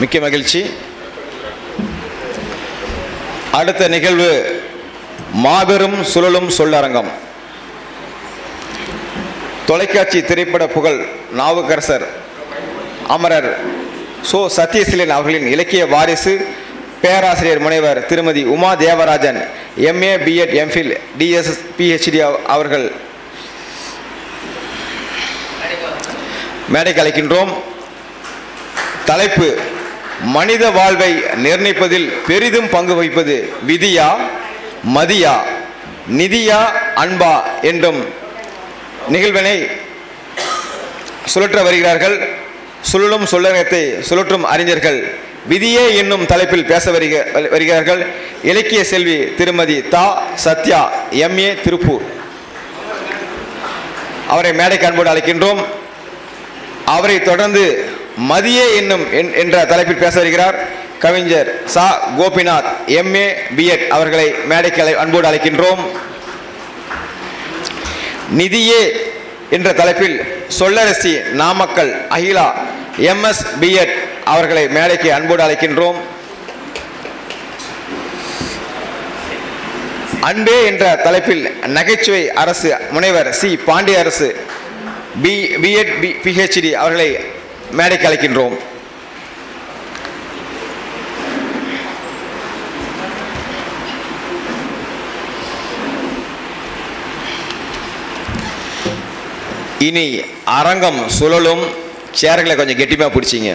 மிக்க மகிழ்ச்சி. அடுத்த நிகழ்வு மாபெரும் சுழலும் சொல்லரங்கம். தொலைக்காட்சி திரைப்பட புகழ் நாவுக்கரசர் அமரர் சோ சத்யசீலன் அவர்களின் இலக்கிய வாரிசு பேராசிரியர் முனைவர் திருமதி Uma Devarajan MA B.Ed M.Phil DS PhD அவர்கள் மேடைக்கு அழைக்கின்றோம். தலைப்பு: மனித வாழ்வை நிர்ணயிப்பதில் பெரிதும் பங்கு வகிப்பது விதியா மதியா நிதியா அன்பா என்றும் நிகழ்வினை சுழற்ற வருகிறார்கள். சுழலும் சொல்லரங்கத்தை சுழற்றும் அறிஞர்கள் விதியே என்னும் தலைப்பில் பேச வருகிறார்கள். இலக்கிய செல்வி திருமதி தா சத்யா MA திருப்பூர் அவரை மேடைக்கு அன்போடு அழைக்கின்றோம். அவரை தொடர்ந்து மதியே என்னும் என்ற தலைப்பில் பேச வருகிறார் கவிஞர் சா கோபிநாத் MA B.Ed அவர்களை மேடைக்கு அன்போடு அழைக்கின்றோம். நிதியே என்ற தலைப்பில் சொல்லரசி நாமக்கல் அகிலா MS B.Ed அவர்களை மேடைக்கு அன்போடு அழைக்கின்றோம். அன்பே என்ற தலைப்பில் நகைச்சுவை அரசு முனைவர் சி பாண்டிய அரசு B.Ed PhD அவர்களை மேடைக்கு அழைக்கின்றோம். இனி அரங்கம் சுழலும். சேர்களை கொஞ்சம் கெட்டிமா பிடிச்சிங்க.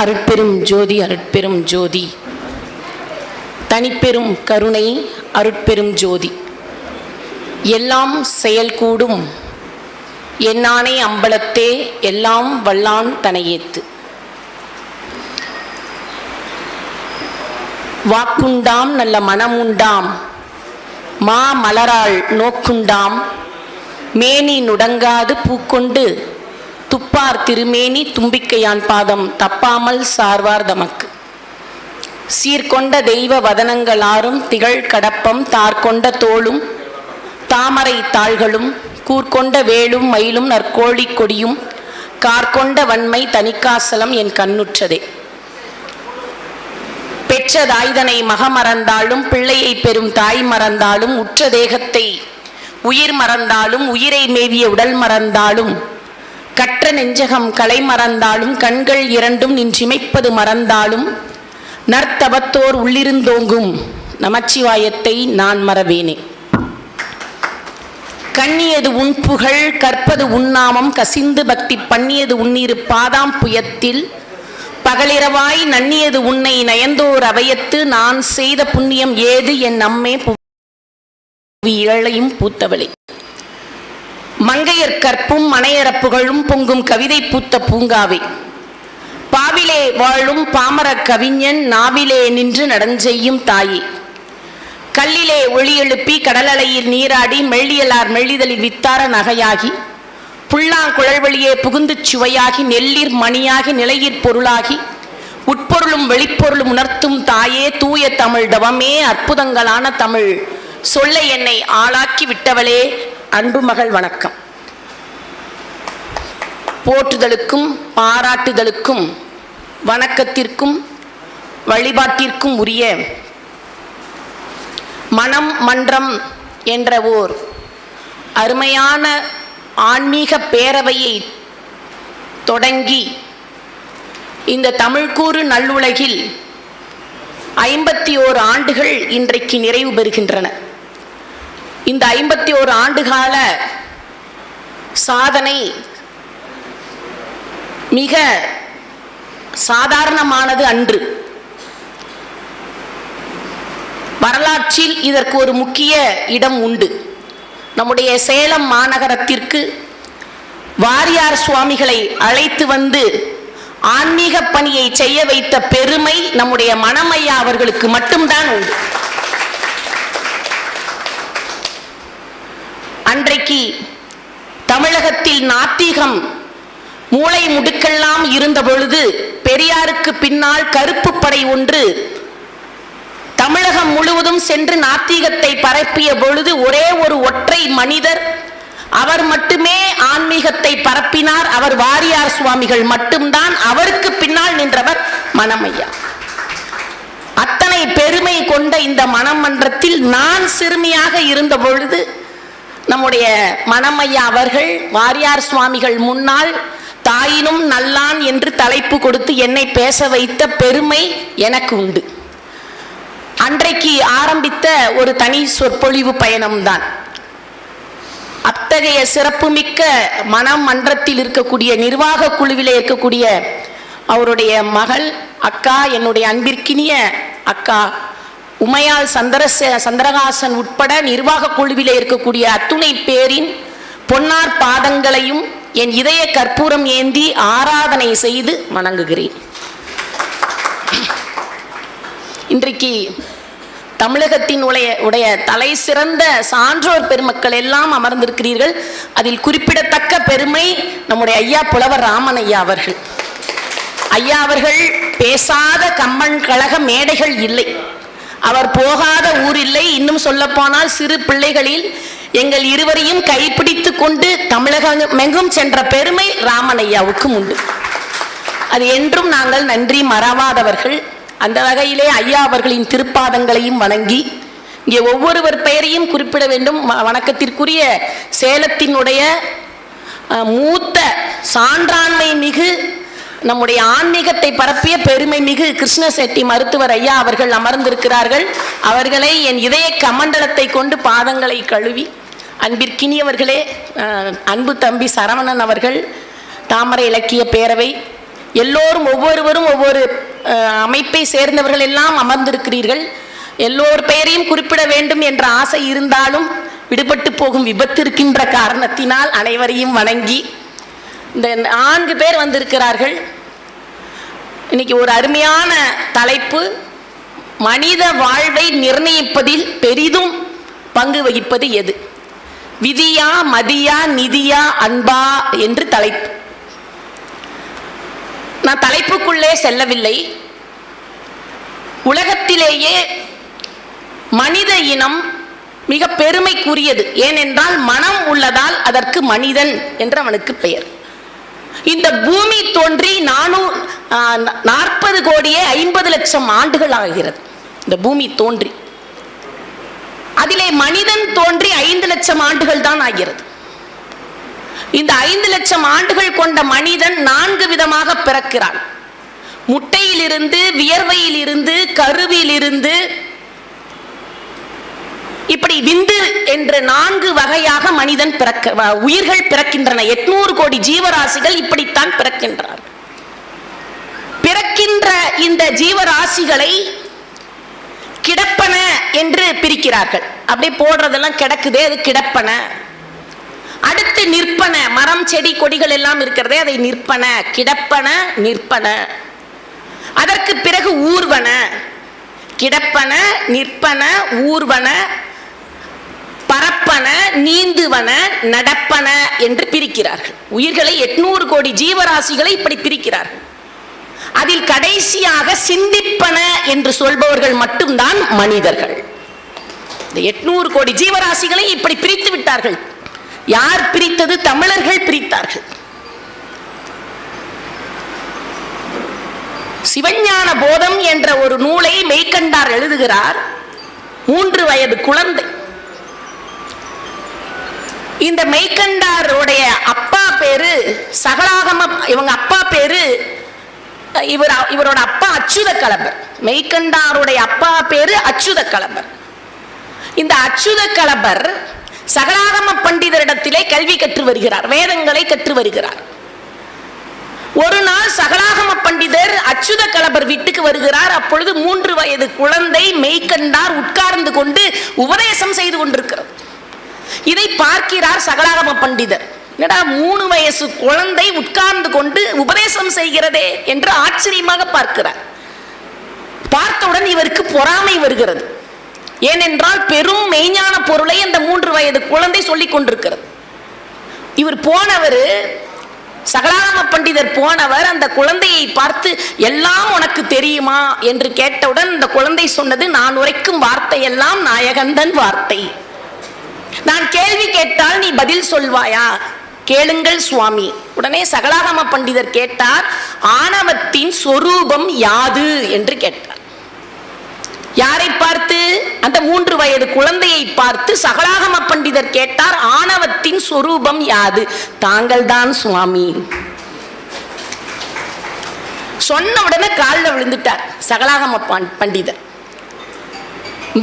அருட்பெரும் ஜோதி அருட்பெரும் ஜோதி தனிப்பெரும் கருணை அருட்பெரும் ஜோதி எல்லாம் செயல்கூடும் என்னானே அம்பலத்தே எல்லாம் வல்லான் தனையேத்து வாக்குண்டாம் நல்ல மனமுண்டாம் மா மலராள் நோக்குண்டாம் மேனி நுடங்காது பூக்கொண்டு துப்பார் திருமேனி தும்பிக்கையான் பாதம் தப்பாமல் சார்வார் தமக்கு சீர்கொண்ட தெய்வ வதனங்களாரும் திகழ் கடப்பம் தார்கொண்ட தோளும் தாமரை தாள்களும் கூர்கொண்ட வேலும் மயிலும் நற்கோழி கொடியும் கார்கொண்ட வன்மை தனிக்காசலம் என் கண்ணுற்றதே. பெற்ற தாய்தனை மகமறந்தாலும் பிள்ளையை பெறும் தாய் மறந்தாலும் உற்ற தேகத்தை உயிர் மறந்தாலும் உயிரை மேவிய உடல் மறந்தாலும் கற்ற நெஞ்சகம் கலை மறந்தாலும் கண்கள் இரண்டும் நின்றிமைப்பது மறந்தாலும் நற்தவத்தோர் உள்ளிருந்தோங்கும் நமச்சிவாயத்தை நான் மறவேனே. கண்ணியது உன் புகழ் கற்பது உன்னாமம் கசிந்து பக்தி பண்ணியது உன்னிரு பாதாம் புயத்தில் பகலிரவாய் நன்னியது உன்னை நயந்தோர் அவையத்து நான் செய்த புண்ணியம் ஏது என் அம்மே இழையும் பூத்தவளே. மங்கையர் கற்பும் மனையரப்புகளும் பொங்கும் கவிதை பூத்த பூங்காவை பாவிலே வாழும் பாமர கவிஞன் நாவிலே நின்று நடஞ்செய்யும் தாயே. கல்லிலே ஒளி எழுப்பி கடலலையில் நீராடி மெல்லியலார் மெல்லிதலில் வித்தார நகையாகி புல்லாங்குழல் வழியே புகுந்து சுவையாகி நெல்லிர் மணியாகி நிலையிற் பொருளாகி உட்பொருளும் வெளிப்பொருளும் உணர்த்தும் தாயே. தூய தமிழ் தவமே அற்புதங்களான தமிழ் சொல்ல என்னை ஆளாக்கி விட்டவளே. அன்பு மகள் வணக்கம். போற்றுதலுக்கும் பாராட்டுதலுக்கும் வணக்கத்திற்கும் வழிபாட்டிற்கும் உரிய மனம் மன்றம் என்ற ஓர் அருமையான ஆன்மீக பேரவையை தொடங்கி இந்த தமிழ்கூறு நல்லுலகில் 51 ஆண்டுகள் இன்றைக்கு நிறைவு பெறுகின்றன. இந்த 51 ஆண்டுகால சாதனை மிக சாதாரணமானது அன்று. வரலாற்றில் இதற்கு ஒரு முக்கிய இடம் உண்டு. நம்முடைய சேலம் மாநகரத்திற்கு வாரியார் சுவாமிகளை அழைத்து வந்து ஆன்மீக பணியை செய்ய வைத்த பெருமை நம்முடைய மணமையா அவர்களுக்கு மட்டும்தான் உண்டு. அன்றைக்கு தமிழகத்தில் நாத்திகம் மூளை முடுக்கெல்லாம் இருந்த பொழுது பெரியாருக்கு பின்னால் கருப்பு படை ஒன்று தமிழகம் முழுவதும் சென்று நாத்திகத்தை பரப்பிய பொழுது ஒரே ஒரு ஒற்றை மனிதர், அவர் மட்டுமே ஆன்மீகத்தை பரப்பினார். அவர் வாரியார் சுவாமிகள் மட்டும்தான். அவருக்கு பின்னால் நின்றவர் மணமையா. அத்தனை பெருமை கொண்ட இந்த மணமன்றத்தில் நான் சிறுமியாக இருந்த பொழுது நம்முடைய மணமையா அவர்கள் வாரியார் சுவாமிகள் முன்னால் தாயினும் நல்லான் என்று தலைப்பு கொடுத்து என்னை பேச வைத்த பெருமை எனக்கு உண்டு. அன்றைக்கு ஆரம்பித்த ஒரு தனி சொற்பொழிவு பயணம்தான். அத்தகைய சிறப்புமிக்க மணமன்றத்தில் இருக்கக்கூடிய நிர்வாக குழுவிலே இருக்கக்கூடிய அவருடைய மகள் அக்கா, என்னுடைய அன்பிற்கினிய அக்கா உமையாள் சந்திரகாசன் உட்பட நிர்வாக குழுவிலே இருக்கக்கூடிய அத்துணை பேரின் பொன்னார் பாதங்களையும் என் இதய கற்பூரம் ஏந்தி ஆராதனை செய்து வணங்குகிறேன். இன்றைக்கு தமிழகத்தின் உடைய தலை சிறந்த சான்றோர் பெருமக்கள் எல்லாம் அமர்ந்திருக்கிறீர்கள். அதில் குறிப்பிடத்தக்க பெருமை நம்முடைய ஐயா புலவர் ராமன் ஐயா அவர்கள். ஐயா அவர்கள் பேசாத கம்பன் கழக மேடைகள் இல்லை, அவர் போகாத ஊர் இல்லை. இன்னும் சொல்ல போனால் சிறு பிள்ளைகளில் எங்கள் இருவரையும் கைப்பிடித்து கொண்டு தமிழகமெங்கும் சென்ற பெருமை ராமன் ஐயாவுக்கும் உண்டு. அது என்றும் நாங்கள் நன்றி மறவாதவர்கள். அந்த வகையிலே ஐயா அவர்களின் திருப்பாதங்களையும் வணங்கி இங்கே ஒவ்வொருவர் பெயரையும் குறிப்பிட வேண்டும். வணக்கத்திற்குரிய சேலத்தினுடைய மூத்த சான்றாண்மை மிகு நம்முடைய ஆன்மீகத்தை பரப்பிய பெருமை மிகு கிருஷ்ணசெட்டி மருத்துவர் ஐயா அவர்கள் அமர்ந்திருக்கிறார்கள். அவர்களை என் இதய கமண்டலத்தை கொண்டு பாதங்களை கழுவி, அன்பிற்கினியவர்களே, அன்பு தம்பி சரவணன் அவர்கள், தாமரை இலக்கிய பேரவை, எல்லோரும் ஒவ்வொருவரும் ஒவ்வொரு அமைப்பை சேர்ந்தவர்கள் எல்லாம் அமர்ந்திருக்கிறீர்கள். எல்லோர் பெயரையும் குறிப்பிட வேண்டும் என்ற ஆசை இருந்தாலும் விடுபட்டு போகும் விபத்து இருக்கின்ற காரணத்தினால் அனைவரையும் வணங்கி, இந்த 4 பேர் வந்திருக்கிறார்கள். இன்னைக்கு ஒரு அருமையான தலைப்பு, மனித வாழ்வை நிர்ணயிப்பதில் பெரிதும் பங்கு வகிப்பது எது? விதியா, மதியா, நிதியா, அன்பா என்று தலைப்பு. நான் தலைப்புக்குள்ளே செல்லவில்லை. உலகத்திலேயே மனித இனம் மிக பெருமைக்குரியது. ஏனென்றால் மனம் உள்ளதால் அதற்கு மனிதன் என்று அவனுக்கு பெயர். இந்த பூமி தோன்றி 40 கோடியே 50 லட்சம் ஆண்டுகள் ஆகிறது. இந்த பூமி தோன்றி அதிலே மனிதன் தோன்றி 5 லட்சம் ஆண்டுகள் தான் ஆகிறது. இந்த 5 லட்சம் ஆண்டுகள் கொண்ட மனிதன் 4 விதமாக பிறக்கிறான். முட்டையிலிருந்து, வியர்வையிலிருந்து, கருவிலிருந்து, இப்படி விந்து என்று 4 வகையாக மனிதன் உயிர்கள் பிறக்கின்றன. 800 கோடி ஜீவராசிகள் இப்படித்தான் பிறக்கின்றார். பிறக்கின்ற இந்த ஜீவராசிகளை கிடப்பன என்று பிரிக்கிறார்கள். அப்படி போடுறதெல்லாம் கிடக்குதே, அது கிடப்பன. அடுத்து நிற்பன, மரம் செடி கொடிகள் எல்லாம் இருக்கிறதே, அதை நிற்பன, கிடப்பன, நிற்பன. அதற்கு பிறகு ஊர்வன, கிடப்பன, நிற்பன, ஊர்வன, பரப்பன, நீந்துவன, நடப்பன என்று பிரிக்கிறார்கள். உயிர்களை 800 கோடி ஜீவராசிகளை இப்படி பிரிக்கிறார்கள். அதில் கடைசியாக சிந்திப்பன என்று சொல்பவர்கள் மட்டும்தான் மனிதர்கள். இந்த 800 கோடி ஜீவராசிகளை இப்படி பிரித்து விட்டார்கள். யார் பிரித்தது? தமிழர்கள் பிரித்தார்கள். சிவஞான போதம் என்ற ஒரு நூலை மெய்கண்டார் எழுதுகிறார். 3 வயது குழந்தை. இந்த மெய்கண்டாருடைய அப்பா பேரு சகலாகம, இவங்க அப்பா பேரு, இவரோட அப்பா அச்சுத கலபர். மெய்கண்டாருடைய அப்பா பேரு அச்சுத கலபர். இந்த அச்சுத கலபர் சகலாகம பண்டிதரிடத்திலே கல்வி கற்று வருகிறார், வேதங்களை கற்று வருகிறார். ஒரு நாள் சகலாகம பண்டிதர் அச்சுத கலபர் வீட்டுக்கு வருகிறார். அப்பொழுது 3 வயது குழந்தை மெய்கண்டார் உட்கார்ந்து கொண்டு உபதேசம் செய்து கொண்டிருக்கிறது. இதை பார்க்கிறார் சகலாகம பண்டிதர். என்னடா 3 வயசு குழந்தை உட்கார்ந்து கொண்டு உபதேசம் செய்கிறதே என்று ஆச்சரியமாக பார்க்கிறார். மனிதருக்கு பொறாமை வருகிறது. ஏனென்றால் பெரும் மெய்ஞான பொருளை அந்த 3 வயது குழந்தை சொல்லிக் கொண்டிருக்கிறது. இவர் போனவர், சகலாகம பண்டிதர் போனவர் அந்த குழந்தையை பார்த்து எல்லாம் உனக்கு தெரியுமா என்று கேட்டவுடன் அந்த குழந்தை சொன்னது, நான் உரைக்கும் வார்த்தை எல்லாம் நாயகந்தன் வார்த்தை. நான் கேள்வி கேட்டால் நீ பதில் சொல்வாயா? கேளுங்கள் சுவாமி. உடனே சகலாகம பண்டிதர் கேட்டார், ஆணவத்தின் சொரூபம் யாது என்று கேட்டார். யாரை பார்த்து? அந்த 3 வயது குழந்தையை பார்த்து சகலாகம பண்டிதர் கேட்டார், ஆணவத்தின் சொரூபம் யாது? தாங்கள் தான் சுவாமி. சொன்ன உடனே காலில் விழுந்துட்டார் சகலாகம பண்டிதர்.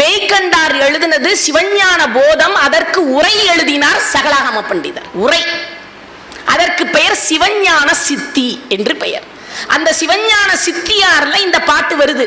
மெய்கண்டார் எழுதினது சிவஞான போதம், அதற்கு உரை எழுதினார் சகலாகம பண்டிதர். உரை, அதற்கு பெயர் சிவஞான சித்தி என்று பெயர். அந்த சிவஞான சித்தியார்ல இந்த பாட்டு வருது.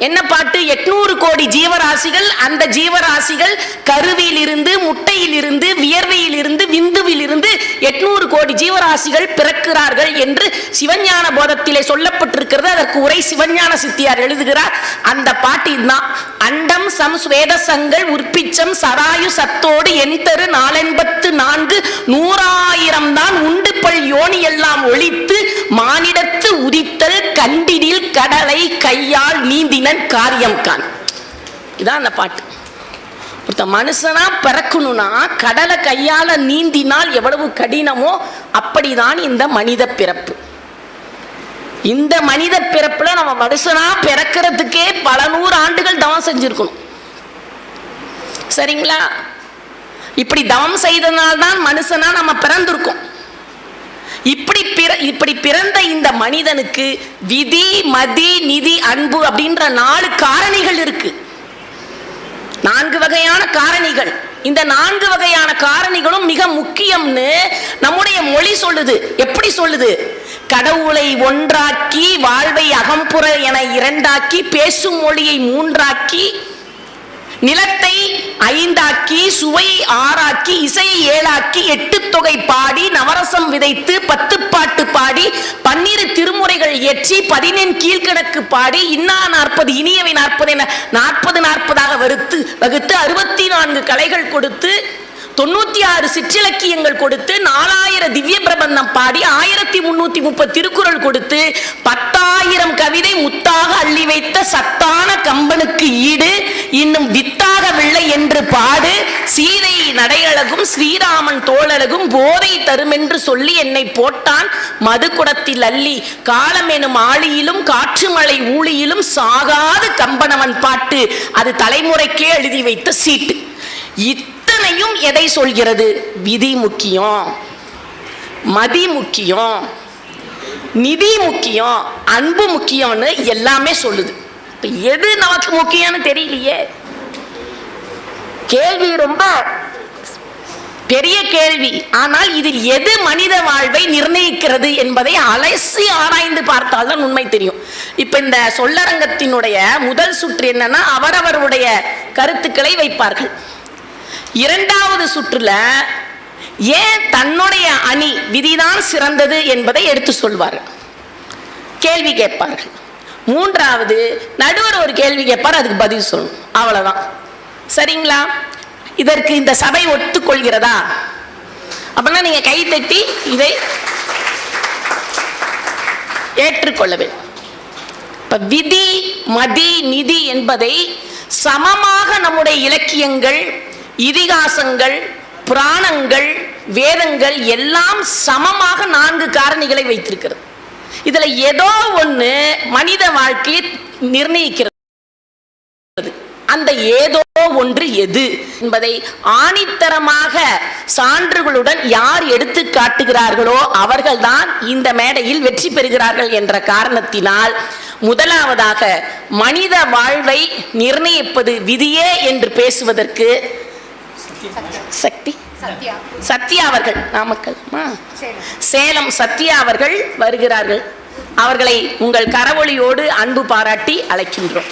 என்ன பாட்டு? 800 கோடி ஜீவராசிகள், அந்த ஜீவராசிகள் கருவில் இருந்து, முட்டையில் இருந்து, வியர்வையில் இருந்து, விந்துவில் இருந்து 800 கோடி ஜீவராசிகள் பிறக்கிறார்கள் என்று சிவஞான போதத்திலே சொல்லப்பட்டிருக்கிறது. அதற்கு உரை சிவஞான சித்தியார் எழுதுகிறார். அந்த பாட்டு இதுதான். அண்டம் சம் ஸ்வேதசங்கள் உற்பிச்சம் சராயு சத்தோடு எண்தரு 484 100,000 தான் உண்டு பல் யோனி எல்லாம் ஒழித்து மானிடத்து உதித்தல் கண்டிடில் கடலை கையால் நீந்தினன் காரியம் கான். இதான் அந்த பாட்டு. ஒருத்த மனுஷனா பிறக்கணும்னா கடலை கையால நீந்தினால் எவ்வளவு கடினமோ அப்படிதான் இந்த மனித பிறப்பு. இந்த மனித பிறப்புல நம்ம மனுஷனா பிறக்கிறதுக்கே பல 100 ஆண்டுகள் தவம் செஞ்சிருக்கணும். சரிங்களா? இப்படி தவம் செய்தனால்தான் மனுஷனா நம்ம பிறந்திருக்கோம். இப்படி பிறந்த இந்த மனிதனுக்கு விதி, மதி, நிதி, அன்பு அப்படின்ற 4 காரணிகள் இருக்கு. 4 வகையான காரணிகள். இந்த 4 வகையான காரணிகளும் மிக முக்கியம்னு நம்முடைய மொழி சொல்லுது. எப்படி சொல்லுது? கடவுளை ஒன்றாக்கி, வாழ்வை அகம்புற என 2ஆக்கி, பேசும் மொழியை 3ஆக்கி, நிலத்தை 5ஆக்கி, சுவையை 6ஆக்கி, இசையை 7ஆக்கி, 8 தொகை பாடி, நவரசம் விதைத்து, 10 பாட்டு பாடி, 12 திருமுறைகள் இயற்றி, 14 கீழ்கணக்கு பாடி, இன்னா 40 இனியவை 40 என 40 வகுத்து 64 கலைகள் கொடுத்து, 96 சிற்றிலக்கியங்கள் கொடுத்து, 4000 திவ்ய பிரபந்தம் பாடி, 1330 திருக்குறள் கொடுத்து, 10,000 கவிதை முத்தாக அள்ளி வைத்த சத்தான கம்பனுக்கு ஈடு இன்னும் வித்தாகவில்லை என்று பாடு, சீதை நடையழகும் ஸ்ரீராமன் தோழழகும் போதை தருமென்று சொல்லி என்னை போட்டான் மதுகுடத்தில் அள்ளி, காலம் எனும் ஆழியிலும் காற்று மழை ஊழியிலும் சாகாது கம்பனவன் பாட்டு, அது தலைமுறைக்கே எழுதி வைத்த சீட்டு. இத்தனையும் எதை சொல்கிறது? விதி முக்கியம், மதி முக்கியம், நிதி முக்கியம், அன்பு முக்கியம்னு எல்லாமே சொல்லுது. எது நமக்கு முக்கியம்னு தெரியலையே. கேள்வி ரொம்ப பெரிய கேள்வி. ஆனால் இதில் எது மனித வாழ்வை நிர்ணயிக்கிறது என்பதை அலசி ஆராய்ந்து பார்த்தால்தான் உண்மை தெரியும். இப்ப இந்த சொல்லரங்கத்தினுடைய முதல் சுற்று என்னன்னா, அவரவருடைய கருத்துக்களை வைப்பார்கள். 2வது சுற்றுல ஏன் தன்னுடைய அணி விதிதான் சிறந்தது என்பதை எடுத்து சொல்வார்கள், கேள்வி கேட்பார்கள். 3வது நடுவர் ஒரு கேள்வி கேட்பார், அதுக்கு பதில் சொல்லணும். அவ்வளவுதான். சரிங்களா? இதற்கு இந்த சபை ஒத்துக்கொள்கிறதா? அப்படின்னா நீங்க கை தட்டி இதை ஏற்றுக்கொள்ள வேண்டும். இப்ப விதி, மதி, நிதி என்பதை சமமாக நம்முடைய இலக்கியங்கள், இதிகாசங்கள், புராணங்கள், வேதங்கள் எல்லாம் சமமாக 4 காரணிகளை வைத்திருக்கிறது. இதுல ஏதோ ஒண்ணு மனித வாழ்க்கையை நிர்ணயிக்கிறது. அந்த ஏதோ ஒன்று எது என்பதை ஆணித்தரமாக சான்றுகளுடன் யார் எடுத்து காட்டுகிறார்களோ அவர்கள்தான் இந்த மேடையில் வெற்றி பெறுகிறார்கள் என்ற காரணத்தினால், முதலாவதாக மனித வாழ்வை நிர்ணயிப்பது விதியே என்று பேசுவதற்கு சக்தி சத்யா அவர்கள், நாமக்கல் சேலம் சத்யா அவர்கள் வருகிறார்கள். அவர்களை உங்கள் கரவொலியோடு அன்பு பாராட்டி அழைக்கின்றோம்.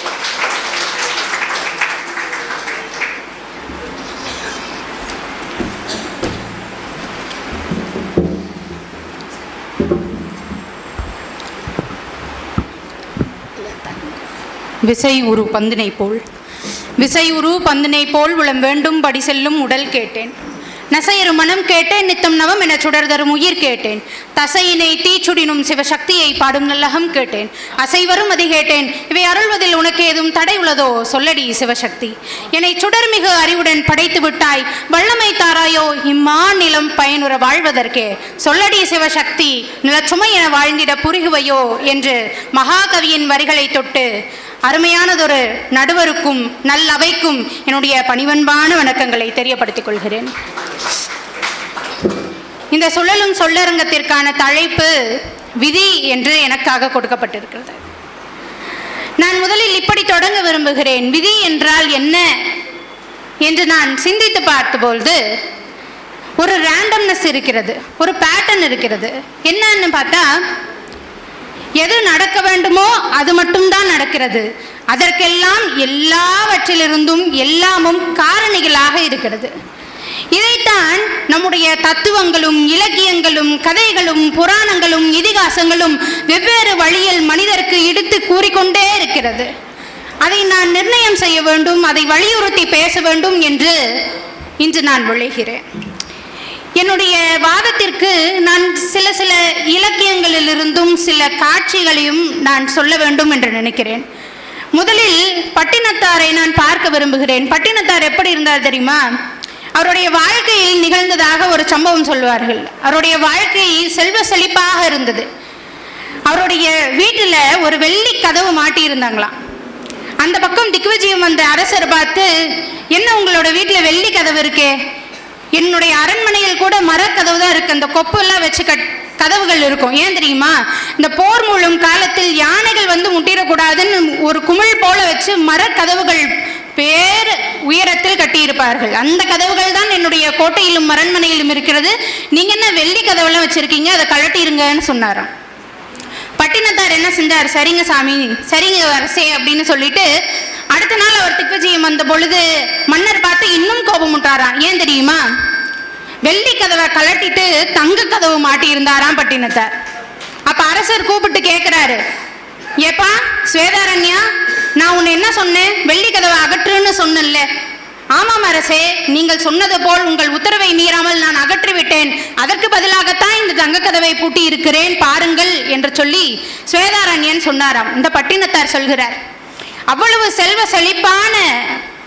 விசை உரு பந்தினை போல் விசை உரு பந்தினை போல் உளம் வேண்டும் படி செல்லும் உடல் கேட்டேன். நசையரு மனம் கேட்டேன் நித்தம் நவம் என சுடர் தரும் உயிர் கேட்டேன். தசையினை தீச்சுடினும் சிவசக்தியை பாடும் நல்லகம் கேட்டேன். அசைவரும் அது கேட்டேன். இவை அருள்வதில் உனக்கு ஏதும் தடை உள்ளதோ சொல்லடி சிவசக்தி. என்னை சுடர்மிகு அறிவுடன் படைத்து விட்டாய், வல்லமை தாராயோ இம்மாநிலம் பயனுற வாழ்வதற்கே. சொல்லடி சிவசக்தி, நிலச்சுமை என வாழ்ந்திட புரிகுவையோ என்று மகாகவியின் வரிகளை தொட்டு அருமையானதொரு நடுவருக்கும் நல்லவைக்கும் என்னுடைய பணிவன்பான வணக்கங்களை தெரியப்படுத்திக் கொள்கிறேன். இந்த சுழலும் சொல்லரங்கத்திற்கான தலைப்பு விதி என்று எனக்காக கொடுக்கப்பட்டிருக்கிறது. நான் முதலில் இப்படி தொடங்க விரும்புகிறேன். விதி என்றால் என்ன என்று நான் சிந்தித்து பார்த்தபொழுது ஒரு ரேண்டம்னஸ் இருக்கிறது, ஒரு பேட்டர்ன் இருக்கிறது. என்னன்னு பார்த்தா, எது நடக்க வேண்டுமோ அது மட்டும்தான் நடக்கிறது. அதற்கெல்லாம் எல்லாவற்றிலிருந்தும் எல்லாமும் காரணிகளாக இருக்கிறது. இதைத்தான் நம்முடைய தத்துவங்களும் இலக்கியங்களும் கதைகளும் புராணங்களும் இதிகாசங்களும் வெவ்வேறு வழியில் மனிதருக்கு எடுத்து கூறிக்கொண்டே இருக்கிறது. அதை நான் நிர்ணயம் செய்ய வேண்டும், அதை வலியுறுத்தி பேச வேண்டும் என்று இன்று நான் விளைகிறேன். என்னுடைய வாதத்திற்கு நான் சில இலக்கியங்களிலிருந்தும் சில காட்சிகளையும் நான் சொல்ல வேண்டும் என்று நினைக்கிறேன். முதலில் பட்டினத்தாரை நான் பார்க்க விரும்புகிறேன். பட்டினத்தார் எப்படி இருந்தார் தெரியுமா? அவருடைய வாழ்க்கையில் நிகழ்ந்ததாக ஒரு சம்பவம் சொல்வார்கள். அவருடைய வாழ்க்கை செல்வ செழிப்பாக இருந்தது. அவருடைய வீட்டில் ஒரு வெள்ளி கதவு மாட்டியிருந்தாங்களாம். அந்த பக்கம் திக்விஜயம் வந்த அரசர் பார்த்து, என்ன உங்களோட வீட்டில் வெள்ளி கதவு இருக்கே, என்னுடைய அரண்மனையில் கூட மரக்கதவு தான் இருக்கு, அந்த கொப்பு எல்லாம் வச்சு கதவுகள் இருக்கும். ஏன் தெரியுமா? இந்த போர் மூலம் காலத்தில் யானைகள் வந்து முட்டிடக்கூடாதுன்னு ஒரு குமிழ் போல வச்சு மரக்கதவுகள் பேர் உயரத்தில் கட்டியிருப்பார்கள். அந்த கதவுகள் தான் என்னுடைய கோட்டையிலும் அரண்மனையிலும் இருக்கிறது. நீங்க என்ன வெள்ளி கதவுலாம் வச்சிருக்கீங்க, அதை கழட்டிருங்கன்னு சொன்னாராம். பட்டினத்தார் என்ன செஞ்சார்? சரிங்க சாமி, சரிங்க அரசே அப்படின்னு சொல்லிட்டு அடுத்த நாள் அவர் திக்விஜயம் வந்த பொழுது மன்னர் பார்த்து இன்னும் கோபம் விட்டாராம். ஏன் தெரியுமா? வெள்ளி கதவை கலட்டிட்டு தங்க கதவு மாட்டி இருந்தாராம் பட்டினத்தார். அப்ப அரசர் கூப்பிட்டு கேட்கிறாரு, ஏப்பா ஸ்வேதாரண்யா, நான் உன்னை என்ன சொன்னேன்? வெள்ளி கதவை அகற்றுன்னு சொன்னேன்ல. ஆமாம் அரசே, நீங்கள் சொன்னது போல் உங்கள் உத்தரவை மீறாமல் நான் அகற்றிவிட்டேன். அதற்கு பதிலாகத்தான் இந்த தங்க கதவை பூட்டி இருக்கிறேன், பாருங்கள் என்று சொல்லி ஸ்வேதாரண்யன் சொன்னாராம். இந்த பட்டினத்தார் சொல்கிறார், அவ்வளவு செல்வ செழிப்பான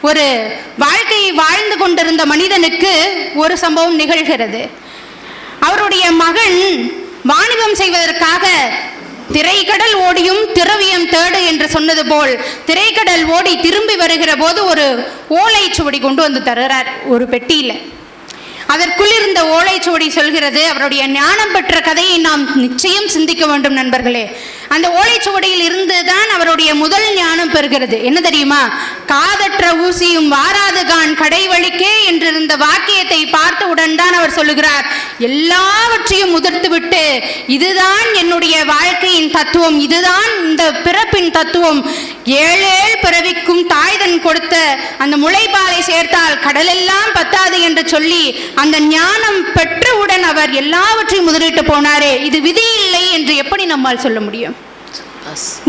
ஒரு வாழ்க்கையை வாழ்ந்து கொண்டிருந்த மனிதனுக்கு ஒரு சம்பவம் நிகழ்கிறது. அவருடைய மகன் வாணிபம் செய்வதற்காக திரைக்கடல் ஓடியும் திரவியம் தேடு என்று சொன்னது போல் திரைக்கடல் ஓடி திரும்பி வருகிற போது ஒரு ஓலைச்சுவடி கொண்டு வந்து தருகிறார் ஒரு பெட்டியில. அதற்குள் இருந்த ஓலைச்சுவடி சொல்கிறது, அவருடைய ஞானம் பெற்ற கதையை நாம் நிச்சயம் சிந்திக்க வேண்டும் நண்பர்களே. அந்த ஓலைச்சுவடியில் இருந்துதான் அவருடைய முதல் ஞானம் பெறுகிறது. என்ன தெரியுமா? காதற்ற ஊசியும் வாராது கான் கடை வழிக்கே என்றிருந்த வாக்கியத்தை பார்த்தவுடன் தான் அவர் சொல்லுகிறார், எல்லாவற்றையும் உதிர்த்து விட்டு இதுதான் என்னுடைய வாழ்க்கையின் தத்துவம், இதுதான் இந்த பிறப்பின் தத்துவம். ஏழேழு பிறவிக்கும் தாய்தன் கொடுத்த அந்த முளைப்பாலை சேர்த்தால் கடலெல்லாம் பத்தாது என்று சொல்லி அந்த ஞானம் பெற்றவுடன் அவர் எல்லாவற்றையும் முதலிட்டு போனாரே. இது விதி இல்லை என்று எப்படி நம்மால் சொல்ல முடியும்?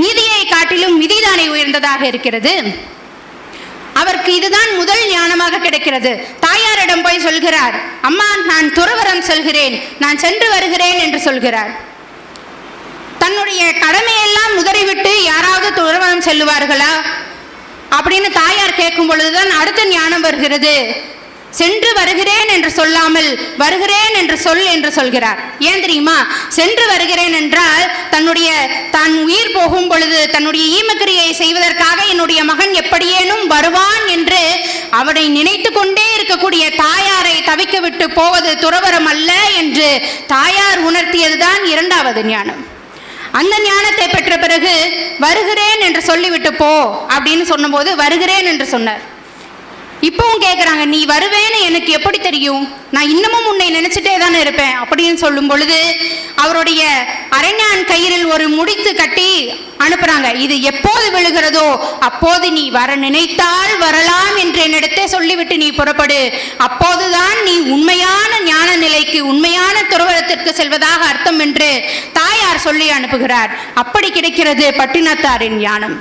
நீதியை காட்டிலும் விதிதானே உயர்ந்ததாக இருக்கிறது. அவருக்கு இதுதான் முதல் ஞானமாக கிடைக்கிறது. தாயாரிடம் போய் சொல்கிறார், அம்மா நான் துறவரம் செல்கிறேன், நான் சென்று வருகிறேன் என்று சொல்கிறார். தன்னுடைய கடமையெல்லாம் உதறிவிட்டு யாராவது துறவரம் செல்லுவார்களா அப்படின்னு தாயார் கேட்கும் பொழுதுதான் அடுத்த ஞானம் வருகிறது. சென்று வருகிறேன் என்று சொல்லாமல் வருகிறேன் என்று சொல் என்று சொல்கிறார். ஏன் தெரியுமா? சென்று வருகிறேன் என்றால் தான் உயிர் போகும் பொழுது தன்னுடைய ஈமக்கிரியை செய்வதற்காக என்னுடைய மகன் எப்படியேனும் வருவான் என்று அவனை நினைத்து கொண்டே இருக்கக்கூடிய தாயாரை தவிக்க விட்டு போவது துறவரம் அல்ல என்று தாயார் உணர்த்தியதுதான் இரண்டாவது ஞானம். அந்த ஞானத்தை பெற்ற பிறகு வருகிறேன் என்று சொல்லிவிட்டு போ அப்படின்னு சொன்னபோது வருகிறேன் என்று சொன்னார். இப்பவும் கேட்குறாங்க, நீ வருவேன்னு எனக்கு எப்படி தெரியும்? நான் இன்னமும் உன்னை நினைச்சிட்டே தானே இருப்பேன் அப்படின்னு சொல்லும் பொழுது அவருடைய அரைஞான் கயிறில் ஒரு முடித்து கட்டி அனுப்புறாங்க. இது எப்போது விழுகிறதோ அப்போது நீ வர நினைத்தால் வரலாம் என்று என்னிடத்தே சொல்லிவிட்டு நீ புறப்படு, அப்போதுதான் நீ உண்மையான ஞான நிலைக்கு உண்மையான துறவரத்திற்கு செல்வதாக அர்த்தம் என்று தாயார் சொல்லி அனுப்புகிறார். அப்படி கிடைக்கிறது பட்டினத்தாரின் ஞானம்.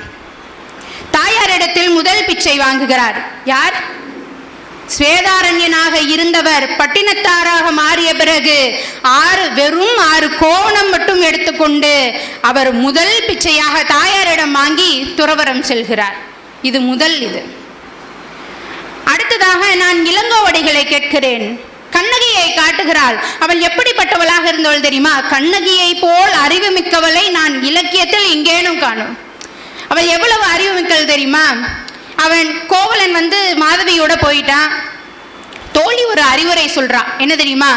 அவனிடத்தில் முதல் பிச்சை வாங்குகிறார். யார்? ஸ்வேதாரண்யனாக இருந்தவர் பட்டினத்தாராக மாறிய பிறகு வெறும் 6 கோவணம் மட்டும் எடுத்துக்கொண்டு அவர் முதல் பிச்சையாக தாயாரிடம் வாங்கி துறவரம் செல்கிறார். இது முதல். இது அடுத்ததாக நான் இளங்கோவடிகளை கேட்கிறேன். கண்ணகியை காட்டுகிறாள். அவள் எப்படிப்பட்டவளாக இருந்தவள் தெரியுமா? கண்ணகியை போல் அறிவு மிக்கவளை நான் இலக்கியத்தில் எங்கேனும் காணும். அவள் எவ்வளவு அறிவு மிக்கவள் தெரியுமா? அவன் கோவலன் மாதவியோட போயிட்டான். தோழி ஒரு அறிவுரை சொல்றா. என்ன தெரியுமா?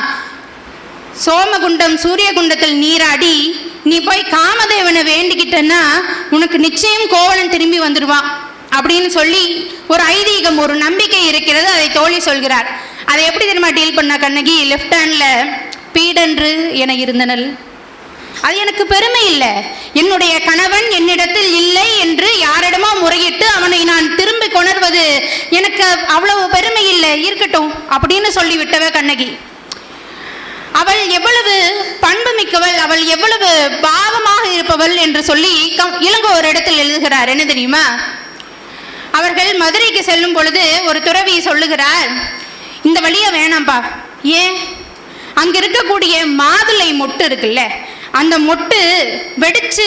சோமகுண்டம் சூரியகுண்டத்தில் நீராடி நீ போய் காமதேவனை வேண்டிக்கிட்டன்னா உனக்கு நிச்சயம் கோவலன் திரும்பி வந்துடுவான் அப்படின்னு சொல்லி ஒரு ஐதீகம், ஒரு நம்பிக்கை இருக்கிறது. அதை தோழி சொல்கிறார். அதை எப்படி தெரியுமா டீல் பண்ண கண்ணகி? லெஃப்ட் ஹேண்ட்ல பீடன்று என இருந்தனள். அது எனக்கு பெருமை இல்லை. என்னுடைய கணவன் என்னிடத்தில் இல்லை என்று யாரிடமோ முறையிட்டு அவனை நான் திரும்பி கொணர்வது எனக்கு அவ்வளவு பெருமை இல்லை, இருக்கட்டும் அப்படின்னு சொல்லிவிட்டவ கண்ணகி. அவள் எவ்வளவு பண்பு மிக்கவள், அவள் எவ்வளவு பாவமாக இருப்பவள் என்று சொல்லி இளங்கோ ஒரு இடத்தில் எழுதுகிறார். என்ன தெரியுமா? அவர்கள் மதுரைக்கு செல்லும் பொழுது ஒரு துறவி சொல்லுகிறார், இந்த வழியா வேணாம்பா. ஏன்? அங்க இருக்கக்கூடிய மாதுளை மொட்டு இருக்குல்ல, அந்த மொட்டு வெடிச்சு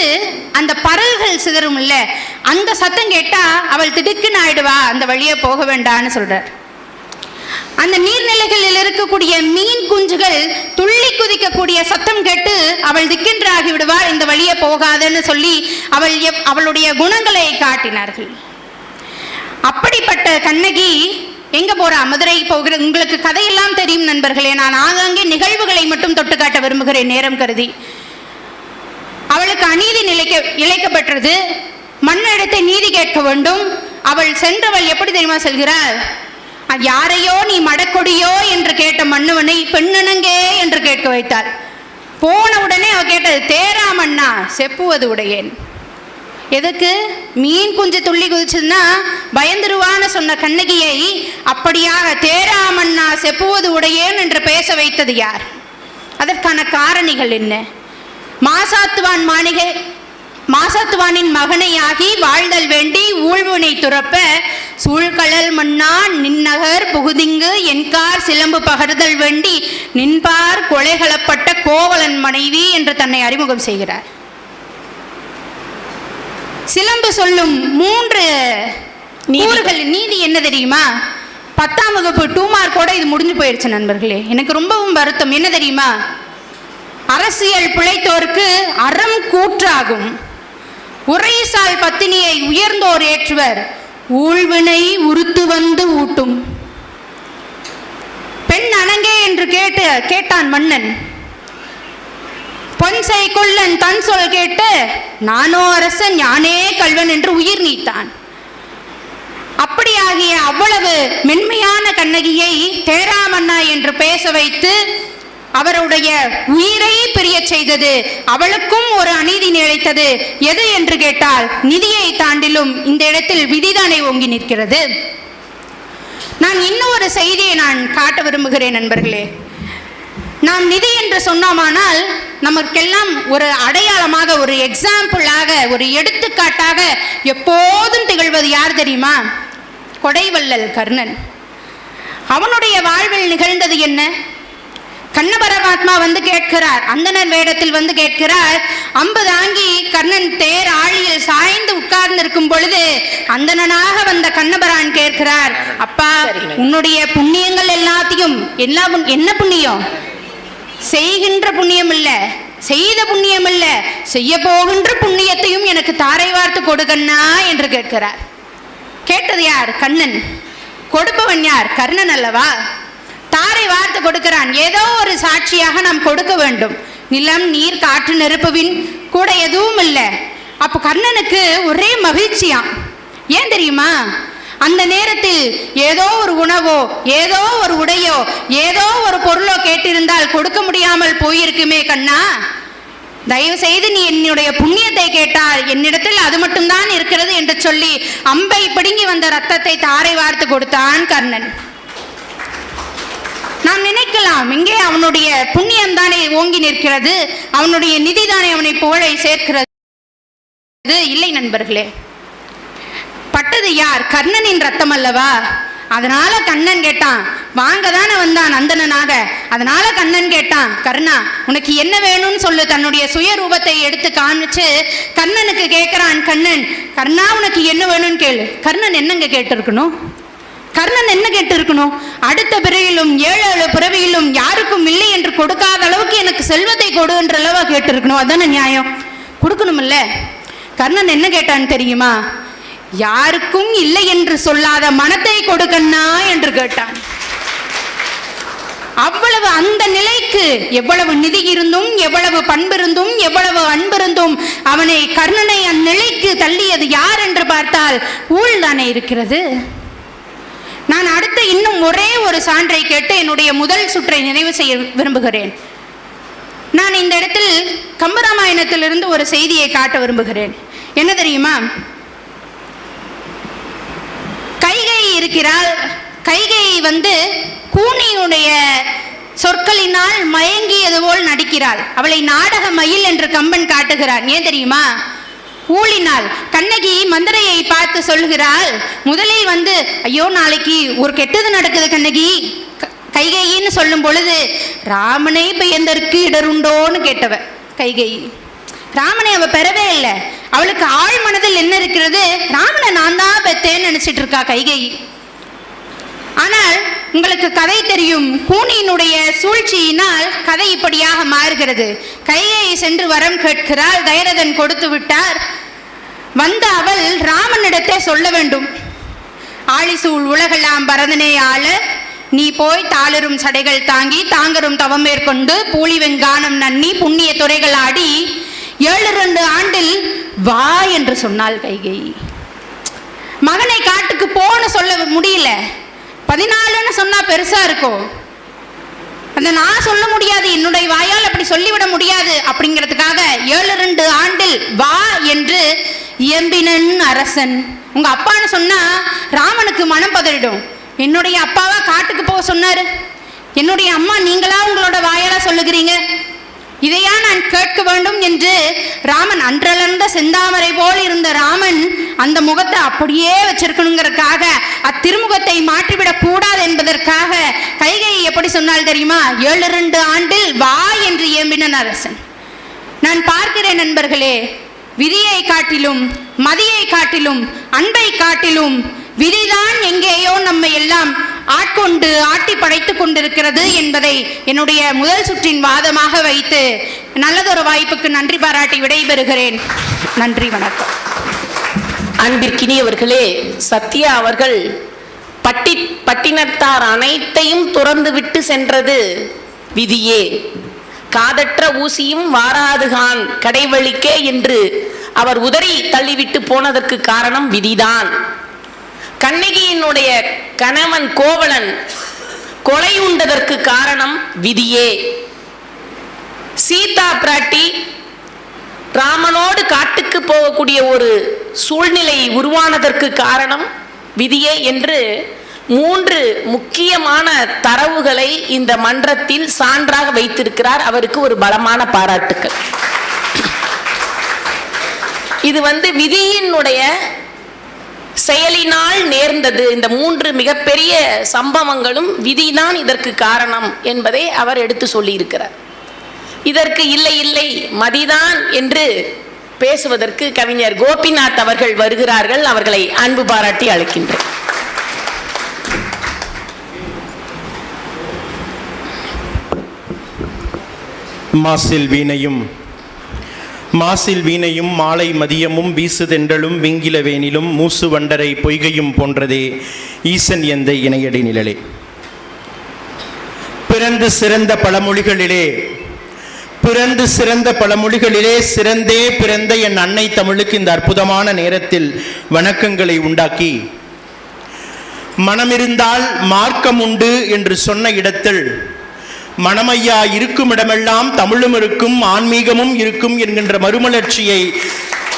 அந்த பறல்கள் சிதறும் இல்ல, அந்த சத்தம் கேட்டா அவள் திடுக்குன்னு ஆயிடுவா, அந்த வழியே போக வேண்டான்னு சொல்றார். அந்த நீர்நிலைகளில் இருக்கக்கூடிய மீன் குஞ்சுகள் துள்ளி குதிக்கக்கூடிய சத்தம் கேட்டு அவள் திக்கென்று ஆகிவிடுவாள், இந்த வழியே போகாதுன்னு சொல்லி அவளுடைய குணங்களை காட்டினார்கள். அப்படிப்பட்ட கண்ணகி எங்க போறா? மதுரை போகிற. உங்களுக்கு கதையெல்லாம் தெரியும் நண்பர்களே. நான் ஆங்காங்கே நிகழ்வுகளை மட்டும் தொட்டு காட்ட விரும்புகிறேன் நேரம் கருதி. அவளுக்கு அநீதி இழைக்கப்பட்டது. மன்னிடத்தை நீதி கேட்க வேண்டும். அவள் சென்றவள் எப்படி தெரியுமா செல்கிறாள்? யாரையோ நீ மடக்கொடியோ என்று கேட்ட மன்னவனை பெண்ணனங்கே என்று கேட்க வைத்தாள். போன உடனே அவ கேட்டது, தேரா மன்னா செப்புவது உடையேன். எதுக்கு? மீன் குஞ்சு துள்ளி குதிச்சதுன்னா பயந்துருவான்னு சொன்ன கண்ணகியை அப்படியாக தேராமண்ணா செப்புவது உடையேன் என்று பேச வைத்தது யார்? அதற்கான காரணிகள் என்ன? மாசாத்துவானின் மகனையாகி வாழ்தல் வேண்டி ஊழ்வினை துறப்ப சூழ்கழல் மன்னா நின்னகர் புகுதிங்கு என்கார் சிலம்பு பகர்தல் வேண்டி நின்பார் கொலைகளப்பட்ட கோவலன் மனைவி என்று தன்னை அறிமுகம் செய்கிறார். சிலம்பு சொல்லும் 3 கூறுகள் நீதி என்ன தெரியுமா? 10ஆம் வகுப்பு 2 மார்க்கோட இது முடிஞ்சு போயிடுச்சு நண்பர்களே. எனக்கு ரொம்பவும் வருத்தம். என்ன தெரியுமா? அரசியல் பிழைத்தோருக்கு அறம் கூற்றாகும், உரைசால் பத்தினியை உயர்ந்தோர் ஏற்றுவர், ஊழ்வினை உறுத்து வந்து ஊட்டும். பெண் அணங்கே என்று கேட்டான் மன்னன். பொன்சை கொல்லன் தன் சொல் கேட்டு நானோ அரசன் யானே கல்வன் என்று உயிர் நீத்தான். அப்படியாகிய அவ்வளவு மென்மையான கண்ணகியை தேராமண்ணா என்று பேச வைத்து அவருடைய உயிரை பிரிய செய்தது. அவளுக்கும் ஒரு அநீதி நிலைத்தது. எது என்று கேட்டால் நிதியை தாண்டிலும் இந்த இடத்தில் விதிதானே ஓங்கி நிற்கிறது. நான் இன்னொரு செய்தியை நான் காட்ட விரும்புகிறேன் நண்பர்களே. நாம் நிதி என்று சொன்னோமானால் நமக்கெல்லாம் ஒரு அடையாளமாக, ஒரு எக்ஸாம்பிளாக, ஒரு எடுத்துக்காட்டாக எப்போதும் திகழ்வது யார் தெரியுமா? கொடைவள்ளல் கர்ணன். அவனுடைய வாழ்வில் நிகழ்ந்தது என்ன? கண்ண பரமாத்மா கேட்கிறார், அந்தனர் வேடத்தில் கேட்கிறார். அம்பு தாங்கி கர்ணன் தேர் ஆழியில் சாய்ந்து உட்கார்ந்து இருக்கும் பொழுது அந்தனாக வந்த கண்ணபரான் கேட்கிறார், அப்பா உன்னுடைய புண்ணியங்கள் எல்லாத்தையும் என்ன புண்ணியம்? செய்கின்ற புண்ணியம் இல்ல, செய்த புண்ணியம் இல்ல, செய்ய போகின்ற புண்ணியத்தையும் எனக்கு தாரை வார்த்து கொடுக்கண்ணா என்று கேட்கிறார். கேட்டது யார்? கண்ணன். கொடுப்பவன் யார்? கர்ணன் அல்லவா? தாரை வார்த்து கொடுக்கிறான். ஏதோ ஒரு சாட்சியாக நாம் கொடுக்க வேண்டும். நிலம் நீர் காற்று நெருப்புவின் கூட எதுவும் இல்லை. அப்போ கர்ணனுக்கு ஒரே மகிழ்ச்சியாம். ஏன் தெரியுமா? அந்த நேரத்தில் ஏதோ ஒரு உணவோ, ஏதோ ஒரு உடையோ, ஏதோ ஒரு பொருளோ கேட்டிருந்தால் கொடுக்க முடியாமல் போயிருக்குமே கண்ணா, தயவு செய்து நீ என்னுடைய புண்ணியத்தை கேட்டால் என்னிடத்தில் அது மட்டும்தான் இருக்கிறது என்று சொல்லி அம்பை பிடுங்கி வந்த ரத்தத்தை தாரை வார்த்து கொடுத்தான் கர்ணன். நாம் நினைக்கலாம், இங்கே அவனுடைய புண்ணியம் தானே ஓங்கி நிற்கிறது, அவனுடைய நிதி தானே அவனை புகழை சேர்க்கிறது. இல்லை நண்பர்களே, பட்டது யார்? கர்ணனின் ரத்தம் அல்லவா? அதனால கண்ணன் கேட்டான், வாங்க தானே வந்தான் நந்தனனாக. அதனால கண்ணன் கேட்டான், கர்ணா உனக்கு என்ன வேணும்னு சொல்லு. தன்னுடைய சுயரூபத்தை எடுத்து காமிச்சு கண்ணனுக்கு கேட்கிறான் கண்ணன், கர்ணா உனக்கு என்ன வேணும்னு கேளு. கர்ணன் என்னங்க கேட்டிருக்கணும்? கர்ணன் என்ன கேட்டிருக்கணும்? அடுத்த பிறவியிலும் 7 பிறவியிலும் யாருக்கும் இல்லை என்று கொடுக்காத அளவுக்கு எனக்கு செல்வத்தை கொடு என்ற அளவா கேட்டிருக்கணும். அதான நியாயம்? கொடுக்கணும் இல்ல? கர்ணன் என்ன கேட்டான்னு தெரியுமா? யாருக்கும் இல்லை என்று சொல்லாத மனத்தை கொடுக்கண்ணா என்று கேட்டான். அவ்வளவு அந்த நிலைக்கு எவ்வளவு நிதி இருந்தும், எவ்வளவு பண்பிருந்தும், எவ்வளவு அன்பிருந்தும் அவனை கர்ணனை அந்நிலைக்கு தள்ளியது யார் என்று பார்த்தால் ஊழ் தானே இருக்கிறது. நான் அடுத்த இன்னும் ஒரே ஒரு சான்றை கேட்டு என்னுடைய முதல் சுற்றை நிறைவு செய்ய விரும்புகிறேன். நான் இந்த இடத்தில் கம்பராமாயணத்திலிருந்து ஒரு செய்தியை காட்ட விரும்புகிறேன். என்ன தெரியுமா? கைகேயி இருக்கிறாள். கைகேயி கூனியுடைய சொற்களினால் மயங்கியது போல் நடிக்கிறாள். அவளை நாடக மயில் என்று கம்பன் காட்டுகிறான். ஏன் தெரியுமா? ஊழினாள். கண்ணகி மந்திரையை பார்த்து சொல்கிறாள், முதலில் ஐயோ நாளைக்கு ஒரு கெட்டது நடக்குது கண்ணகி, கைகேயின்னு சொல்லும் பொழுது ராமனை பெயர்ந்தற்கு இடருண்டோன்னு கேட்டவ கைகேயி. ராமனை அவ பெறவே இல்லை. அவளுக்கு ஆழ் மனதில் என்ன இருக்கிறது? ராமனை நான் தான் பெத்தேன்னு நினைச்சிட்டு இருக்கா கைகேயி. ஆனால் உங்களுக்கு கதை தெரியும், கூனியினுடைய சூழ்ச்சியினால் கதை இப்படியாக மாறுகிறது. கைகேயி சென்று வரம் கேட்கிறாள். தயரதன் கொடுத்து விட்டார். வந்த அவள் ராமனிடத்தை சொல்ல வேண்டும், ஆழிசூழ் உலகெல்லாம் பரதனே ஆள நீ போய் தாளரும் சடைகள் தாங்கி தாங்கரும் தவம் மேற்கொண்டு பூலி வெங்கானம் நன்னி புண்ணிய துறைகள் ஆடி 7 ஆண்டில் வா என்று சொன்னாள் கைகேயி. மகனை காட்டுக்கு போன்னு சொல்ல முடியல. 14ன்னு சொன்னா பெருசா இருக்கும். அந்த நான் சொல்ல முடியாது, என்னுடைய வாயால் அப்படி சொல்லிவிட முடியாது. அப்படிங்கிறதுக்காக 7 ஆண்டில் வா என்று இயம்பினன் அரசன். உங்க அப்பான்னு சொன்னா ராமனுக்கு மனம் பதறிடும். என்னுடைய அப்பாவா காட்டுக்கு போக சொன்னாரு? என்னுடைய அம்மா நீங்களா உங்களோட வாயால சொல்லுகிறீங்க? இதையா நான் கேட்க வேண்டும் என்று ராமன், அன்றளர்ந்த செந்தாமரை போல் இருந்த ராமன் அந்த முகத்தை அப்படியே வச்சிருக்கணுங்கிறதுக்காக, அத்திருமுகத்தை மாற்றிவிடக் கூடாது என்பதற்காக கைகேயி எப்படி சொன்னால் தெரியுமா? 7 ஆண்டில் வா என்று இயம்பினன் அரசன். நான் பார்க்கிறேன் நண்பர்களே, விதியை காட்டிலும் மதியை காட்டிலும் அன்பை காட்டிலும் விதிதான் எங்கேயோ நம்மை எல்லாம் ஆட்கொண்டு ஆட்டி படைத்துக் கொண்டிருக்கிறது என்பதை என்னுடைய முதல் சுற்றின் வாதமாக வைத்து நல்லதொரு வாய்ப்புக்கு நன்றி பாராட்டி விடைபெறுகிறேன். நன்றி, வணக்கம். அன்பிற்கினியவர்களே, சத்யா அவர்கள் பட்டினத்தார் அனைத்தையும் துறந்து விட்டு சென்றது விதியே. காதற்ற ஊசியும் வாராதுகான் கடைவழிக்கே என்று அவர் உதறி தள்ளிவிட்டு போனதற்கு காரணம் விதிதான். கண்ணகியினுடைய கணவன் கோவலன் கொலை உண்டதற்கு காரணம் விதியே. சீதா பிராட்டி ராமனோடு காட்டுக்கு போகக்கூடிய ஒரு சூழ்நிலை உருவானதற்கு காரணம் விதியே என்று 3 முக்கியமான தரவுகளை இந்த மன்றத்தில் சான்றாக வைத்திருக்கிறார். அவருக்கு ஒரு பலமான பாராட்டுக்கள். இது விதியினுடைய செயலினால் நேர்ந்தது. இந்த 3 மிகப்பெரிய சம்பவங்களும் விதிதான் இதற்கு காரணம் என்பதை அவர் எடுத்து சொல்லியிருக்கிறார். இதற்கு இல்லை இல்லை மதிதான் என்று பேசுவதற்கு கவிஞர் கோபிநாத் அவர்கள் வருகிறார்கள். அவர்களை அன்பு பாராட்டி அழைக்கின்றேன். மாசில் வீணையும் மாலை மதியமும் வீசுதென்றலும் விங்கில வேனிலும் மூசு வண்டரை பொய்கையும் போன்றதே ஈசன் எந்தை இணையடி நிழலே. பிறந்து சிறந்த பழமொழிகளிலே சிறந்தே பிறந்த என் அன்னை தமிழுக்கு இந்த அற்புதமான நேரத்தில் வணக்கங்களை உண்டாக்கி, மனமிருந்தால் மார்க்கம் உண்டு என்று சொன்ன இடத்தில் மனமையா இருக்கும் இடமெல்லாம் தமிழும் இருக்கும் ஆன்மீகமும் இருக்கும் என்கின்ற மறுமலர்ச்சியை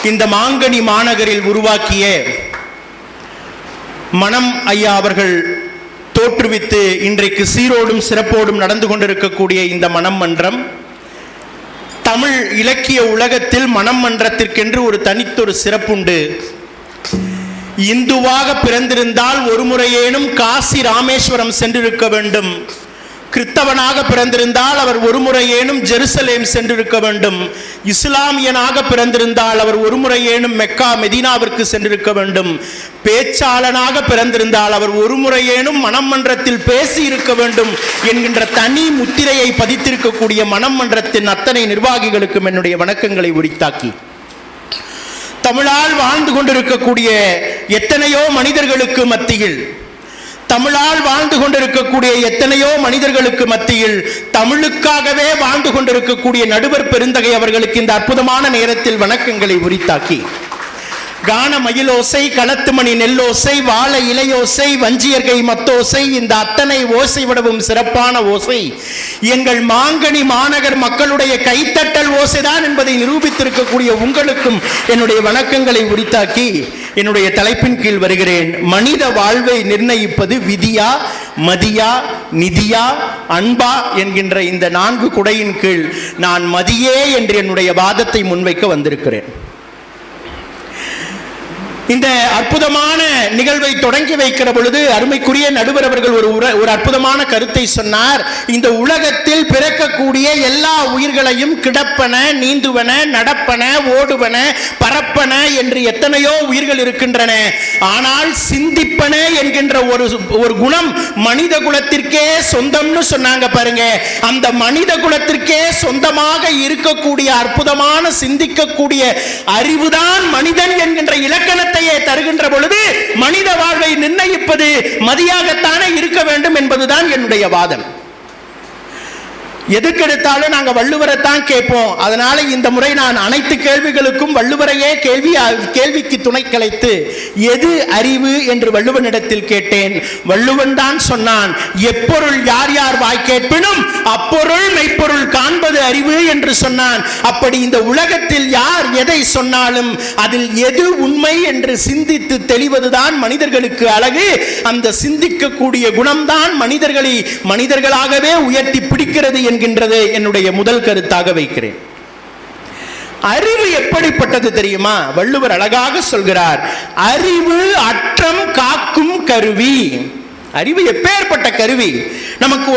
இந்த மாங்கனி மாநகரில் உருவாக்கிய மனம் ஐயா அவர்கள் தோற்றுவித்து இன்றைக்கு சீரோடும் சிறப்போடும் நடந்து கொண்டிருக்கக்கூடிய இந்த மனம் மன்றம், தமிழ் இலக்கிய உலகத்தில் மனம் மன்றத்திற்கென்று ஒரு தனித்தொரு சிறப்புண்டு. இந்துவாக பிறந்திருந்தால் ஒரு முறையேனும் காசி ராமேஸ்வரம் சென்றிருக்க வேண்டும். கிறிஸ்தவனாக பிறந்திருந்தால் அவர் ஒரு முறையேனும் ஜெருசலேம் சென்றிருக்க வேண்டும். இஸ்லாமியனாக பிறந்திருந்தால் அவர் ஒரு முறையேனும் மெக்கா மெதினாவிற்கு சென்றிருக்க வேண்டும். பேச்சாளனாக பிறந்திருந்தால் அவர் ஒரு முறையேனும் மணமன்றத்தில் பேசி இருக்க வேண்டும் என்கின்ற தனி முத்திரையை பதித்திருக்கக்கூடிய மணமன்றத்தின் அத்தனை நிர்வாகிகளுக்கும் என்னுடைய வணக்கங்களை உரித்தாக்கி, தமிழால் வாழ்ந்து கொண்டிருக்கக்கூடிய எத்தனையோ மனிதர்களுக்கு மத்தியில், தமிழால் வாழ்ந்து கொண்டிருக்கக்கூடிய எத்தனையோ மனிதர்களுக்கு மத்தியில் தமிழுக்காகவே வாழ்ந்து கொண்டிருக்கக்கூடிய நடுவர் பெருந்தகை அவர்களுக்கு இந்த அற்புதமான நேரத்தில் வணக்கங்களை உரித்தாக்கி, கான மயிலோசை, களத்துமணி நெல்லோசை, வாழை இலையோசை, வஞ்சியர்கை மத்தோசை, இந்த அத்தனை ஓசை விடவும் சிறப்பான ஓசை எங்கள் மாங்கனி மாநகர் மக்களுடைய கைத்தட்டல் ஓசைதான் என்பதை நிரூபித்திருக்கக்கூடிய உங்களுக்கும் என்னுடைய வணக்கங்களை உரித்தாக்கி என்னுடைய தலைப்பின் கீழ் வருகிறேன். மனித வாழ்வை நிர்ணயிப்பது விதியா, மதியா, நிதியா, அன்பா என்கின்ற இந்த 4 குடையின் கீழ் நான் மதியே என்று என்னுடைய வாதத்தை முன்வைக்க வந்திருக்கிறேன். இந்த அற்புதமான நிகழ்வை தொடங்கி வைக்கிற பொழுது அருமைக்குரிய நடுவர் அவர்கள் ஒரு அற்புதமான கருத்தை சொன்னார். இந்த உலகத்தில் பிறக்கக்கூடிய எல்லா உயிர்களையும் கிடப்பன, நீந்துவன, நடப்பன, ஓடுவன, பரப்பன என்று எத்தனையோ உயிர்கள் இருக்கின்றன. ஆனால் சிந்திப்பன என்கின்ற ஒரு குணம் மனித குலத்திற்கே சொந்தம்னு சொன்னாங்க பாருங்க. அந்த மனித குலத்திற்கே சொந்தமாக இருக்கக்கூடிய அற்புதமான சிந்திக்கக்கூடிய அறிவுதான் மனிதன் என்கின்ற இலக்கணத்தை தருகின்ற பொழுது மனித வாழ்வை நிர்ணயிப்பது மதியாகத்தானே இருக்க வேண்டும் என்பதுதான் என்னுடைய வாதம். எதுக்கெடுத்தாலும் நாங்கள் வள்ளுவரைத்தான் கேட்போம். அதனால இந்த முறை நான் அனைத்து கேள்விகளுக்கும் வள்ளுவரையே கேள்விக்கு துணை கலைத்து எது அறிவு என்று வள்ளுவனிடத்தில் கேட்டேன். வள்ளுவன் தான் சொன்னான், எப்பொருள் யார் யார் வாய் கேட்பினும் அப்பொருள் மெய்ப்பொருள் காண்பது அறிவு என்று சொன்னான். அப்படி இந்த உலகத்தில் யார் எதை சொன்னாலும் அதில் எது உண்மை என்று சிந்தித்து தெளிவதுதான் மனிதர்களுக்கு அழகு. அந்த சிந்திக்கக்கூடிய குணம்தான் மனிதர்களை மனிதர்களாகவே உயர்த்தி பிடிக்கிறது என்கின்றது என்னுடைய முதல் கருத்தாக வைக்கிறேன். அறிவு எப்படிப்பட்டது தெரியுமா? வள்ளுவர் அழகாக சொல்கிறார், அறிவு அற்றம் காக்கும் கருவி. அறிவு எப்பேற்பட்ட கருவி? நமக்கு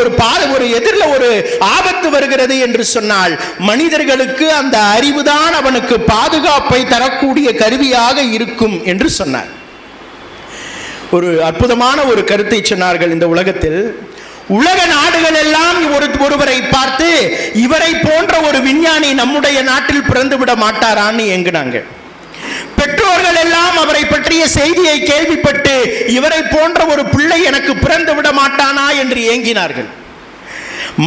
ஒரு எதிரில் ஒரு ஆபத்து வருகிறது என்று சொன்னால் மனிதர்களுக்கு அந்த அறிவுதான் அவனுக்கு பாதுகாப்பை தரக்கூடிய கருவியாக இருக்கும் என்று சொன்னார். ஒரு அற்புதமான ஒரு கருத்தை சொன்னார்கள். இந்த உலகத்தில் உலக நாடுகள் எல்லாம் ஒருவரை பார்த்து இவரை போன்ற ஒரு விஞ்ஞானி நம்முடைய நாட்டில் பிறந்து விட மாட்டாரான்னு ஏங்கினாங்க. பெற்றோர்கள் எல்லாம் அவரை பற்றிய செய்தியை கேள்விப்பட்டு இவரை போன்ற ஒரு பிள்ளை எனக்கு பிறந்து விட மாட்டானா என்று ஏங்கினார்கள்.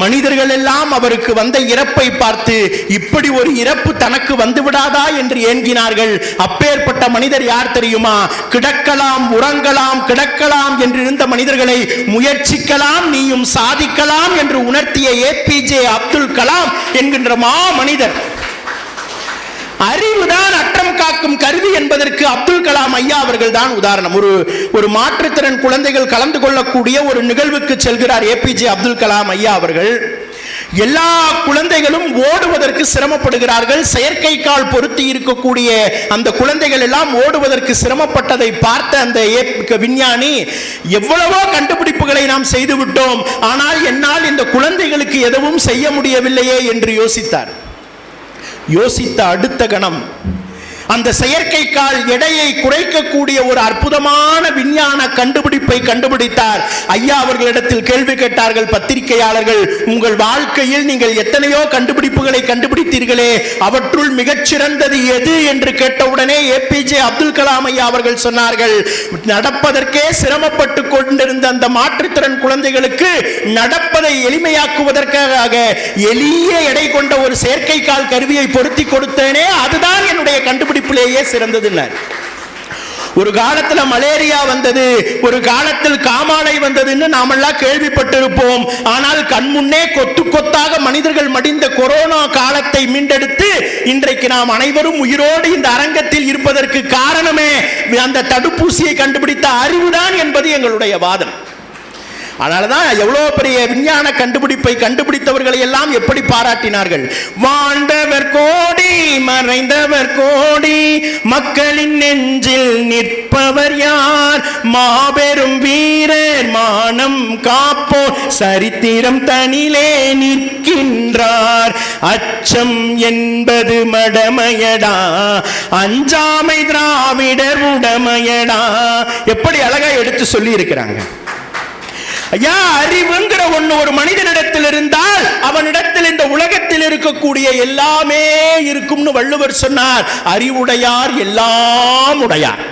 மனிதர்கள் எல்லாம் அவருக்கு வந்த இறப்பை பார்த்து இப்படி ஒரு இறப்பு தனக்கு வந்து விடாதா என்று ஏங்கினார்கள். அப்பேற்பட்ட மனிதர் யார் தெரியுமா? கிடக்கலாம், உறங்கலாம், கிடக்கலாம் என்றிருந்த மனிதர்களை முயற்சிக்கலாம், நீயும் சாதிக்கலாம் என்று உணர்த்திய APJ அப்துல் கலாம் என்கின்ற மா மனிதர். அறிவுதான் அற்றம் காக்கும் கருவி என்பதற்கு அப்துல் கலாம் ஐயா அவர்கள் தான் உதாரணம். ஒரு மாற்றுத்திறன் குழந்தைகள் கலந்து கொள்ளக்கூடிய ஒரு நிகழ்வுக்கு செல்கிறார் APJ அப்துல் கலாம் ஐயா அவர்கள். எல்லா குழந்தைகளும் ஓடுவதற்கு சிரமப்படுகிறார்கள். செயற்கை கால் பொருத்தி இருக்கக்கூடிய அந்த குழந்தைகள் எல்லாம் ஓடுவதற்கு சிரமப்பட்டதை பார்த்த அந்த விஞ்ஞானி, எவ்வளவோ கண்டுபிடிப்புகளை நாம் செய்துவிட்டோம், ஆனால் என்னால் இந்த குழந்தைகளுக்கு எதுவும் செய்ய முடியவில்லையே என்று யோசித்தார். யோசித்த அடுத்த கணம் அந்த செயற்கை கால் எடையை குறைக்கக்கூடிய ஒரு அற்புதமான விஞ்ஞான கண்டுபிடிப்பை கண்டுபிடித்தார். ஐயா அவர்களிடத்தில் கேள்வி கேட்டார்கள் பத்திரிகையாளர்கள், உங்கள் வாழ்க்கையில் நீங்கள் எத்தனையோ கண்டுபிடிப்புகளை கண்டுபிடித்தீர்களே, அவற்றுள் மிகச்சிறந்தது எது என்று கேட்டவுடனே APJ அப்துல் கலாம் ஐயா அவர்கள் சொன்னார்கள், நடப்பதற்கே சிரமப்பட்டு கொண்டிருந்த அந்த மாற்றுத்திறன் குழந்தைகளுக்கு நடப்பதை எளிமையாக்குவதற்காக எளிய எடை கொண்ட ஒரு செயற்கை கால் கருவியை பொருத்தி கொடுத்தேனே, அதுதான் என்னுடைய கண்டுபிடிப்பிலேயே சிறந்ததுன்னார். ஒரு காலத்துல மலேரியா வந்தது, ஒரு காலத்தில் காமாலை வந்ததுன்னு நாமெல்லாம் கேள்விப்பட்டிருப்போம். ஆனால் கண்முன்னே கொத்து கொத்தாக மனிதர்கள் மடிந்த கொரோனா காலத்தை மீண்டெடுத்து இன்றைக்கு நாம் அனைவரும் உயிரோடு இந்த அரங்கத்தில் இருப்பதற்கு காரணமே அந்த தடுப்பூசியை கண்டுபிடித்த அறிவுதான் என்பது எங்களுடைய வாதம். அதனாலதான் எவ்வளவு பெரிய விஞ்ஞான கண்டுபிடிப்பை கண்டுபிடித்தவர்களை எல்லாம் எப்படி பாராட்டினார்கள். வாழ்ந்தவர் கோடி, மறைந்தவர் கோடி, மக்களின் நெஞ்சில் நிற்ப நிற்பவர் யார்? மாபெரும் வீரர் மானம் காப்போர் சரித்திரம் தனிலே நிற்கின்றார். அச்சம் என்பது மடமையடா, அஞ்சாமை திராவிடர் உடமையடா. எப்படி அழகா எடுத்து சொல்லி இருக்கிறாங்க. ஐயா, அறிவுங்கிற ஒண்ணு ஒரு மனிதனிடத்தில் இருந்தால் அவனிடத்தில் இந்த உலகத்தில் இருக்கக்கூடிய எல்லாமே இருக்கும்னு வள்ளுவர் சொன்னார். அறிவுடையார் எல்லாம் உடையார்.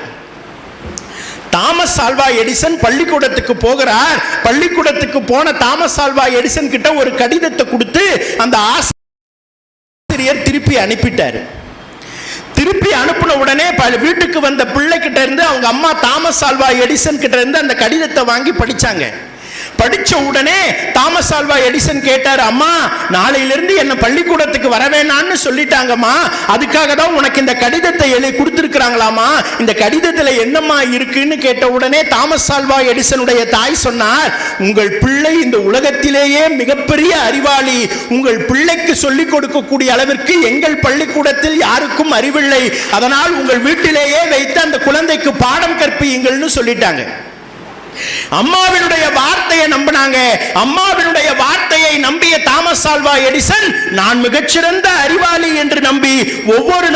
தாமஸ் ஆல்வா எடிசன் பள்ளிக்கூடத்துக்கு போகிறார். பள்ளிக்கூடத்துக்கு போன தாமஸ் ஆல்வா எடிசன் கிட்ட ஒரு கடிதத்தை கொடுத்து அந்த ஆசிரியர் திருப்பி அனுப்பிட்டார். திருப்பி அனுப்பின உடனே வீட்டுக்கு வந்த பிள்ளை கிட்ட இருந்து அவங்க அம்மா தாமஸ் ஆல்வா எடிசன் கிட்ட இருந்து அந்த கடிதத்தை வாங்கி படிச்சாங்க. படிச்ச உடனே தாமஸ் ஆல்வா எடிசன் கேட்டார், அம்மா நாளையிலிருந்து என்ன பள்ளிக்கூடத்துக்கு வர வேணான்னு சொல்லிட்டாங்கம்மா, அதுக்காக தான் உனக்கு இந்த கடிதத்தை எழுதி கொடுத்துருக்காங்களாமா, இந்த கடிதத்தில் என்னம்மா இருக்குன்னு கேட்ட உடனே தாமஸ் ஆல்வா எடிசனுடைய தாய் சொன்னார், உங்கள் பிள்ளை இந்த உலகத்திலேயே மிகப்பெரிய அறிவாளி, உங்கள் பிள்ளைக்கு சொல்லிக் கொடுக்கக்கூடிய அளவிற்கு எங்கள் பள்ளிக்கூடத்தில் யாருக்கும் அறிவில்லை, அதனால் உங்கள் வீட்டிலேயே வைத்து அந்த குழந்தைக்கு பாடம் கற்பியுங்கள்னு சொல்லிட்டாங்க. அம்மாவினுடைய வார்த்தையை நம்பினாங்க. அம்மாவினுடைய வார்த்தையை நம்பிய தாமஸ் ஆல்வா எடிசன் நான் மிகச்சிறந்த அறிவாளி என்று நம்பி ஒவ்வொரு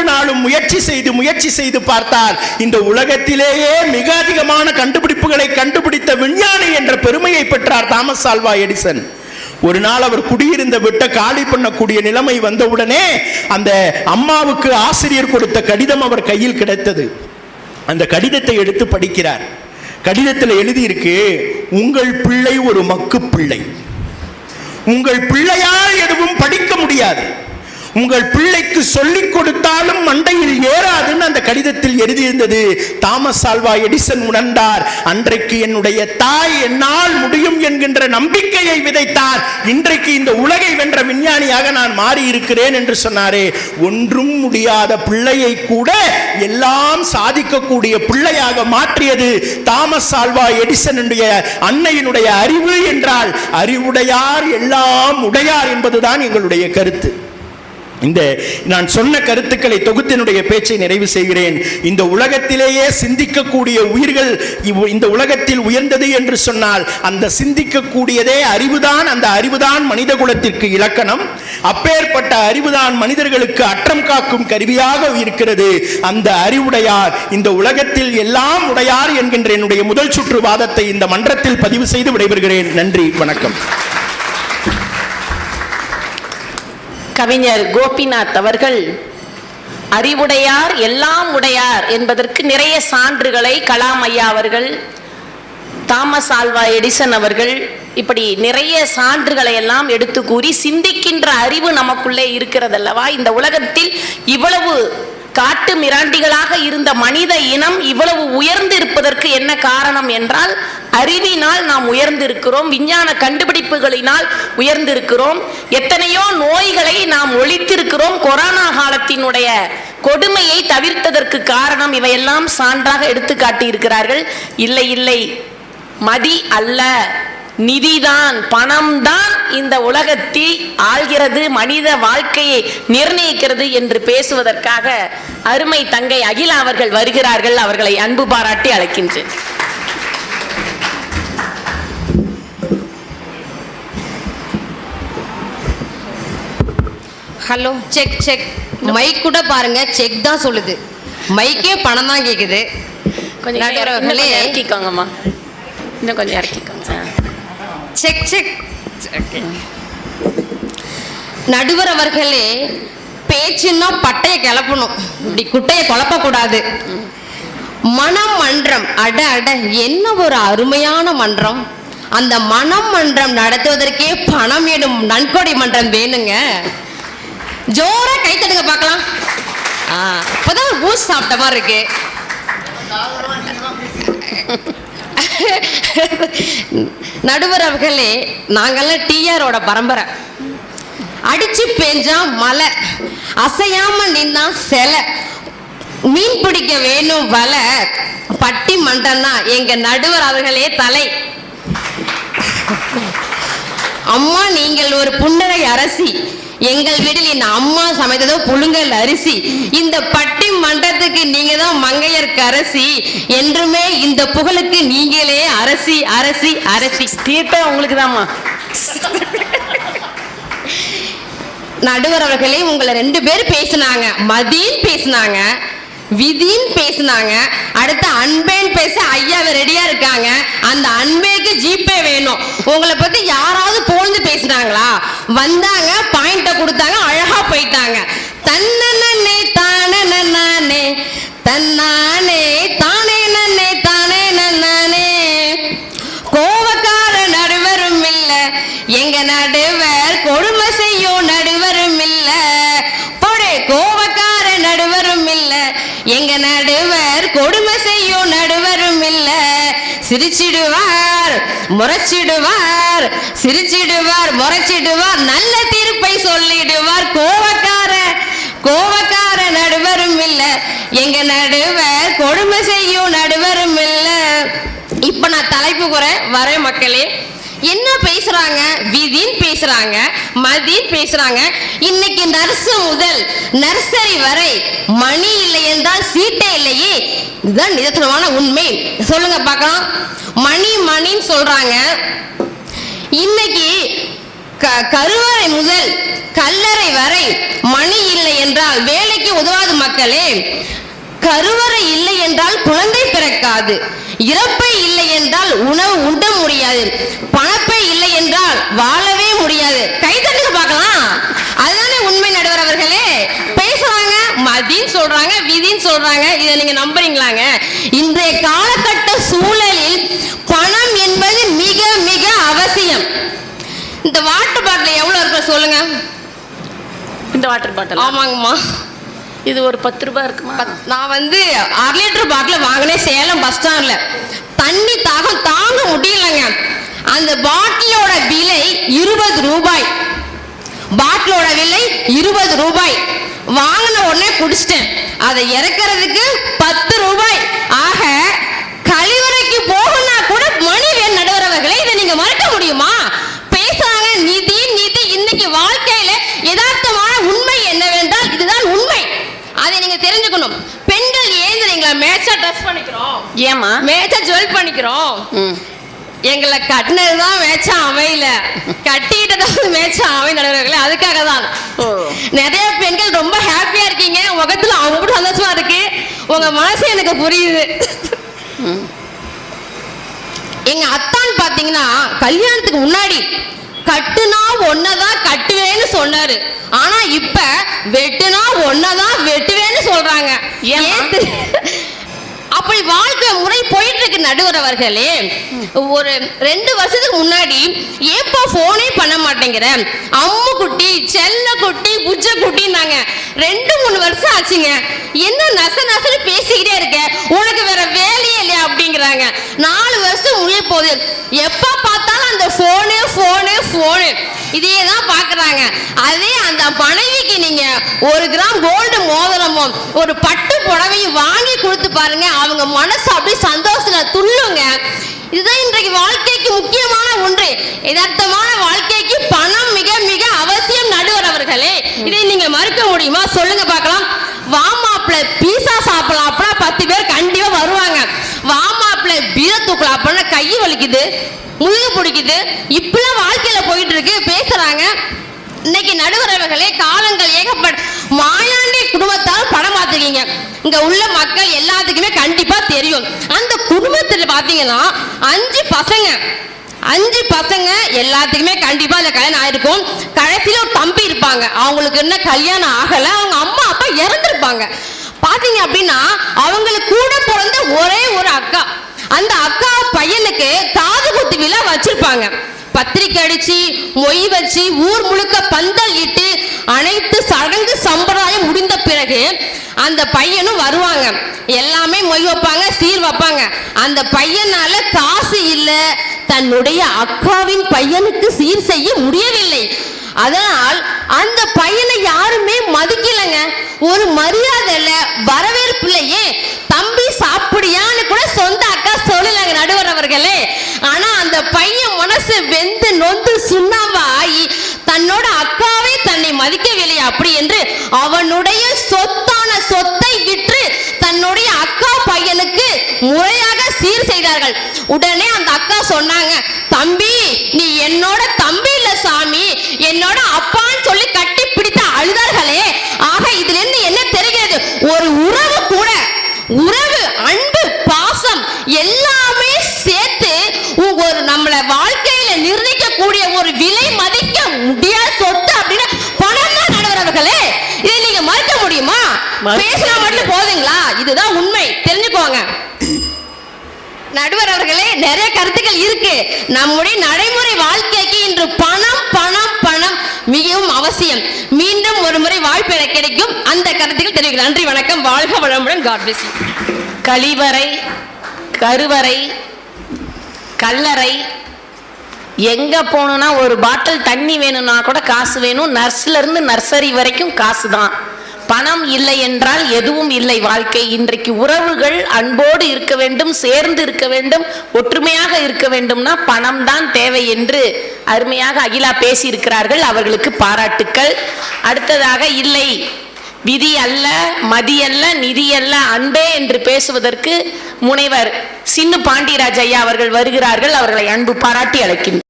நாளும் முயற்சி செய்து பார்த்தார். இந்த உலகத்திலேயே மிக அதிகமான கண்டுபிடிப்புகளை கண்டுபிடித்த விஞ்ஞானி என்ற பெருமையை பெற்றார் தாமஸ் ஆல்வா எடிசன். ஒரு நாள் அவர் குடியிருந்த வீட்டை காலி பண்ணக்கூடிய நிலைமை வந்தவுடனே அந்த அம்மாவுக்கு ஆசிரியர் கொடுத்த கடிதம் அவர் கையில் கிடைத்தது. அந்த கடிதத்தை எடுத்து படிக்கிறார். கடிதத்தில் எழுதியிருக்கு, உங்கள் பிள்ளை ஒரு மக்கு பிள்ளை, உங்கள் பிள்ளையால் எதுவும் படிக்க முடியாது, உங்கள் பிள்ளைக்கு சொல்லிக் கொடுத்தாலும் மண்டையில் ஏறாதுன்னு அந்த கடிதத்தில் எழுதியிருந்தது. தாமஸ் ஆல்வா எடிசன் உணர்ந்தார், அன்றைக்கு என்னுடைய தாய் என்னால் முடியும் என்கின்ற நம்பிக்கையை விதைத்தார், இன்றைக்கு இந்த உலகை வென்ற விஞ்ஞானியாக நான் மாறி இருக்கிறேன் என்று சொன்னாரே. ஒன்றும் முடியாத பிள்ளையை கூட எல்லாம் சாதிக்கக்கூடிய பிள்ளையாக மாற்றியது தாமஸ் ஆல்வா எடிசனுடைய அன்னையினுடைய அறிவு என்றால் அறிவுடையார் எல்லாம் உடையார் என்பதுதான் எங்களுடைய கருத்து. இந்த நான் சொன்ன கருத்துக்களை தொகுத்தினுடைய பேச்சை நிறைவு செய்கிறேன். இந்த உலகத்திலேயே சிந்திக்கக்கூடிய உயிர்கள் இந்த உலகத்தில் உயர்ந்தது என்று சொன்னால் அந்த சிந்திக்கக்கூடியதே அறிவுதான். அந்த அறிவுதான் மனித குலத்திற்கு இலக்கணம். அப்பேற்பட்ட அறிவுதான் மனிதர்களுக்கு அற்றம் காக்கும் கருவியாக இருக்கிறது. அந்த அறிவுடையார் இந்த உலகத்தில் எல்லாம் உடையார் என்கின்ற என்னுடைய முதல் சுற்று வாதத்தை இந்த மன்றத்தில் பதிவு செய்து விடைபெறுகிறேன். நன்றி, வணக்கம். கவிஞர் கோபிநாத் அவர்கள் அறிவுடையார் எல்லாம் உடையார் என்பதற்கு நிறைய சான்றுகளை கலாம் ஐயா அவர்கள், தாமஸ் ஆல்வா எடிசன் அவர்கள் இப்படி நிறைய சான்றுகளை எல்லாம் எடுத்து கூறி சிந்திக்கின்ற அறிவு நமக்குள்ளே இருக்கிறதல்லவா. இந்த உலகத்தில் இவ்வளவு காட்டு மிராண்டிகளாக இருந்த மனித இனம் இவ்வளவு உயர்ந்து இருப்பதற்கு என்ன காரணம் என்றால் அறிவினால் நாம் உயர்ந்திருக்கிறோம், விஞ்ஞான கண்டுபிடிப்புகளினால் உயர்ந்திருக்கிறோம், எத்தனையோ நோய்களை நாம் ஒழித்திருக்கிறோம். கொரோனா காலத்தினுடைய கொடுமையை தவிர்த்ததற்கு காரணம் இவையெல்லாம் சான்றாக எடுத்து காட்டியிருக்கிறார்கள். இல்லை இல்லை, மதி அல்ல, நிதிதான், பணம்தான் இந்த உலகத்தை ஆள்கிறது, மனித வாழ்க்கையை நிர்ணயிக்கிறது என்று பேசுவதற்காக அருமை தங்கை அகிலா அவர்கள் வருகிறார்கள். அவர்களை அன்பு பாராட்டி அழைக்கின்றேன். Hello, check check. மைக் கூட பாருங்க, செக் தான் சொல்லுது, மைக்கே பணம் தான் கேக்குது. கொஞ்சம் இறக்கிக்கோங்கம்மா, இன்னும் கொஞ்சம் இறக்கிக்கோங்க. Check check. நடுவர் அவர்களே, பேச்சுன்னா பட்டையை கிளப்பணும், இப்படி குட்டையை குழப்பக்கூடாது. மனம் மன்றம், அட அட என்ன ஒரு அருமையான மன்றம். அந்த மனம் மன்றம் நடத்துவதற்கே பணம் எனும் நன்கொடை மன்றம் வேணுங்க. ஜோரா கை தட்டுங்க பார்க்கலாம். இப்பதான் ஊஸ் சாப்பிட்ட மாதிரி இருக்கு. நடுவர் அவர்களே, நாங்கெல்லாம் டிஆரோட பரம்பரை. அடிச்சு பெஞ்சா மலை, அசையாம நின்னா சிலை, மீன் பிடிக்க வேணும் வலை, பட்டி மன்றம்னா எங்க நடுவர் அவர்களே தலை. அம்மா நீங்கள் ஒரு புன்னகை அரசி, எங்கள் வீட்டில் என் அம்மா சமைத்ததோ புழுங்கல் அரிசி. இந்த பட்டி மன்றத்துக்கு நீங்க தான் மங்கையர் கரசி. என்றுமே இந்த புகழுக்கு நீங்களே அரசி அரசி அரசி. தீர்த்தம் உங்களுக்கு தாம்மா. நடுவர் அவர்களே, உங்களை 2 பேர் பேசினாங்க. மதின்னு பேசினாங்க, விதின்னு பேசினாங்க. அடுத்து அன்பேன்னு பேச ஐயாவை ரெடியா இருக்காங்க. அந்த அன்பேக்கு ஜிபே வேணும். உங்களை பத்தி யாராவது போந்து பேசினாங்களா? வந்தாங்க, பாயிண்ட கொடுத்தாங்க, அழகா போயிட்டாங்க. தன்னே தானே நானே தன்னானே தானே நன்னே தானே நன்னானே. கோவக்கார நடுவரும் இல்ல எங்க நடுவர், கொடுமை செய்யும் நடுவரும் இல்ல. போடே கோவக்கார நடுவரும் இல்ல எங்க நடுவர், கொடுமை செய்யும் நடுவரும் இல்ல. சிரிச்சிடுவார் முறைச்சிடுவார், சிரிச்சிடுவார் முறைச்சிடுவார், நல்ல தீர்ப்பை சொல்லிடுவார். கோவக்கார நடுவரும் இல்ல எங்க நடுவர், கொடுமை செய்யும் நடுவரும் இல்ல. இப்ப நான் தலைப்பு வரேன் மக்களே. என்ன பேசுறாங்க? விதின்னு பேசுறாங்க, மதின்னு பேசுறாங்க. இன்னைக்கு நர்ஸ் முதல் நர்சரி வரை மணி இல்லை என்றால் சீட்டே இல்லையே. இதுதான் நிதர்சனமான உண்மை. சொல்லுங்க பார்க்கலாம். மணின்னு சொல்றாங்க. இன்னைக்கு கருவறை முதல் கல்லறை வரை மணி இல்லை என்றால் வேலைக்கு உதவாது மக்களே. கருவறை இல்லை என்றால் குழந்தை பிறக்காது. இறப்பை இல்லை என்றால் உணவு உண்ண முடியாது. பணப்பை இல்லை என்றால் வாழவே முடியாது. கைதட்டுங்க பார்க்கலாம். அதுதானே உண்மை நடுவர் அவர்களே. பேசுறாங்க, மதின்னு சொல்றாங்க, விதின்னு சொல்றாங்க. இதை நீங்க நம்புறீங்களாங்க? இன்றைய காலகட்ட சூழலில் பணம் என்பது மிக மிக அவசியம். இந்த வாட்டர் பாட்டில் எவ்வளவு இருக்கு சொல்லுங்க. இந்த வாட்டர் பாட்டில்? ஆமாங்கம்மா. இது ஒரு 10 ரூபாய் இருக்குமா? நான் 1/2 லிட்டர் பாட்டில் வாங்கினேன் சேலம் பஸ் ஸ்டாண்ட்ல. தண்ணி தாகம் தாங்க முடியலங்க. அந்த பாட்டிலோட விலை 20 ரூபாய். பாட்டிலோட விலை 20 ரூபாய். வாங்கின உடனே குடிச்சிட்டேன். அதை இறக்கிறதுக்கு 10 ரூபாய். ஆக கழிவறைக்கு போகணும்னா கூட மணி வேணும் நடுவரவர்களே. இதை நீங்க மறக்க முடியுமா? பேசுறாங்க நிதி. இன்னைக்கு வாழ்க்கையில யதார்த்தமான உண்மை என்னவென்றால் இதுதான் உண்மை. அதை நீங்க தெரிஞ்சுக்கணும். பெண்கள் ஏந்திரீங்களா? மேட்சா ட்ரெஸ் பண்ணிக்கிறோம். ஏமா? மேட்சா ஜுவல் பண்ணிக்கிறோம். எங்களை கட்டினதுதான் மேட்சா அமையல, கட்டிக்கிட்டதான் மேட்சா அமை நடுவர்களே. அதுக்காக தான் நிறைய பெண்கள் ரொம்ப ஹாப்பியா இருக்கீங்க. முகத்துல அவங்க சந்தோஷமா இருக்கு. உங்க மனசு எனக்கு புரியுது. எங்க அத்தான் பாத்தீங்கன்னா கல்யாணத்துக்கு முன்னாடி கட்டுனா ஒன்னதான் கட்டுவேன்னு சொன்னாரு. ஆனா இப்ப வெட்டுனா ஒன்னதான் வெட்டுவேன்னு சொல்றாங்க. அப்படி வாழ்க்கை முறை போயிட்டு இருக்கு நடுவர் அவர்களே. ஒரு 2 வருஷத்துக்கு முன்னாடி ஏப்பா போனே பண்ண மாட்டேங்கிற, அம்மு குட்டி, செல்ல குட்டி, புஜ்ஜ குட்டின்னாங்க. 2-3 வருஷம் ஆச்சுங்க. என்ன நசன்னு பேசிக்கிட்டே இருக்க, உனக்கு வேற வேலையே இல்லையா அப்படிங்கிறாங்க. 4 வருஷம் முடிய போகுது. எப்ப பார்த்தாலும் அந்த போனு இதையே தான் பாக்குறாங்க. அதே அந்த மனைவிக்கு நீங்க 1 கிராம் கோல்டு மோதிரமும் ஒரு பட்டு புடவையும் வாங்கி கொடுத்து பாருங்க, அவங்க மனசு அப்படி சந்தோஷத்துல துள்ளுங்க. இதுதான் இன்றைக்கு வாழ்க்கைக்கு முக்கியமான ஒன்று. யதார்த்தமான வாழ்க்கைக்கு பணம் மிக மிக அவசியம் நடுவர் அவர்களே. இதை நீங்க மறுக்க முடியுமா? சொல்லுங்க பார்க்கலாம். வாமாப்ல பீஸா சாப்பிடலாம் அப்படின்னா 10 பேர் கண்டிப்பா வருவாங்க. வாமாப்ல பீர தூக்கலாம் அப்படின்னா கை வலிக்குது, முதுகு பிடிக்குது. இப்பெல்லாம் வாழ்க்கையில போயிட்டு இருக்கு. பேசுறாங்க. இன்னைக்கு நடுவரவர்களே காலங்கள் ஏகப்பட்ட மாயாண்டி குடும்பத்தால் படம் பார்த்துருக்கீங்க. இங்க உள்ள மக்கள் எல்லாத்துக்குமே கண்டிப்பா தெரியும். அந்த குடும்பத்துல பாத்தீங்கன்னா 5 பசங்க எல்லாத்துக்குமே கண்டிப்பா அந்த கல்யாணம் ஆயிருக்கும். கடைசியில ஒரு தம்பி இருப்பாங்க. அவங்களுக்கு என்ன கல்யாணம் ஆகல, அவங்க அம்மா அப்பா இறந்துருப்பாங்க. பாத்தீங்க அப்படின்னா அவங்களுக்கு கூட பிறந்த ஒரே ஒரு அக்கா. அந்த அக்கா பையனுக்கு காது குத்து விழா வச்சிருப்பாங்க. பத்திரிக்கை அடிச்சு மொய் வச்சு ஊர் முழுக்க பந்தல் இட்டு அனைத்து சடங்கு சம்பிரதாயம் முடிந்த பிறகு அந்த பையனும் வருவாங்க. எல்லாமே மொய் வைப்பாங்க, சீர் வைப்பாங்க. அந்த பையனால காசு இல்லை, தன்னுடைய அக்காவின் பையனுக்கு சீர் செய்ய முடியவில்லை. அதனால் அந்த பையனை யாருமே மதிக்கலங்க. ஒரு மரியாதை இல்ல, வரவேற்பு இல்லையே. தம்பி சாப்பிடியான்னு கூட சொந்த அக்கா சொல்லலங்க நடுவர் அவர்களே. ஆனா அந்த பையன் மனசு வெந்து நொந்து சுண்ணாம்பா ஆகி தன்னோட அக்காவே தன்னை மதிக்கவில்லை அப்படி என்று அவனுடைய சொத்தான சொத்தை விற்று தன்னுடைய அக்கா பையனுக்கு முறையாக சீர் செய்தார்கள். உடனே அந்த அக்கா சொன்னாங்க, தம்பி நீ என்னோட தம்பி இல்ல சாமி, என்னோட அப்பான்னு சொல்லி கட்டி பிடித்து அழுதார்களே. ஆக இதுல இருந்து என்ன தெரிகிறது? ஒரு உறவு கூட, உறவு, அன்பு, பாசம் எல்லாமே சேர்த்து ஒரு நம்மள வாழ்க்கையில நிர்ணயிக்கக்கூடிய ஒரு விலை மதிக்க முடியாத சொத்து அப்படின்னு பணம் தான் நடுவரவர்களே. இதை நீங்க மறுக்க முடியுமா? பேசினா மட்டும் போதுங்களா? இதுதான் உண்மை, தெரிஞ்சுக்கோங்க. நடுவர் அவர்களே, நிறைய கருத்துக்கள் இருக்கு. நம்முடைய நடைமுறை வாழ்க்கைக்கு இன்று பணம் பணம் பணம் மிகவும் அவசியம். மீண்டும் ஒரு முறை வாய்ப்பு எனக்கு கிடைக்கும், அந்த கருத்துக்கள் தெரிவிக்கிறேன். நன்றி, வணக்கம், வாழ்க வளமுடன். God bless you. கழிவறை, கருவறை, கல்லறை, எங்க போகணும்னா ஒரு பாட்டில் தண்ணி வேணும்னா கூட காசு வேணும். நர்ஸ்ல இருந்து நர்சரி வரைக்கும் காசு தான். பணம் இல்லை என்றால் எதுவும் இல்லை வாழ்க்கை. இன்றைக்கு உறவுகள் அன்போடு இருக்க வேண்டும், சேர்ந்து இருக்க வேண்டும், ஒற்றுமையாக இருக்க வேண்டும்னா பணம் தான் தேவை என்று அருமையாக அகிலா பேசி இருக்கிறார்கள். அவர்களுக்கு பாராட்டுக்கள். அடுத்ததாக, இல்லை விதி அல்ல, மதி அல்ல, நிதி அல்ல, அன்பே என்று பேசுவதற்கு முனைவர் சின்னு பாண்டியராஜ் ஐயா அவர்கள் வருகிறார்கள். அவர்களை அன்பு பாராட்டி அழைக்கின்றனர்.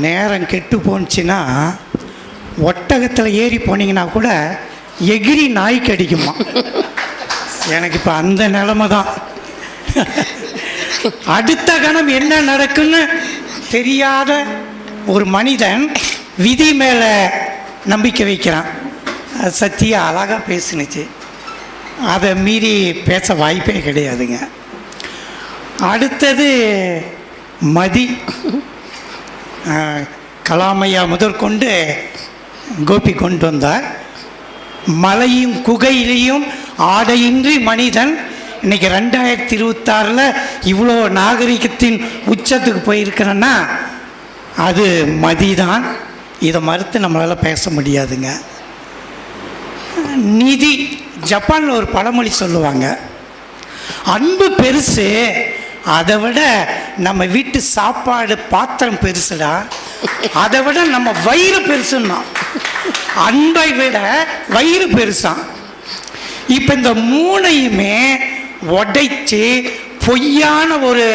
நேரம் கெட்டு போனுச்சுன்னா ஒட்டகத்தில் ஏறி போனீங்கன்னா கூட எகிரி நாய்க்கு அடிக்குமா. எனக்கு இப்போ அந்த நிலைமை தான். அடுத்த கணம் என்ன நடக்குன்னு தெரியாத ஒரு மனிதன் விதி மேலே நம்பிக்கை வைக்கிறான். சத்தியா அழகாக பேசுனுச்சு, அதை மீறி பேச வாய்ப்பே கிடையாதுங்க. அடுத்தது மதி. கலாமையா முதற்கொண்டு கோபி கொண்டு வந்தார். மலையும் குகையிலையும் ஆடையின்றி மனிதன் இன்னைக்கு 2026 இவ்வளோ நாகரிகத்தின் உச்சத்துக்கு போயிருக்கிறேன்னா அது மதிதான். இதை மறுத்து நம்மளால் பேச முடியாதுங்க. நிதி. ஜப்பானில் ஒரு பழமொழி சொல்லுவாங்க, அன்பு பெருசு, அதை விட நம்ம வீட்டு சாப்பாடு பாத்திரம் பெருசுடா, அதை விட நம்ம வயிறு பெருசுன்னா. அன்பை விட வயிறு பெருசான். இப்போ இந்த மூணையுமே உடைச்சு பொய்யான ஒரு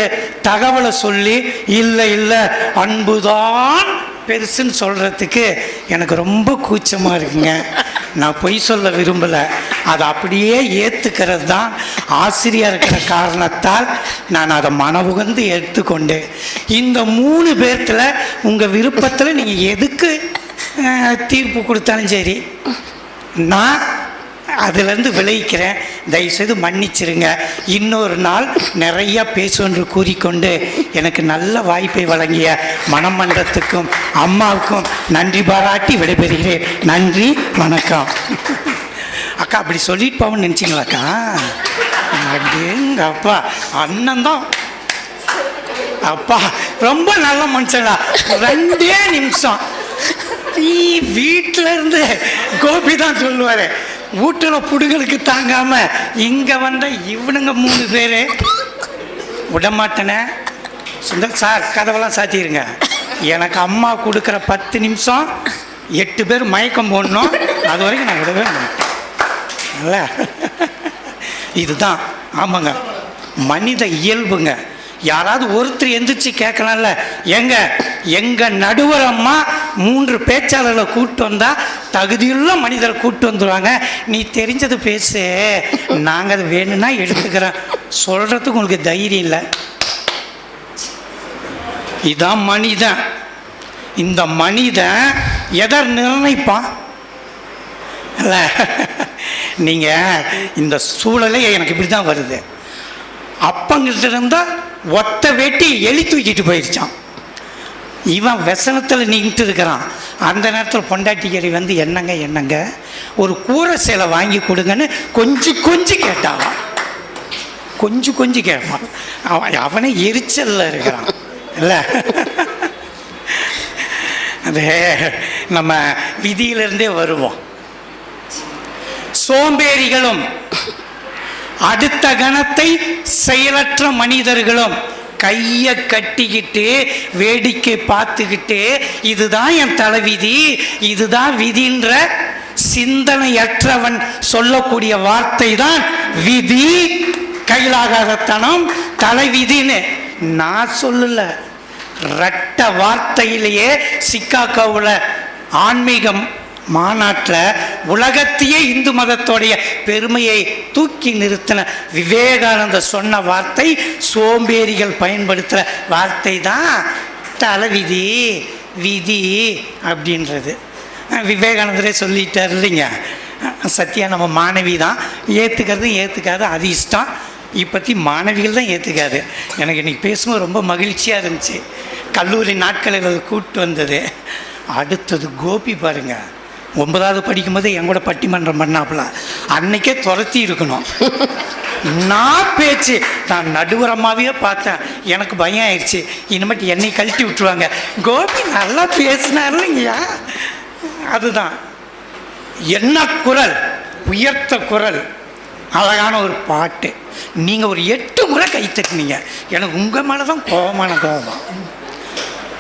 தகவலை சொல்லி இல்லை இல்லை அன்புதான் பெருசுன்னு சொல்கிறதுக்கு எனக்கு ரொம்ப கூச்சமாக இருக்குங்க. நான் பொய் சொல்ல விரும்பலை, அதை அப்படியே ஏற்றுக்கிறது தான் ஆசிரியர் இருக்கிற காரணத்தால் நான் அதை மனவுகந்து எடுத்துக்கொண்டேன். இந்த 3 பேர்த்தில் உங்கள் விருப்பத்தில் நீங்கள் எதுக்கு தீர்ப்பு கொடுத்தாலும் சரி, நான் அதிலேருந்து விளைவிக்கிறேன். தயவுசெய்து மன்னிச்சிருங்க. இன்னொரு நாள் நிறையா பேசுவென்று கூறிக்கொண்டு எனக்கு நல்ல வாய்ப்பை வழங்கிய மனமன்றத்துக்கும் அம்மாவுக்கும் நன்றி பாராட்டி விடைபெறுகிறேன். நன்றி, வணக்கம். அக்கா அப்படி சொல்லிட்டு போவோன்னு நினச்சிங்களாக்கா? அப்படிங்க அப்பா, அண்ணன் தான் அப்பா, ரொம்ப நல்ல மனுஷனா. 2 நிமிஷம் வீட்டில் இருந்து கோபி தான் சொல்லுவார், வீட்டில் புடுங்களுக்கு தாங்காம இங்கே வந்த இவனுங்க 3 பேர் விடமாட்டேனே. சுந்தர் சார், கதவெல்லாம் சாத்திடுங்க. எனக்கு அம்மா கொடுக்குற 10 நிமிஷம் 8 பேர் மயக்கம் போடணும், அது வரைக்கும் நான் விடவே மாட்டேன். அல்ல, இதுதான். ஆமாங்க, மனித இயல்புங்க. யாராவது ஒருத்தர் எந்திரிச்சு கேட்கலாம்ல, எங்கள் நடுவர் அம்மா 3 பேச்சாளர்களை கூப்பிட்டு வந்தா தகுதியுள்ள மனிதரை கூப்பிட்டு வந்துடுவாங்க, நீ தெரிஞ்சது பேசு, நாங்கள் அது வேணும்னா எடுத்துக்கிறோம் சொல்கிறதுக்கு உங்களுக்கு தைரியம் இல்லை. இதான் மனிதன். இந்த மனிதன் எதை நிர்ணயிப்பான் இல்லை? நீங்கள் இந்த சூழலே எனக்கு இப்படி தான் வருது. அப்பங்கிட்ட இருந்தால் ஒத்த வெட்டி எலி தூக்கிட்டு போயிடுச்சான். இவன் व्यसனத்தில் நின்றுட்டு இருக்கிறான். அந்த நேரத்தில் பொண்டாட்டிக்கறி வந்து என்னங்க ஒரு கூரை சேலை வாங்கி கொடுங்கன்னு கொஞ்சம் கேட்டான். கொஞ்சம் கேட்பான். அவனே எரிச்சலில் இருக்கிறான் இல்லை? அது நம்ம விதியிலிருந்தே வருவோம். சோம்பேறிகளும் அடுத்த கணத்தை செயலற்ற மனிதர்களும் கையை கட்டிக்கிட்டு வேடிக்கை பார்த்துக்கிட்டு இதுதான் என் தலைவிதி, இதுதான் விதின்ற சிந்தனையற்றவன் சொல்லக்கூடிய வார்த்தை தான் விதி, கையிலாகாதத்தனம், தலைவிதின்னு நான் சொல்லல. ரெட்ட வார்த்தையிலேயே சிக்காகோவில் ஆன்மீகம் மாநாட்டில் உலகத்தையே இந்து மதத்தோடைய பெருமையை தூக்கி நிறுத்தின விவேகானந்த சொன்ன வார்த்தை, சோம்பேறிகள் பயன்படுத்துகிற வார்த்தை தான் தலைவிதி, விதி அப்படின்றது. விவேகானந்தரே சொல்லிட்டார் இல்லைங்க. சத்யா நம்ம மாணவி தான், ஏற்றுக்கிறதும் ஏற்றுக்காது அது இஷ்டம். இப்பற்றி மாணவிகள் தான் ஏற்றுக்காது. எனக்கு இன்றைக்கி பேசும்போது ரொம்ப மகிழ்ச்சியாக இருந்துச்சு. கல்லூரி நாட்களில் அது கூப்பிட்டு வந்தது. அடுத்தது கோபி பாருங்க, 9வது படிக்கும்போது என் கூட பட்டிமன்றம் பண்ணாப்புல, அன்னைக்கே துரத்தி இருக்கணும். நான் பேச்சு நான் நடுவரமாகவே பார்த்தேன். எனக்கு பயம் ஆயிடுச்சு, இனிமேட்டு என்னை கழட்டி விட்டுருவாங்க. கோபி நல்லா பேசினார் இல்லைங்கய்யா. அதுதான் என்ன குரல், உயர்த்த குரல், அழகான ஒரு பாட்டு. நீங்கள் ஒரு 8 முறை கை தட்டினீங்க. எனக்கு உங்கள் மேலே தான் கோபமான கோபம்.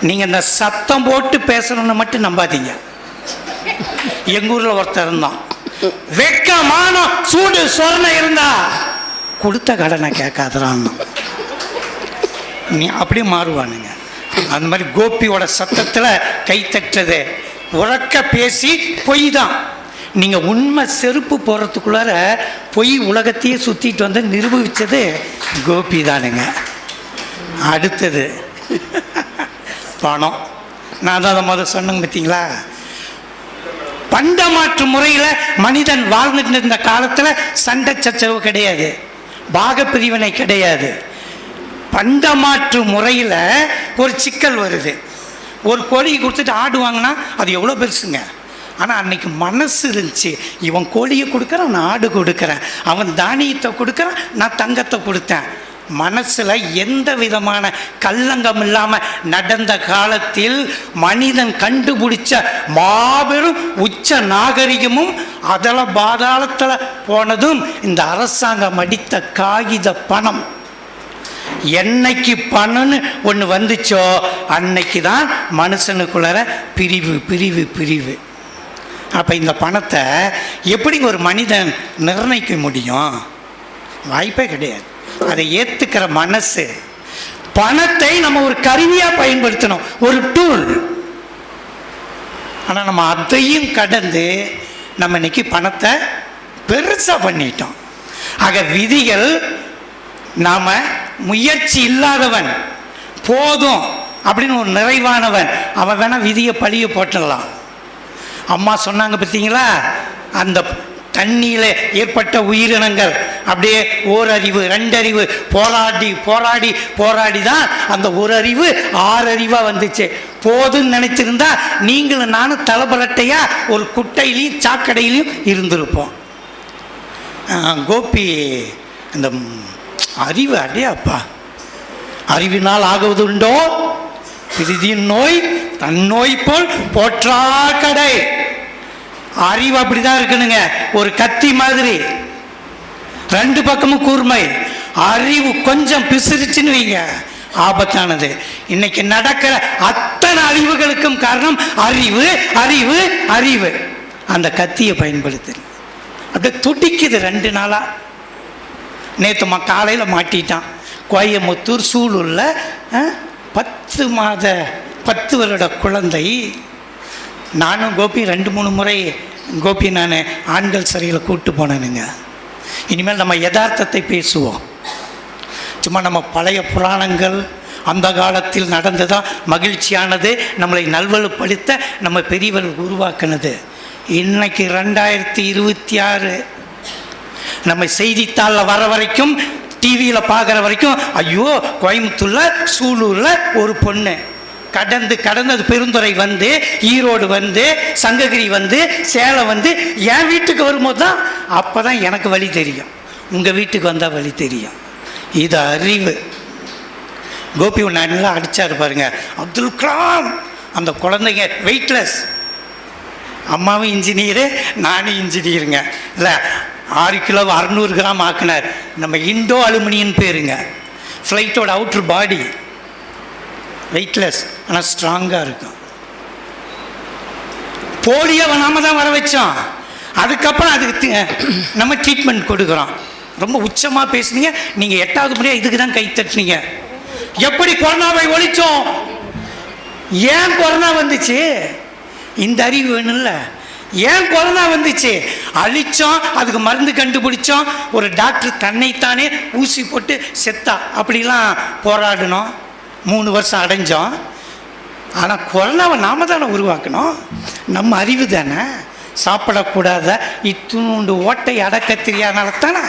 நீங்கள் இந்த சத்தம் போட்டு பேசணும்னு மட்டும் நம்பாதீங்க. எங்கள் ஊரில் ஒருத்தர் இருந்தான், வெக்கமான சூடு சொரணை இருந்தா கொடுத்த கடனை கேட்காதறான். நீ அப்படியே மாறுவானுங்க. அந்த மாதிரி கோபியோட சத்தத்தில் கை தட்டுறது, உறக்க பேசி பொய் தான். நீங்கள் உண்மை செருப்பு போடுறதுக்குள்ளார பொய் உலகத்தையே சுற்றிட்டு வந்து நிரூபித்தது கோபி தானுங்க. அடுத்தது பணம். நான் தான் அதை முதல் சொன்னேங்க பார்த்தீங்களா. பண்டமாற்று முறையில் மனிதன் வாழ்ந்துட்டு இருந்த காலத்தில் சண்டை சச்சரவு கிடையாது, பாகப்பிரிவினை கிடையாது. பண்டமாற்று முறையில் ஒரு சிக்கல் வருது. ஒரு கோழியை கொடுத்துட்டு ஆடு வாங்கினா அது எவ்வளோ பெருசுங்க. ஆனால் அன்னைக்கு மனசு இருந்துச்சு, இவன் கோழியை கொடுக்குறான், நான் ஆடு கொடுக்குறேன், அவன் தானியத்தை கொடுக்குறான், நான் தங்கத்தை கொடுத்தேன். மனசில் எந்த விதமான கல்லங்கம் இல்லாமல் நடந்த காலத்தில் மனிதன் கண்டுபிடிச்ச மாபெரும் உச்ச நாகரிகமும் அதில் பாதாளத்தில் போனதும் இந்த அரசாங்கம் அடித்த காகித பணம். என்னைக்கு பணம்னு ஒன்று வந்துச்சோ அன்னைக்கு தான் மனுஷனுக்குள்ளார பிரிவு பிரிவு பிரிவு. அப்போ இந்த பணத்தை எப்படிங்க ஒரு மனிதன் நிர்ணயிக்க முடியும்? வாய்ப்பே கிடையாது. அதை ஏற்றுக்கிற மனசு. பணத்தை நம்ம ஒரு கருவியாக பயன்படுத்தணும், ஒரு டூல். ஆனால் நம்ம அதையும் கடந்து நம்ம இன்னைக்கு பணத்தை பெருசாக பண்ணிட்டோம். ஆக விதிகள், நாம் முயற்சி இல்லாதவன், போதும் அப்படின்னு ஒரு நிறைவானவன், அவன் வேணால் விதியை பழிய போட்டுடலாம். அம்மா சொன்னாங்க பார்த்தீங்களா, அந்த தண்ணியில் ஏற்பட்ட உயிரினங்கள் அப்படியே ஓரறிவு 2 அறிவு போராடி போராடி போராடி தான் அந்த ஒரு அறிவு 6 அறிவாக வந்துச்சு. போதுன்னு நினச்சிருந்தா நீங்களும் நானும் தலைபலட்டையாக ஒரு குட்டையிலையும் சாக்கடையிலையும் இருந்திருப்போம். கோபி அந்த அறிவு அடையாப்பா, அறிவினால் ஆகுவது உண்டோ பிரிதியின் நோய் தன்னோய் போல் போற்றா கடை. அறிவு அப்படிதான் இருக்கணுங்க, ஒரு கத்தி மாதிரி 2 பக்கமும் கூர்மை. அறிவு கொஞ்சம் பிசிறிச்சுன்னு வைங்க, ஆபத்தானது. இன்னைக்கு நடக்கிற அத்தனை அழிவுகளுக்கும் காரணம் அறிவு அறிவு அறிவு. அந்த கத்தியை பயன்படுத்து. அப்படியே துடிக்குது 2 நாளாக. நேற்று காலையில் மாட்டிட்டான். கோயம்புத்தூர் சூலூரில் 10 வருட குழந்தை. நானும் கோபி 2-3 முறை கோபி நான் ஆண்கள் சிறையில் கூப்பிட்டு போனேனுங்க. இனிமேல் நம்ம யதார்த்தத்தை பேசுவோம். சும்மா நம்ம பழைய புராணங்கள் அந்த காலத்தில் நடந்ததான் மகிழ்ச்சியானது, நம்மளை நல்வழுப்படுத்த நம்ம பெரியவர்கள் உருவாக்குனது. இன்னைக்கு 2026 நம்ம செய்தித்தாளில் வர வரைக்கும், டிவியில் பார்க்குற வரைக்கும், ஐயோ கோயம்புத்தூரில் சூலூரில் ஒரு பொண்ணு கடந்து அது பெருந்துறை வந்து, ஈரோடு வந்து, சங்ககிரி வந்து, சேலம் வந்து என் வீட்டுக்கு வரும்போது தான் அப்போ தான் எனக்கு வழி தெரியும். உங்கள் வீட்டுக்கு வந்தால் வழி தெரியும். இது அறிவு. கோபி நல்லா அடித்தார் பாருங்க, அப்துல் கலாம். அந்த குழந்தைங்க வெயிட்லெஸ். அம்மாவும் இன்ஜினியரு, நானும் இன்ஜினியருங்க. இல்லை 6 கிலோ 600 கிராம் ஆக்கினார். நம்ம இண்டோ அலுமினியம் பேருங்க. ஃப்ளைட்டோட அவுட்ரு பாடி வெயிட்லெஸ், ஆனால் ஸ்ட்ராங்காக இருக்கும். போலியோவை நாம தான் வர வச்சோம். அதுக்கப்புறம் அதுக்கு நம்ம ட்ரீட்மெண்ட் கொடுக்குறோம். ரொம்ப உச்சமாக பேசுனீங்க நீங்கள். 8வது முறையாக இதுக்கு தான் கை தட்டுனீங்க. எப்படி கொரோனாவை ஒழிச்சோம்? ஏன் கொரோனா வந்துச்சு? இந்த அறிவு வேணும்ல. ஏன் கொரோனா வந்துச்சு? அழிச்சோம், அதுக்கு மருந்து கண்டுபிடிச்சோம். ஒரு டாக்டர் தன்னைத்தானே ஊசி போட்டு செத்தா. அப்படிலாம் போராடணும். 3 வருஷம் அடைஞ்சோம். ஆனால் கொரோனாவை நாம தானே உருவாக்கணும். நம்ம அறிவு தானே. சாப்பிடக்கூடாத இத்துணுண்டு ஓட்டை அடக்க தெரியாதனால தானே.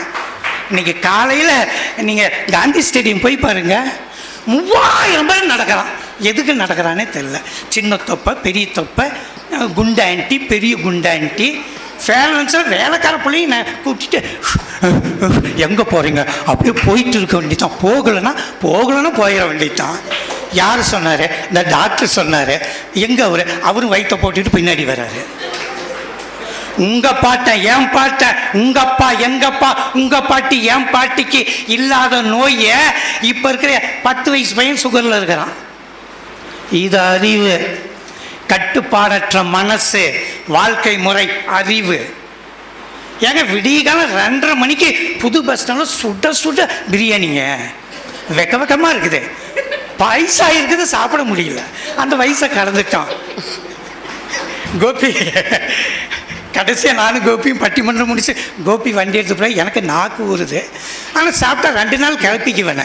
இன்னைக்கு காலையில் நீங்கள் காந்தி ஸ்டேடியம் போய் பாருங்கள், 3000 பேர் நடக்கிறான். எதுக்கு நடக்கிறானே தெரில. சின்ன தொப்பை, பெரிய தொப்பை, குண்டாண்டி, பெரிய குண்டாண்டி, ஃபேலன்ஸில் வேலைக்கார பிள்ளையும் நான் கூப்பிட்டுட்டு எங்கே போகிறீங்க அப்படியே போயிட்டு இருக்க வேண்டியதான். போகலைன்னா போயிட வேண்டியதான். யார் சொன்னார்? இந்த டாக்டர் சொன்னார். எங்கே அவரும் வயிற்றை போட்டுட்டு பின்னாடி வர்றாரு. உங்கள் பாட்டன் என் பாட்டன், உங்கள் அப்பா எங்கப்பா, உங்கள் பாட்டி என் பாட்டிக்கு இல்லாத நோயை இப்போ இருக்கிற 10 வயசு பையன் சுகரில் இருக்கிறான். இது அறிவு. கட்டுப்பாடற்ற மனசு, வாழ்க்கை முறை, அறிவு. ஏங்க விடியகாலம் 2:30 மணிக்கு புது பஸ் ஸ்டாண்டில் சுட சுட பிரியாணிங்க. வெக்கமாக இருக்குது. பைசா இருக்குது, சாப்பிட முடியல. அந்த வயசை கடந்துட்டோம். கோபி கடைசியாக நானும் கோபியும் பட்டிமன்றம் முடிச்சு கோபி வண்டி எடுத்து போய் எனக்கு நாக்கு ஊறுது. ஆனால் சாப்பிட்டா 2 நாள் கிளப்பிக்குவேன்.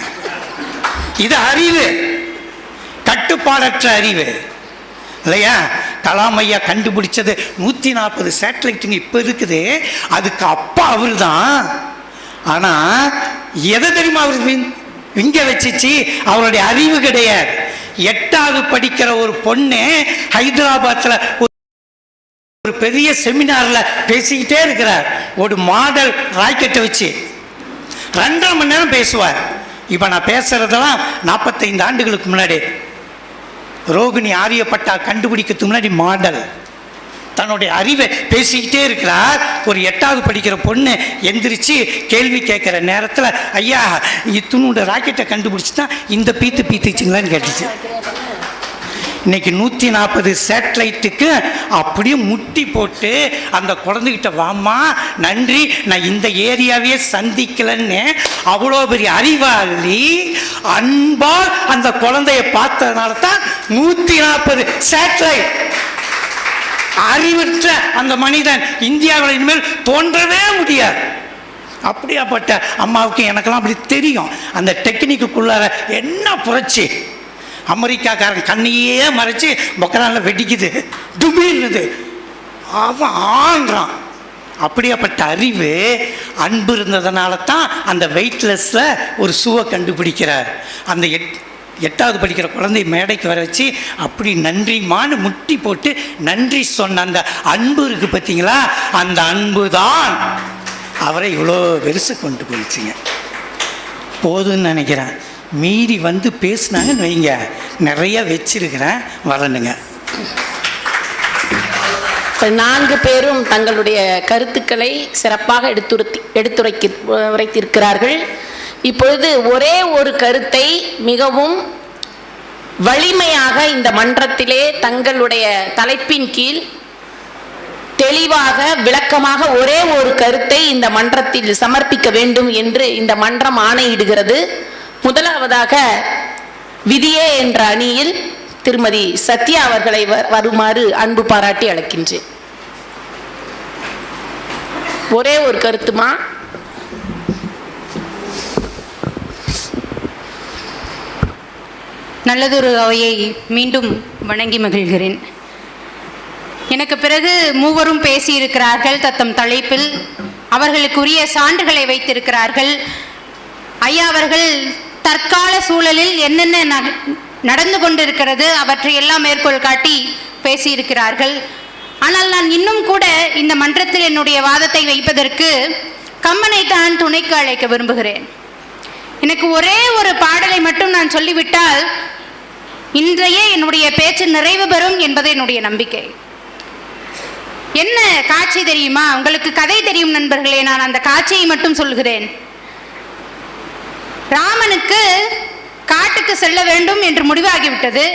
இது அறிவு, கட்டுப்பாடற்ற அறிவு இல்லையா? கலாம் ஐயா கண்டுபிடிச்சது 140 சேட்டலைட்டுங்க இப்போ இருக்குது. அதுக்கு அப்பா அவர் தான். ஆனால் எதை தெரியுமா அவர் இங்க வச்சிச்சு? அவருடைய அறிவு கிடையாது. 8வது படிக்கிற ஒரு பொண்ணு ஹைதராபாத்தில் ஒரு பெரிய செமினாரில் பேசிக்கிட்டே இருக்கிறார். ஒரு மாடல் ராக்கெட்டை வச்சு 2.5 மணி நேரம் பேசுவார். இப்போ நான் பேசுறதெல்லாம் 45 ஆண்டுகளுக்கு முன்னாடி. ரோகிணி ஆரியப்பட்டா கண்டுபிடிக்கிறதுக்கு முன்னாடி மாடல் தன்னுடைய அறிவை பேசிக்கிட்டே இருக்கிறார். ஒரு 8வது படிக்கிற பொண்ணு எந்திரிச்சு கேள்வி கேட்குற நேரத்தில், ஐயா இத்துணுடைய ராக்கெட்டை கண்டுபிடிச்சி தான் இந்த பீத்துச்சிங்களான்னு கேட்டுச்சு. இன்னைக்கு 140 சேட்டலைட்டுக்கு அப்படியே முட்டி போட்டு அந்த குழந்தைகிட்ட, வாமா நன்றி, நான் இந்த ஏரியாவே சந்திக்கலன்னு அவ்வளோ பெரிய அறிவாளி அன்பால் அந்த குழந்தைய பார்த்ததுனால தான் 140 சேட்டலைட். அறிவற்ற அந்த மனிதன் இந்தியாவில் இனிமேல் தோன்றவே முடியாது. அப்படியாப்பட்ட அம்மாவுக்கு எனக்கெல்லாம் அப்படி தெரியும். அந்த டெக்னிக்குள்ளார என்ன புரட்சி. அமெரிக்காக்காரன் கண்ணையே மறைச்சி பொக்கரானில் வெடிக்குது, டுபின்னுது, அவன் ஆன்றான். அப்படியாப்பட்ட அறிவு, அன்பு இருந்ததுனால தான் அந்த வெயிட்லெஸ்ஸில் ஒரு ஷூவை கண்டுபிடிக்கிறார். அந்த 8வது படிக்கிற குழந்தை மேடைக்கு வர வச்சு அப்படி நன்றிமான்னு முட்டி போட்டு நன்றி சொன்ன அந்த அன்பு இருக்கு பார்த்தீங்களா? அந்த அன்பு தான் அவரை இவ்வளோ பெருசு கொண்டு போயிடுச்சுங்க. போதுன்னு நினைக்கிறேன். மீறி வந்து பேசுனாங்கன்னு வைங்க, நிறைய வச்சிருக்கிறேன், வரணுங்க. 4 பேரும் தங்களுடைய கருத்துக்களை சிறப்பாக உரைத்திருக்கிறார்கள். இப்பொழுது ஒரே ஒரு கருத்தை மிகவும் வலிமையாக இந்த மன்றத்திலே தங்களுடைய தலைப்பின் கீழ் தெளிவாக விளக்கமாக ஒரே ஒரு கருத்தை இந்த மன்றத்தில் சமர்ப்பிக்க வேண்டும் என்று இந்த மன்றம் ஆணையிடுகிறது. முதலாவதாக விதியே என்ற அணியில் திருமதி சத்யா அவர்களை வருமாறு அன்பு பாராட்டி அழைக்கின்றேன். ஒரே ஒரு கருத்துமா? நல்லதொரு அவையை மீண்டும் வணங்கி மகிழ்கிறேன். எனக்கு பிறகு மூவரும் பேசியிருக்கிறார்கள். தத்தம் தலைப்பில் அவர்களுக்குரிய சான்றுகளை வைத்திருக்கிறார்கள். ஐயா அவர்கள் தற்கால சூழலில் என்னென்ன நடந்து கொண்டிருக்கிறது அவற்றையெல்லாம் மேற்கோள் காட்டி பேசியிருக்கிறார்கள். ஆனால் நான் இன்னும் கூட இந்த மன்றத்தில் என்னுடைய வாதத்தை வைப்பதற்கு கம்மனை தான் துணைக்கு அழைக்க விரும்புகிறேன். எனக்கு ஒரே ஒரு பாடலை மட்டும் நான் சொல்லிவிட்டால் இன்றைய என்னுடைய பேச்சு நிறைவு பெறும் என்பது என்னுடைய நம்பிக்கை. என்ன காட்சி தெரியுமா? உங்களுக்கு கதை தெரியும் நண்பர்களே, நான் அந்த காட்சியை மட்டும் சொல்கிறேன். ராமனுக்கு காட்டுக்கு செல்ல வேண்டும் என்று முடிவாகிவிட்டது.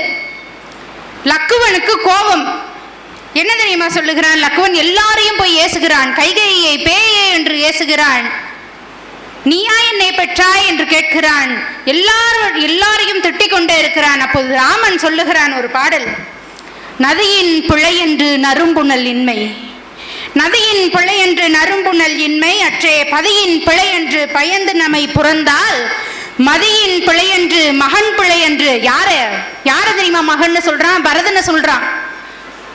லக்குவனுக்கு கோபம். என்ன தெரியுமா சொல்லுகிறான்? லக்குவன் எல்லாரையும் போய் ஏசுகிறான். கைகேயியை பேயே என்று ஏசுகிறான். நீயா என்னை பெற்றாய் என்று கேட்கிறான். எல்லாரையும் திட்டிக் கொண்டே இருக்கிறான். அப்போது ராமன் சொல்லுகிறான் ஒரு பாடல். நதியின் பிழையென்று நறும்புணல் இன்மை, நதியின் பிழையென்று நறும்புணல் இன்மை அற்றே பதியின் பிழையென்று பயந்து நம்மை புறந்தால் மதியின் பிழையென்று மகன் பிழையென்று. யார தெரியுமா மகன்னு சொல்றான்? பரதனை சொல்றான்.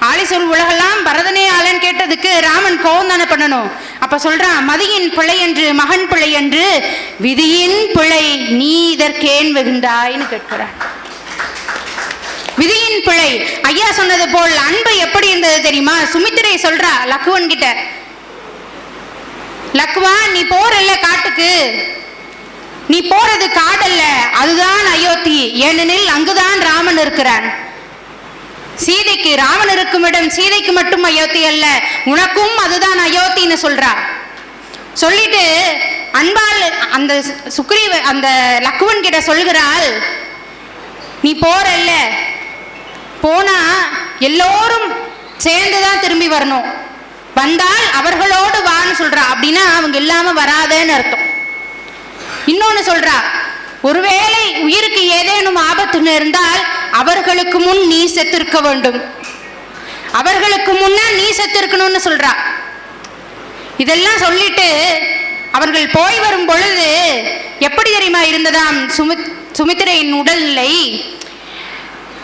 ஆளி சொல் உலகெல்லாம் பரதனே ஆளன் கேட்டதுக்கு ராமன் கோவம் தானே பண்ணணும். அப்ப சொல்றான், மதியின் பிழை என்று மகன் பிழை என்று விதியின் பிழை நீ இதற்கேன் வெகுண்டாய்னு கேட்கிறான். விதியின் பிழை. ஐயா சொன்னது போல் அன்பு எப்படி இருந்தது தெரியுமா? சுமித்திரை சொல்றா லக்குவன் கிட்ட, லக்குவா நீ போறல்ல காட்டுக்கு, நீ போறது காடல்ல, அதுதான் அயோத்தி. ஏனெனில் அங்குதான் ராமன் இருக்கிறான். சீதைக்கு ராமன் இருக்கும் இடம் சீதைக்கு மட்டும் அயோத்தி அல்ல, உனக்கும் அதுதான் அயோத்தின்னு சொல்றா. சொல்லிட்டு அன்பால் அந்த அந்த லக்குவன் கிட்ட சொல்கிறாள், நீ போறல்ல, போனா எல்லோரும் சேர்ந்துதான் திரும்பி வரணும், வந்தால் அவர்களோடு வான்னு சொல்றா. அப்படின்னா அவங்க இல்லாம வராதேன்னு அர்த்தம். இன்னொன்னு சொல்றா, ஒருவேளை உயிருக்கு ஏதேனும் ஆபத்துன்னு இருந்தால் அவர்களுக்கு முன் நீ செத்திருக்க வேண்டும், அவர்களுக்கு முன்னா நீ செத்திருக்கணும்னு சொல்றா. இதெல்லாம் சொல்லிட்டு அவர்கள் போய் வரும் பொழுது எப்படி தெரியுமா இருந்ததாம் சுமித்திரையின் உடல்நிலை?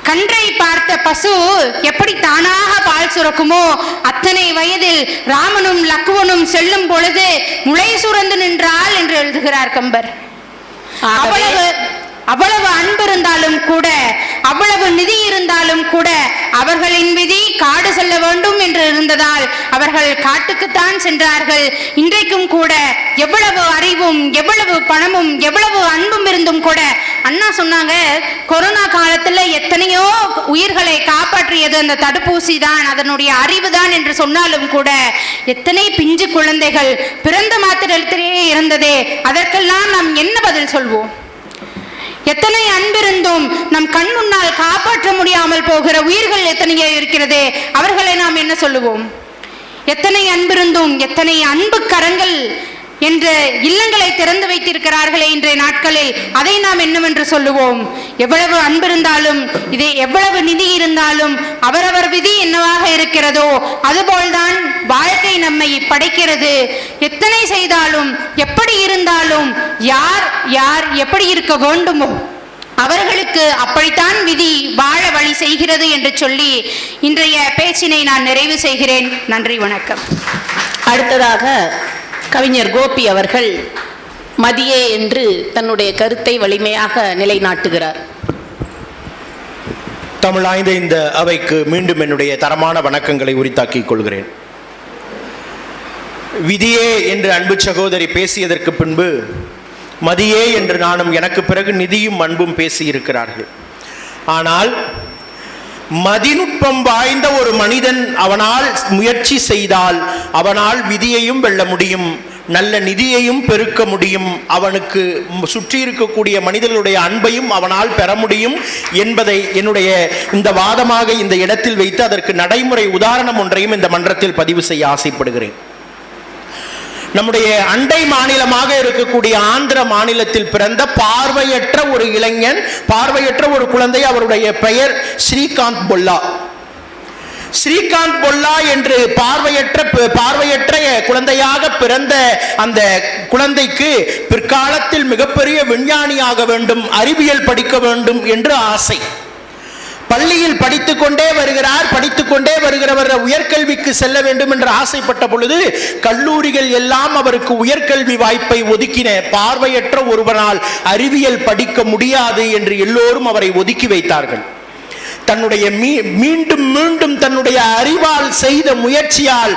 கன்றை பார்த்த பசு எப்படி தானாக பால் சுரக்குமோ அத்தனை வயதில் ராமனும் லக்குவனும் செல்லும் பொழுது முளை சுரந்து நின்றாள் என்று எழுதுகிறார் கம்பர். அவ்வளவு அன்பு இருந்தாலும் கூட, அவ்வளவு நிதி இருந்தாலும் கூட அவர்களின் விதி காடு செல்ல வேண்டும் என்று இருந்ததால் அவர்கள் காட்டுக்குத்தான் சென்றார்கள். இன்றைக்கும் கூட எவ்வளவு அறிவும் எவ்வளவு பணமும் எவ்வளவு அன்பும் இருந்தும் கூட, அண்ணா சொன்னாங்க, கொரோனா காலத்துல எத்தனையோ உயிர்களை காப்பாற்றியது அந்த தடுப்பூசி தான், அதனுடைய அறிவு தான் என்று சொன்னாலும் கூட எத்தனை பிஞ்சு குழந்தைகள் பிறந்த மாத்திரத்திலேயே இருந்ததே, அதற்கெல்லாம் நாம் என்ன பதில் சொல்வோம்? எத்தனை அன்பிருந்தும் நம் கண் முன்னால் காப்பாற்ற முடியாமல் போகிற உயிர்கள் எத்தனையோ இருக்கிறதே, அவர்களை நாம் என்ன சொல்லுவோம்? எத்தனை அன்பிருந்தும் எத்தனை அன்பு கரங்கள் என்ற இல்லங்களை திறந்து வைத்திருக்கிறார்களே இன்றைய நாட்களில், அதை நாம் என்னவென்று சொல்லுவோம்? எவ்வளவு அன்பிருந்தாலும் இதை எவ்வளவு நிதி இருந்தாலும் அவரவர் விதி என்னவாக இருக்கிறதோ அதுபோல்தான் வாழ்க்கை நம்மை படைக்கிறது. எத்தனை செய்தாலும் எப்படி இருந்தாலும் யார் யார் எப்படி இருக்க வேண்டுமோ அவர்களுக்கு அப்படித்தான் விதி வாழ வழி செய்கிறது என்று சொல்லி இன்றைய பேச்சினை நான் நிறைவு செய்கிறேன். நன்றி, வணக்கம். அடுத்ததாக கவிஞர் கோபி அவர்கள் மதியே என்று தன்னுடைய கருத்தை வலிமையாக நிலைநாட்டுகிறார். தமிழாய்ந்த இந்த அவைக்கு மீண்டும் என்னுடைய தரமான வணக்கங்களை உரித்தாக்கிக் கொள்கிறேன். விதியே என்று அன்பு சகோதரி பேசியதற்கு பின்பு மதியே என்று நானும், எனக்கு பிறகு நிதியும் அன்பும் பேசியிருக்கிறார்கள். ஆனால் மதிநுட்பம் வாய்ந்த ஒரு மனிதன் அவனால் முயற்சி செய்தால் அவனால் விதியையும் வெல்ல முடியும், நல்ல நிதியையும் பெருக்க முடியும், அவனுக்கு சுற்றி இருக்கக்கூடிய மனிதர்களுடைய அன்பையும் அவனால் பெற முடியும் என்பதை என்னுடைய இந்த வாதமாக இந்த இடத்தில் வைத்து அதற்கு நடைமுறை உதாரணம் ஒன்றையும் இந்த மன்றத்தில் பதிவு செய்ய ஆசைப்படுகிறேன். நம்முடைய அண்டை மாநிலமாக இருக்கக்கூடிய ஆந்திர மாநிலத்தில் பிறந்த பார்வையற்ற ஒரு இளைஞன், பார்வையற்ற ஒரு குழந்தை, அவருடைய பெயர் ஸ்ரீகாந்த் பொல்லா. ஸ்ரீகாந்த் பொல்லா என்று பார்வையற்ற குழந்தையாக பிறந்த அந்த குழந்தைக்கு பிற்காலத்தில் மிகப்பெரிய விஞ்ஞானியாக வேண்டும், அறிவியல் படிக்க வேண்டும் என்று ஆசை. பள்ளியில் படித்துக்கொண்டே வருகிறவர் உயர்கல்விக்கு செல்ல வேண்டும் என்று ஆசைப்பட்ட பொழுது கல்லூரிகள் எல்லாம் அவருக்கு உயர்கல்வி வாய்ப்பை ஒதுக்கின. பார்வையற்ற ஒருவனால் அறிவியல் படிக்க முடியாது என்று எல்லோரும் அவரை ஒதுக்கி வைத்தார்கள். தன்னுடைய மீண்டும் தன்னுடைய அறிவால் செய்த முயற்சியால்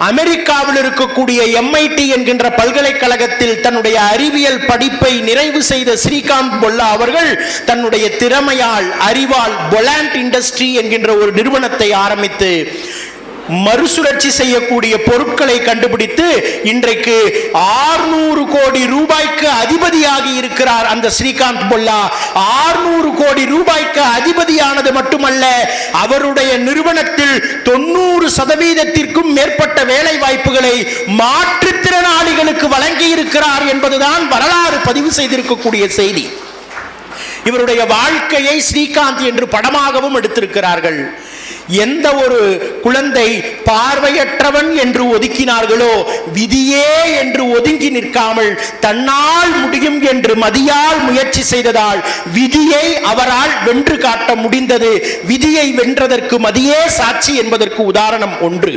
அமெரிக்காவில் இருக்கக்கூடிய MIT என்கின்ற பல்கலைக்கழகத்தில் தன்னுடைய அறிவியல் படிப்பை நிறைவு செய்த ஸ்ரீகாந்த் பொல்லா அவர்கள் தன்னுடைய திறமையால் அறிவால் பொலாண்ட் இண்டஸ்ட்ரி என்கின்ற ஒரு நிறுவனத்தை ஆரம்பித்து மறுசுழற்சி செய்யக்கூடிய பொருட்களை கண்டுபிடித்து இன்றைக்கு 600 கோடி ரூபாய்க்கு அதிபதியாகி இருக்கிறார் அந்த ஸ்ரீகாந்த் பொல்லா. 600 கோடி ரூபாய்க்கு அதிபதியானது மட்டுமல்ல, அவருடைய நிறுவனத்தில் 90% மேற்பட்ட வேலை வாய்ப்புகளை மாற்றுத்திறனாளிகளுக்கு வழங்கி இருக்கிறார் என்பதுதான் வரலாறு பதிவு செய்திருக்கக்கூடிய செய்தி. இவருடைய வாழ்க்கையை ஸ்ரீகாந்த் என்று படமாகவும் எடுத்திருக்கிறார்கள். எந்த ஒரு குழந்தை பார்வையற்றவன் என்று ஒதுக்கினார்களோ, விதியே என்று ஒதுங்கி நிற்காமல் தன்னால் முடியும் என்று மதியால் முயற்சி செய்ததால் விதியை அவரால் வென்று காட்ட முடிந்தது. விதியை வென்றதற்கு மதியே சாட்சி என்பதற்கு உதாரணம் ஒன்று.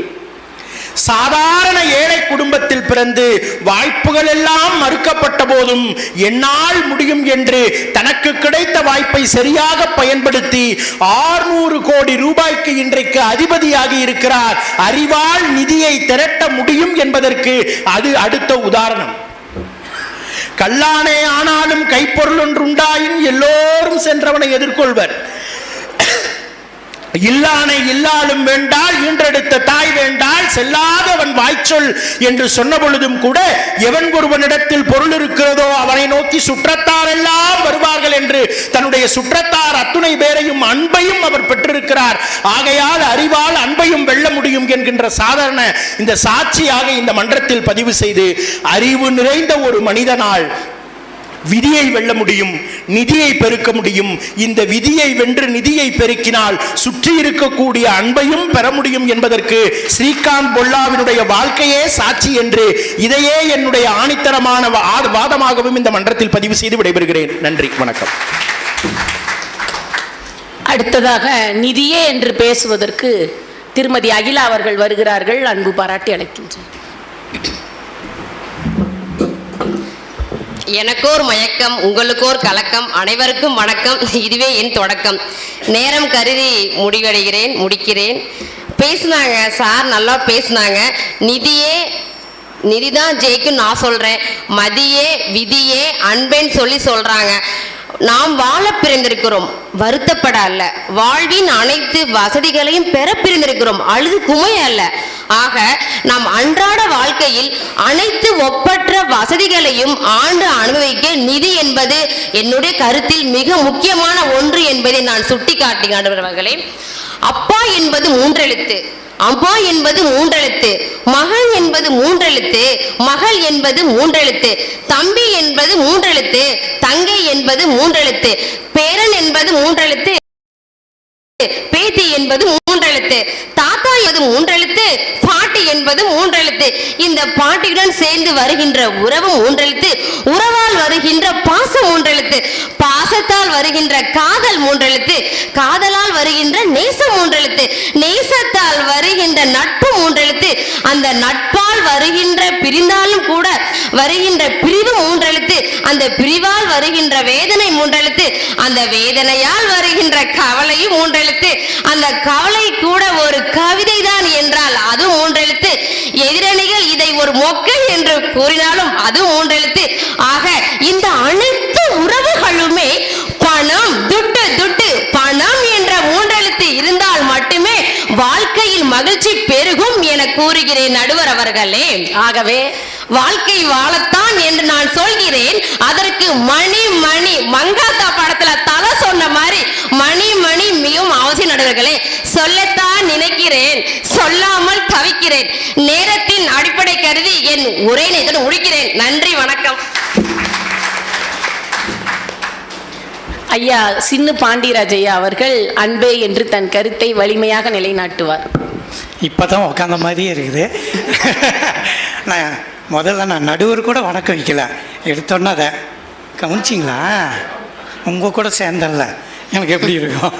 சாதாரண ஏழை குடும்பத்தில் பிறந்து வாய்ப்புகள் எல்லாம் மறுக்கப்பட்ட போதும் என்னால் முடியும் என்று தனக்கு கிடைத்த வாய்ப்பை சரியாக பயன்படுத்தி 600 கோடி ரூபாய்க்கு இன்றைக்கு அதிபதியாகி இருக்கிறார். அறிவால் நிதியை திரட்ட முடியும் என்பதற்கு அது அடுத்த உதாரணம். கல்லானே ஆனாலும் கைப்பொருள் ஒன்று உண்டாயின் எல்லோரும் சென்றவனை எதிர்கொள்வர். இல்லானை இல்லாலும் வேண்டால் ஈன்றெடுத்த தாய் வேண்டால் செல்லாதவன் வாய்ச்சொல் என்று சொன்ன பொழுதும் கூட எவன் ஒருவனிடத்தில் பொருள் இருக்கிறதோ அவனை நோக்கி சுற்றத்தார் எல்லாம் வருவார்கள் என்று தன்னுடைய சுற்றத்தார் அத்துணை பேரையும் அன்பையும் அவர் பெற்றிருக்கிறார். ஆகையால் அறிவால் அன்பையும் வெல்ல முடியும் என்கின்ற சாதாரண இந்த சாட்சியாக இந்த மன்றத்தில் பதிவு செய்து, அறிவு நிறைந்த ஒரு மனிதனால் விதியை வெல்ல முடியும், நிதியை பெருக்க முடியும். இந்த விதியை வென்று நிதியை பெருக்கினால் சுற்றி இருக்கக்கூடிய அன்பையும் பெற முடியும் என்பதற்கு ஸ்ரீகாந்த் பொல்லாவினுடைய வாழ்க்கையே சாட்சி என்று இதையே என்னுடைய ஆணித்தரமான வாதமாகவும் இந்த மன்றத்தில் பதிவு செய்து விடைபெறுகிறேன். நன்றி, வணக்கம். அடுத்ததாக நிதியே என்று பேசுவதற்கு திருமதி அகிலா அவர்கள் வருகிறார்கள். அன்பு பாராட்டி அழைக்கின்றேன். எனக்கோர் மயக்கம், உங்களுக்கோர் கலக்கம், அனைவருக்கும் வணக்கம். இதுவே என் தொடக்கம். நேரம் கருதி முடிக்கிறேன். பேசினாங்க சார், நல்லா பேசினாங்க. நிதிதான் ஜெயிக்கும் நான் சொல்றேன். மதியே விதியே அன்பேன்னு சொல்றாங்க. நாம் வாழ பிறந்திருக்கிறோம், வருத்தப்பட அல்ல. வாழ்வின் அனைத்து வசதிகளையும் பெற பிறந்திருக்கிறோம், அழுது குமை அல்ல. ஆக நாம் அன்றாட வாழ்க்கையில் அனைத்து ஒப்பற்ற வசதிகளையும் ஆண்டு அனுபவிக்க நிதி என்பது என்னுடைய கருத்தில் மிக முக்கியமான ஒன்று என்பதை நான் சுட்டி காட்டுகிறேன். அப்பா என்பது 3 எழுத்து, அம்மா என்பது 3 எழுத்து, மகன் என்பது 3 எழுத்து, மகள் என்பது 3 எழுத்து, தம்பி என்பது 3 எழுத்து, தங்கை என்பது 3 எழுத்து, பேரன் என்பது 3 எழுத்து, பேத்தி என்பது 3 எழுத்து, தாத்தா என்பது 3 எழுத்து, பாட்டி என்பது 3 எழுத்து. இந்த பாட்டியுடன் சேர்ந்து வருகின்ற உறவு 3 எழுத்து, உறவால் வருகின்ற பாசம் 3 எழுத்து, பாசத்தால் வருகின்ற காதல் 3 எழுத்து, காதலால் வருகின்ற நேசம் 3 எழுத்து, நேசத்தால் வருகின்ற நட்பு 3 எழுத்து, அந்த நட்பால் வருகின்ற பிரிந்தாலும் கூட வருகின்ற பிரிவு 3 எழுத்து, அந்த பிரிவால் வருகின்ற வேதனை 3 எழுத்து, அந்த வேதனையால் வருகின்ற கவலையும் 3 எழுத்து, அந்த கவலை கூட ஒரு கவிதை தான் என்றால் அது 3 எழுத்து. எதிரணிகள் இதை ஒரு மொக்கை என்று கூறினாலும் அது 3 எழுத்து. ஆக இந்த அனைத்து உறவுகளுமே பணம், துட்டு துட்டு பணம் என்ற 3 எழுத்து இருந்தால் மட்டுமே வாழ்க்கையில் மகிழ்ச்சி பெருகும் என கூறுகிறேன் நடுவர் அவர்களே. ஆகவே வாழ்க்கை வாழத்தான் என்று நான் சொல்கிறேன். அதற்கு மணி மங்காத்தா படத்துல தலை சொன்ன மாதிரி மணி மிகவும் அவசியம் நடுவர்களே. சொல்லத்தான் நினைக்கிறேன், சொல்லாமல் தவிக்கிறேன். நேரத்தின் அடிப்படை கருதி என் உரையை முடிக்கிறேன். நன்றி, வணக்கம். ஐயா சின்னு பாண்டியராஜ் ஐயா அவர்கள் அன்பே என்று தன் கருத்தை வலிமையாக நிலைநாட்டுவார். இப்போதான் உட்காந்த மாதிரியே இருக்குது. நான் நடுவர் கூட வணக்கம் வைக்கல, எடுத்தோன்னா அதை கவனிச்சிங்களா? உங்கள் கூட சேர்ந்தல்ல, எனக்கு எப்படி இருக்கும்?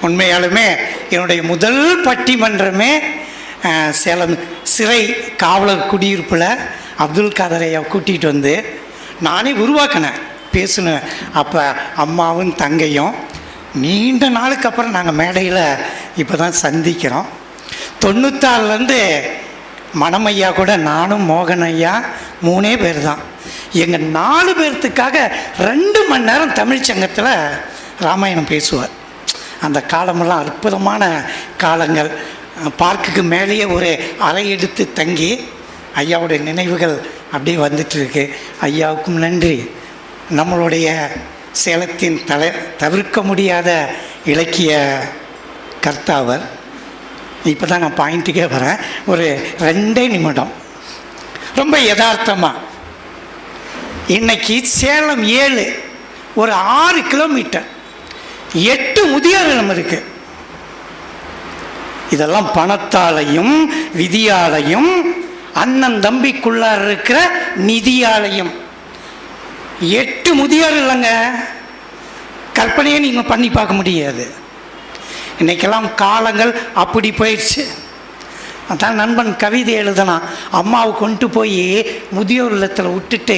உண்மையாலுமே என்னுடைய முதல் பட்டிமன்றமே சேலம் சிறை காவலர் குடியிருப்பில் அப்துல் காதர் ஐயா கூட்டிகிட்டு வந்து நானே உருவாக்கினேன், பேசுனேன். அப்போ அம்மாவும் தங்கையும் நீண்ட நாளுக்கு அப்புறம் நாங்கள் மேடையில் இப்போ தான் சந்திக்கிறோம். 96லேருந்து மணமையா கூட நானும் மோகன் ஐயா 3 பேர் தான். எங்கள் 4 பேர்த்துக்காக 2 மணி நேரம் தமிழ் சங்கத்தில் ராமாயணம் பேசுவார். அந்த காலமெல்லாம் அற்புதமான காலங்கள். பார்க்குக்கு மேலேயே ஒரு அறை எடுத்து தங்கி ஐயாவுடைய நினைவுகள் அப்படியே வந்துட்டுருக்கு. ஐயாவுக்கும் நன்றி. நம்மளுடைய சேலத்தின் தவிர்க்க முடியாத இலக்கிய கர்த்தாவர். இப்போ தான் நான் பாயிண்ட்டுக்கே வரேன். ஒரு 2 நிமிடம் ரொம்ப யதார்த்தமாக, இன்னைக்கு சேலம் 7 ஒரு 6 கிலோமீட்டர் 8 முதியோர் இல்லம் இருக்கு. இதெல்லாம் பணத்தாலையும் விதியாலையும் அண்ணன் தம்பிக்குள்ளார் இருக்கிற நிதியாலையும் 8 முதியோர் இல்லைங்க. கற்பனையே நீங்கள் பண்ணி பார்க்க முடியாது. இன்னைக்கெல்லாம் காலங்கள் அப்படி போயிடுச்சு. அதான் நண்பன் கவிதை எழுதலாம். அம்மாவை கொண்டு போய் முதியோர் இல்லத்தில் விட்டுட்டு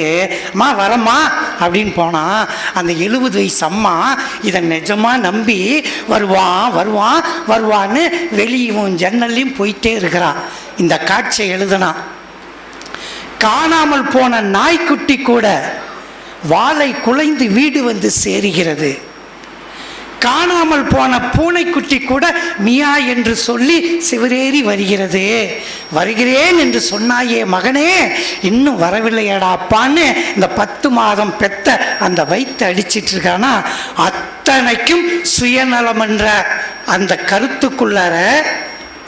அம்மா வரம்மா அப்படின்னு போனால் அந்த 70 வயசு அம்மா இதை நிஜமாக நம்பி வருவான் வருவான் வருவான்னு வெளியும் ஜன்னல்லையும் போயிட்டே இருக்கிறான். இந்த காட்சியை எழுதுனா, காணாமல் போன நாய்க்குட்டி கூட வாளை குலைந்து வீடு வந்து சேருகிறது. காணாமல் போன பூனைக்குட்டி கூட மியா என்று சொல்லி சிவரேறி வருகிறது. வருகிறேன் என்று சொன்னாயே மகனே, இன்னும் வரவில்லையடாப்பான்னு இந்த 10 மாதம் பெத்த அந்த வயிற்று அடிச்சிட்டு இருக்கானா. அத்தனைக்கும் சுயநலம் என்ற அந்த கருத்துக்குள்ளார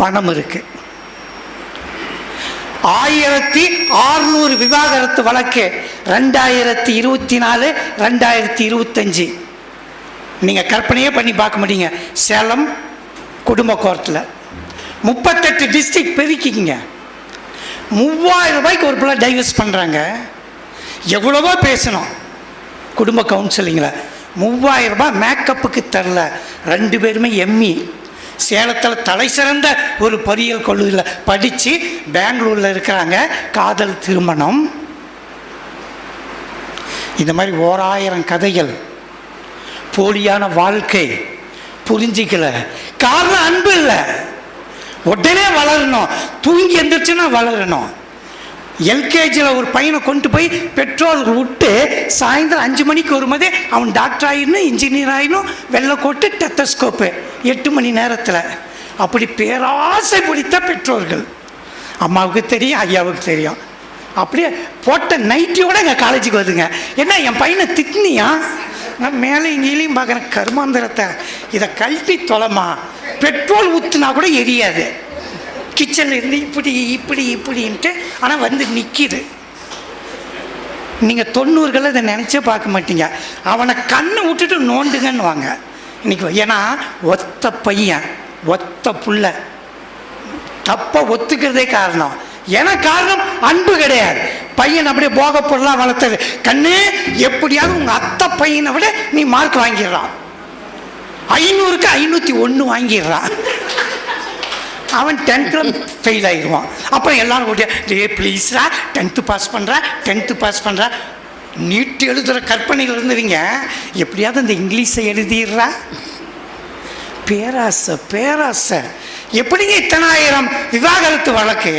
பணம் இருக்கு. 1600 விவாகரத்து வழக்கு 2024 2025. நீங்கள் கற்பனையே பண்ணி பார்க்க முடியுங்க. சேலம் குடும்ப கோர்ட்டில் 38 டிஸ்ட்ரிக்ட் பெருக்கிங்க. 3000 ரூபாய்க்கு ஒரு பிள்ளை டைவர்ஸ் பண்ணுறாங்க. எவ்வளவோ பேசணும் குடும்ப கவுன்சிலிங்கில். 3000 ரூபாய் மேக்கப்புக்கு தரல. 2 பேருமே எம்இ. சேலத்தில் தலை சிறந்த ஒரு பொறியியல் கல்லூரியில் படித்து பெங்களூரில் இருக்கிறாங்க. காதல் திருமணம். இந்த மாதிரி 1000 கதைகள். போலியான வாழ்க்கை. புரிஞ்சிக்கல. காரணம் அன்பு இல்லை. உடனே வளரணும். தூங்கி எந்திரிச்சுன்னா வளரணும். எல்கேஜியில் ஒரு பையனை கொண்டு போய் பெட்ரோல் விட்டு சாயந்தரம் 5 மணிக்கு வரும்போதே அவன் டாக்டர் ஆகிடணும், இன்ஜினியர் ஆகிடணும், வெள்ளைக்கோட்டு டெத்தஸ்கோப்பு 8 மணி நேரத்தில். அப்படி பேராசை பிடித்த பெற்றோர்கள். அம்மாவுக்கு தெரியும், ஐயாவுக்கு தெரியும். அப்படியே போட்ட நைட்டியோட எங்கள் காலேஜுக்கு வருதுங்க. என்ன என் பையனை திட்டினியா? நான் மேலே இங்கேயும் பார்க்குறேன் கருமாந்திரத்தை. இதை கழட்டி தொலைமா. பெட்ரோல் ஊற்றுனா கூட எரியாது. கிச்சனில் இருந்து இப்படி இப்படி இப்படின்ட்டு ஆனால் வந்து நிற்கிது. நீங்கள் 90களில் இதை நினச்சே பார்க்க மாட்டீங்க. அவனை கண்ணை விட்டுட்டு நோண்டுங்கன்னு வாங்க இன்னைக்கு. ஏன்னா ஒத்த பையன் ஒத்த புள்ள தப்பை ஒத்துக்கிறதே காரணம். ஏன்னா காரணம் அன்பு கிடையாது. பையன் அப்படியே போக பொருளாக வளர்த்தது. கண்ணு எப்படியாவது உங்கள் அத்தை பையனை விட நீ மார்க் வாங்கிடுறான். 500க்கு 501 வாங்கிடுறான். அவன் 10th ஃபெயில் ஆகிடுவான். அப்புறம் எல்லாரும் கூட்டியா டே ப்ளீஸ்ரா 10th பாஸ் பண்ணுறா 10th பாஸ் பண்ணுறா. நீட்டு எழுதுகிற கற்பனையில் இருந்துவீங்க எப்படியாவது இந்த இங்கிலீஷை எழுதிடுறா. பேராசை பேராசை. எப்படிங்க இத்தனாயிரம் விவாகரத்து வழக்கு?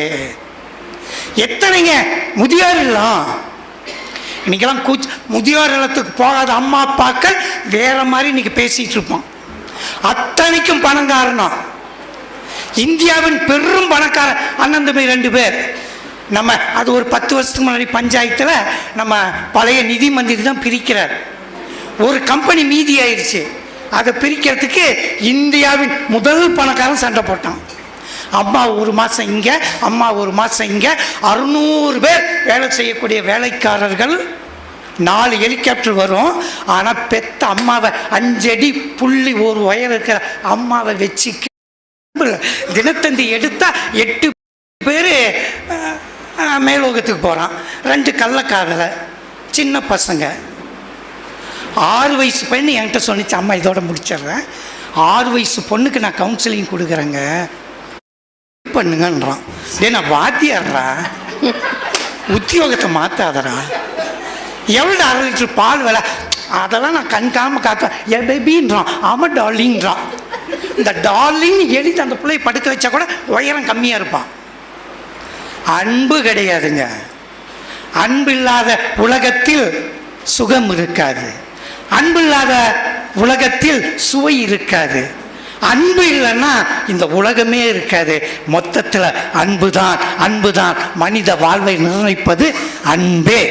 எத்தனைங்க முதியோர் இல்லம்? இன்னைக்கெல்லாம் முதியோர் இல்லத்துக்கு போகாத அம்மா அப்பாக்கள் வேற மாதிரி இன்னைக்கு பேசிட்டு இருப்போம். அத்தனைக்கும் பணம் காரணம். இந்தியாவின் பெரும் பணக்கார அண்ணன் தம்பி 2 பேர். நம்ம அது ஒரு 10 வருஷத்துக்கு முன்னாடி பஞ்சாயத்தில் நம்ம பழைய நிதி மந்திரி தான் பிரிக்கிறார். ஒரு கம்பெனி மீதி ஆயிடுச்சு. அதை பிரிக்கிறதுக்கு இந்தியாவின் முதல் பணக்காரன் சண்டை போட்டான். அம்மா ஒரு மாதம் இங்கே, அம்மா ஒரு மாதம் இங்கே. 600 பேர் வேலை செய்யக்கூடிய வேலைக்காரர்கள். 4 ஹெலிகாப்டர் வரும். ஆனால் பெத்த அம்மாவை 5 அடி புள்ளி ஒரு உயரம் இருக்கிற அம்மாவை வச்சுக்க தினத்தந்தி எடுத்தா 8 பேர் மேலோகத்துக்கு போகிறான். 2 கள்ளக்காதலை சின்ன பசங்க. 6 வயசு பையன் என்கிட்ட சொன்னிச்சு, அம்மா இதோட முடிச்சிடுறேன், 6 வயசு பொண்ணுக்கு நான் கவுன்சிலிங் கொடுக்குறேங்க பண்ணுங்கன்றான். நான் வாத்தியாடுறா, உத்தியோகத்தை மாற்றாதரா. எவ்வளோ 1/2 லிட்டர் பால் விலை அதெல்லாம் நான் கண்காம காத்தேன். என் பேபின்றான். அவன் டார்லிங்கிறான். இந்த டார்லிங் எழுதி அந்த பிள்ளையை படுக்க வச்சா கூட உயரம் கம்மியாக இருப்பான். அன்பு கிடையாதுங்க. அன்பு இல்லாத உலகத்தில் சுகம் இருக்காது. அன்பு இல்லாத உலகத்தில் சுவை இருக்காது. அன்பு இல்லைன்னா இந்த உலகமே இருக்காது. மொத்தத்தில் அன்புதான், அன்புதான் மனித வாழ்வை நிர்ணயிப்பது, அன்பே.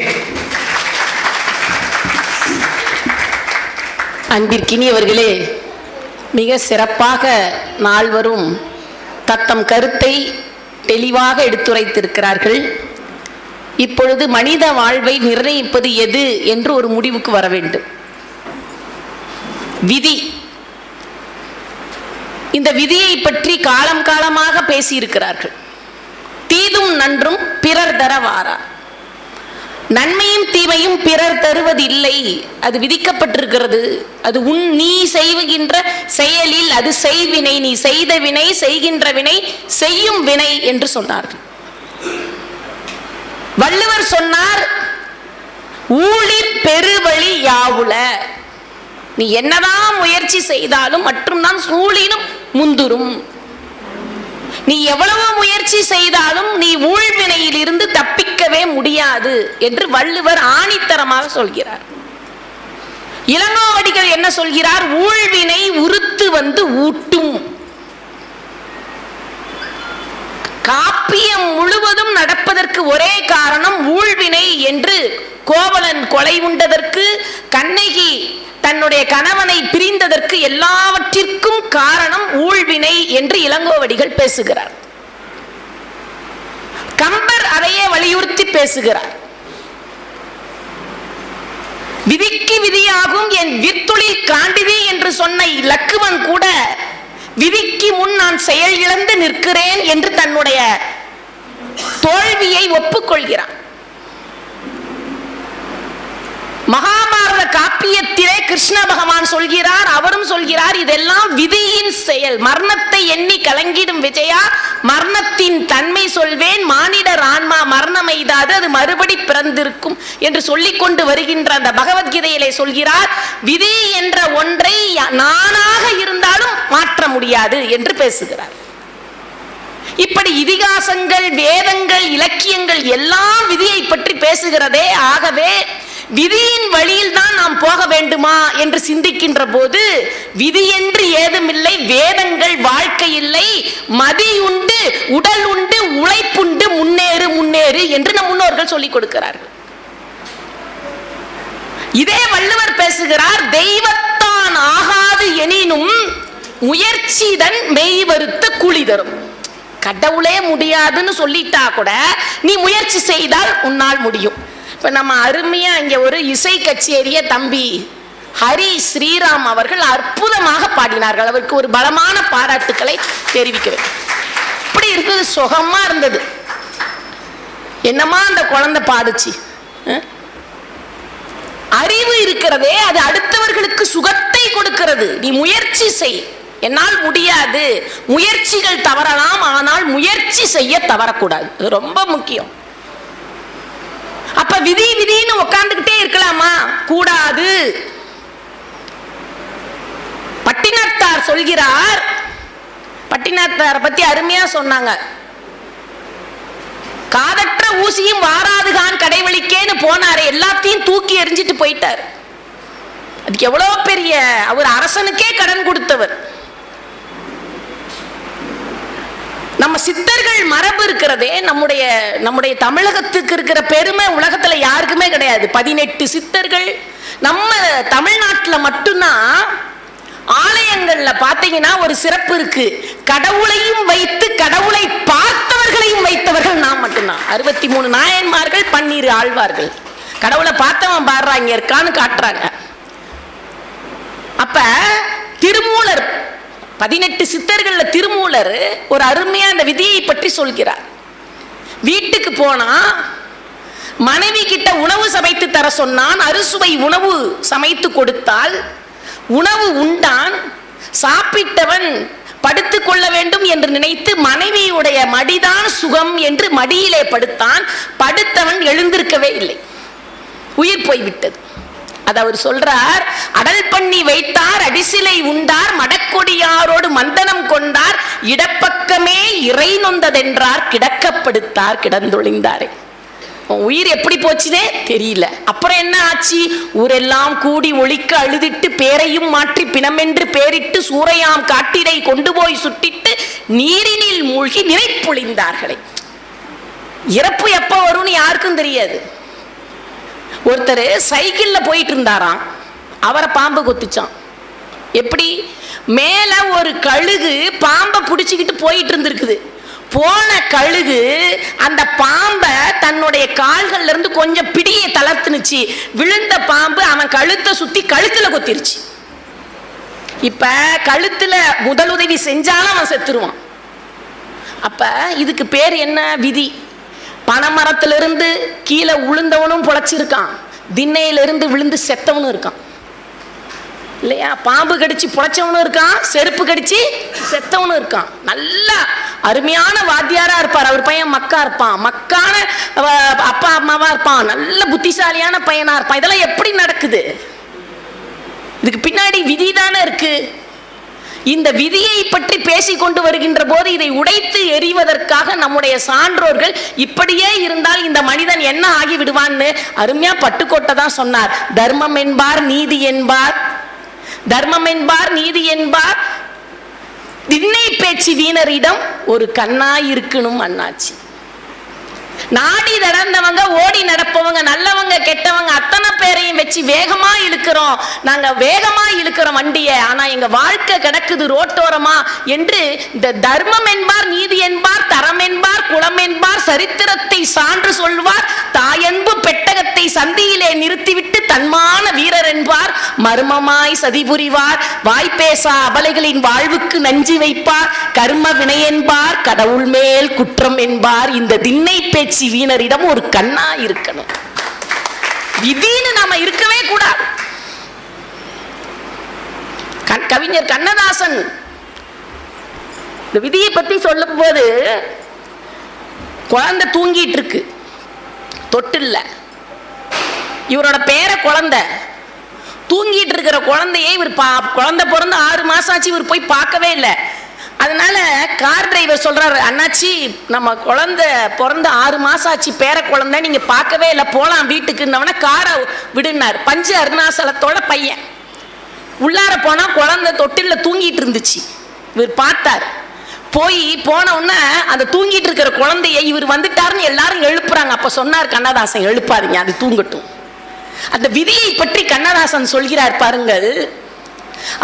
அன்பிற்கினியவர்களே, மிக சிறப்பாக நால்வரும் தத்தம் கருத்தை தெளிவாக எடுத்துரைத்திருக்கிறார்கள். இப்பொழுது மனித வாழ்வை நிர்ணயிப்பது எது என்று ஒரு முடிவுக்கு வர வேண்டும். விதி. இந்த விதியை பற்றி காலம் காலமாக பேசியிருக்கிறார்கள். தீதும் நன்றும் பிறர் தர வாரா. நன்மையும் தீமையும் பிறர் தருவதில்லை, அது விதிக்கப்பட்டிருக்கிறது. அது நீ செய்கின்ற செயலில் அது செய்வினை, நீ செய்த வினை, செய்கின்ற வினை, செய்யும் வினை என்று சொன்னார்கள். வள்ளுவர் சொன்னார், ஊழிற் பெருவழி யாவுல. நீ என்னதான் முயற்சி செய்தாலும் மட்டும்தான் ஊழினும் முந்துரும். நீ எவ்வளவு முயற்சி செய்தாலும் நீ ஊழ்வினையில் இருந்து தப்பிக்கவே முடியாது என்று வள்ளுவர் ஆணித்தரமாக சொல்கிறார். இளங்கோவடிகள் என்ன சொல்கிறார்? ஊழ்வினை உறுத்து வந்து ஊட்டும். காப்பியம் முழுவதும் நடப்பதற்கு ஒரே காரணம் ஊழ்வினை என்று. கோவலன் கொலை உண்டதற்கு, கண்ணகி தன்னுடைய கணவனை பிரிந்ததற்கு எல்லாவற்றிற்கும் காரணம் ஊழ்வினை என்று இளங்கோவடிகள் பேசுகிறார். கம்பர் அதையே வலியுறுத்தி பேசுகிறார். விதிக்கு விதியாகும் என் விற்தொழில் காண்டிதி என்று சொன்ன இலக்குவன் கூட விதிக்கு முன் நான் செயல் இழந்து நிற்கிறேன் என்று தன்னுடைய தோல்வியை ஒப்புக்கொள்கிறான். மகாபாரத காப்பியத்திலே கிருஷ்ண பகவான் சொல்கிறார், அவரும் சொல்கிறார், இதெல்லாம் விதியின் செயல். மரணத்தை எண்ணி கலங்கிடும் விஜயா, மரணத்தின் தன்மை சொல்வேன், மானிடர் ஆன்மா மரணம் எய்தாது அது மறுபடி பிறந்திருக்கும் என்று சொல்லிக் கொண்டு வருகின்ற அந்த பகவத்கீதையிலே சொல்கிறார், விதி என்ற ஒன்றை நானாக இருந்தாலும் மாற்ற முடியாது என்று பேசுகிறார். இப்படி இதிகாசங்கள், வேதங்கள், இலக்கியங்கள் எல்லாம் விதியை பற்றி பேசுகிறதே. ஆகவே விதியின் வழியில் தான் நாம் போக வேண்டுமா என்று சிந்திக்கின்ற போது விதி என்று ஏதுமில்லை, வேதங்கள் வாழ்க்கை இல்லை, மதி உண்டு, உடல் உண்டு, உழைப்புண்டு, முன்னேறு முன்னேறு என்று நம் முன்னோர்கள் சொல்லிக் கொடுக்கிறார்கள். இதே வள்ளுவர் பேசுகிறார், தெய்வத்தான் ஆகாது எனினும் முயற்சிதன் மெய் வருத்த கூலி தரும். கடவுளே முடியாதுன்னு சொல்லிட்டா கூட நீ முயற்சி செய்தால் உன்னால் முடியும். இப்ப நம்ம அருமையா இங்க ஒரு இசை கச்சேரிய தம்பி ஹரி ஸ்ரீராம் அவர்கள் அற்புதமாக பாடினார்கள். அவருக்கு ஒரு பலமான பாராட்டுக்களை தெரிவிக்க வேண்டும். இப்படி இருக்குது, சுகமா இருந்தது. என்னமா அந்த குழந்தை பாடுச்சு. அறிவு இருக்கிறதே, அது அடுத்தவர்களுக்கு சுகத்தை கொடுக்கிறது. நீ முயற்சி செய். என்னால் முடியாது, முயற்சிகள் தவறலாம், ஆனால் முயற்சி செய்ய தவறக்கூடாது. அது ரொம்ப முக்கியம். அப்ப விதி விதின்னு உட்கார்ந்துகிட்டே இருக்கலாமா? கூடாது. பட்டினத்தார் சொல்கிறார், பட்டினத்தார் பத்தி அருமையா சொன்னாங்க. காதற்ற ஊசியும் வாராதுகான் கடைவழிக்கேன்னு போனாரு, எல்லாத்தையும் தூக்கி எறிஞ்சிட்டு போயிட்டார். அதுக்கு எவ்வளவு பெரிய, அவர் அரசனுக்கே கடன் கொடுத்தவர். நம்ம சித்தர்கள் மரபு இருக்கிறதே, நம்முடைய தமிழகத்துக்கு இருக்கிற பெருமை உலகத்துல யாருக்குமே கிடையாது. 18 சித்தர்கள். நம்ம தமிழ்நாட்டில் மட்டும்தான் ஆலயங்கள்ல பாத்தீங்கன்னா ஒரு சிறப்பு இருக்கு. கடவுளையும் வைத்து கடவுளை பார்த்தவர்களையும் வைத்தவர்கள் நாம் மட்டும்தான். 63 நாயன்மார்கள், 12 ஆழ்வார்கள். கடவுளை பார்த்தவன் பாடுறாங்க, இங்க இருக்கான்னு காட்டுறாங்க. அப்ப திருமூலர், 18 சித்தர்கள்ல திருமூலர் ஒரு அருமையா அந்த விதியை பற்றி சொல்கிறார். வீட்டுக்கு போனா மனைவி கிட்ட உணவு சமைத்து தர சொன்னான். அறுசுவை உணவு சமைத்து கொடுத்தால் உணவு உண்டான். சாப்பிட்டவன் படுத்துக் கொள்ள வேண்டும் என்று நினைத்து மனைவியுடைய மடிதான் சுகம் என்று மடியிலே படுத்தான். படுத்தவன் எழுந்திருக்கவே இல்லை, உயிர் போய்விட்டது. அது அவர் சொல்றார், அடல் பண்ணி வைத்தார், அடிசிலை உண்டார், மடக்கொடியாரோடு மந்தனம் கொண்டார், இடப்பக்கமே இறை நொந்ததென்றார், கிடக்கப்படுத்தார் கிடந்தொழிந்தாரே. உன் உயிர் எப்படி போச்சுனே தெரியல. அப்புறம் என்ன ஆச்சு? ஊரெல்லாம் கூடி ஒழிக்க அழுதிட்டு பேரையும் மாற்றி பிணமென்று பேரிட்டு சூறையாம் காட்டிடை கொண்டு போய் சுட்டிட்டு நீரினில் மூழ்கி நிறைப்பொழிந்தார்களே. இறப்பு எப்ப வரும்னு யாருக்கும் தெரியாது. ஒருத்தர் சைக்கிள்ல போயிட்டு இருந்தாராம், அவரை பாம்பு கொத்துச்சான். எப்படி? மேல ஒரு கழுகு பாம்பை பிடிச்சிக்கிட்டு போயிட்டு இருந்திருக்குது. போன கழுகு அந்த பாம்பை தன்னுடைய கால்கள்ல இருந்து கொஞ்சம் பிடியை தளர்த்துனுச்சு. விழுந்த பாம்பு அவன் கழுத்தை சுத்தி கழுத்துல கொத்திருச்சு. இப்ப கழுத்துல முதலுதவி செஞ்சாலும் அவன் செத்துருவான். அப்ப இதுக்கு பேர் என்ன? விதி. பனைமரத்திலிருந்து கீழே விழுந்தவனும் பொழைச்சிருக்கான், திண்ணையிலிருந்து விழுந்து செத்தவனும் இருக்கான் இல்லையா? பாம்பு கடிச்சு பொழைச்சவனும் இருக்கான், செருப்பு கடிச்சு செத்தவனும் இருக்கான். நல்ல அருமையான வாத்தியாரா இருப்பார், அவர் பையன் மக்கா இருப்பான், மக்கான அப்பா அம்மாவா இருப்பான், நல்ல புத்திசாலியான பையனா இருப்பான். இதெல்லாம் எப்படி நடக்குது? இதுக்கு பின்னாடி விதி தானே இருக்கு. இந்த விதியை பற்றி பேசிக் கொண்டு வருகின்ற போது இதை உடைத்து எறிவதற்காக நம்முடைய சான்றோர்கள் இப்படியே இருந்தால் இந்த மனிதன் என்ன ஆகி விடுவான்னு அருமையா பட்டுக்கோட்டை தான் சொன்னார். தர்மம் என்பார் நீதி என்பார், தர்மம் என்பார் நீதி என்பார், திண்ணை பேச்சு வீணரிடம் ஒரு கண்ணாய் இருக்கணும் அண்ணாச்சி. நாடி நடந்தவங்க ஓடி நடப்பவங்க நல்லவங்க கெட்டவங்க அத்தனை பேரையும் வச்சு வேகமா இழுக்கிறோம், நாங்க வேகமா இழுக்கிறோம் வண்டியை, ஆனா எங்க வாழ்க்கை கிடக்குது ரோட்டோரமா என்று இந்த தர்மம் என்பார் நீதி என்பார் தரம் என்பார் குலம் என்பார் சரித்திரத்தை சான்று சொல்வார், தாயன்பு பெட்டகத்தை சந்தியிலே நிறுத்திவிட்டு தன்மான வீரர் என்பார், மர்மமாய் சதி புரிவார், வாய்ப்பேசா அபலைகளின் வாழ்வுக்கு நஞ்சு வைப்பார், கர்ம வினை என்பார் கடவுள் மேல் குற்றம் என்பார். இந்த திண்ணை பேச்சு வீணரிடம் ஒரு கண்ணா இருக்கணும். விதின்னு நாம இருக்கவே கூடாது. கவிஞர் கண்ணதாசன் இந்த விதியை பத்தி சொல்லும் போது, குழந்தை தூங்கிட்டு இருக்கு, தொட்டில்ல, இவரோட பேர குழந்தை தூங்கிட்டு இருக்கிற குழந்தையை இவர் குழந்தை பிறந்து 6 மாசம் ஆச்சு, இவர் போய் பார்க்கவே இல்லை. அதனால கார் டிரைவர் சொல்றாரு, அண்ணாச்சி நம்ம குழந்தை பிறந்து 6 மாசம் ஆச்சு, பேர குழந்தை, நீங்க பார்க்கவே இல்லை, போலாம் வீட்டுக்குன்னவன காரை விடுனார். பஞ்சு அருணாசலத்தோட பையன் உள்ளார போனா குழந்தை தொட்டில்ல தூங்கிட்டு இருந்துச்சு. இவர் பார்த்தார், போன உடனே அந்த தூங்கிட்டு இருக்கிற குழந்தைய இவர் வந்துட்டாருன்னு எல்லாரும் எழுப்புறாங்க. அப்ப சொன்னார் கண்ணதாசன், எழுப்பாதீங்க, அது தூங்கட்டும். அந்த விதியை பற்றி கண்ணதாசன் சொல்கிறார் பாருங்கள்,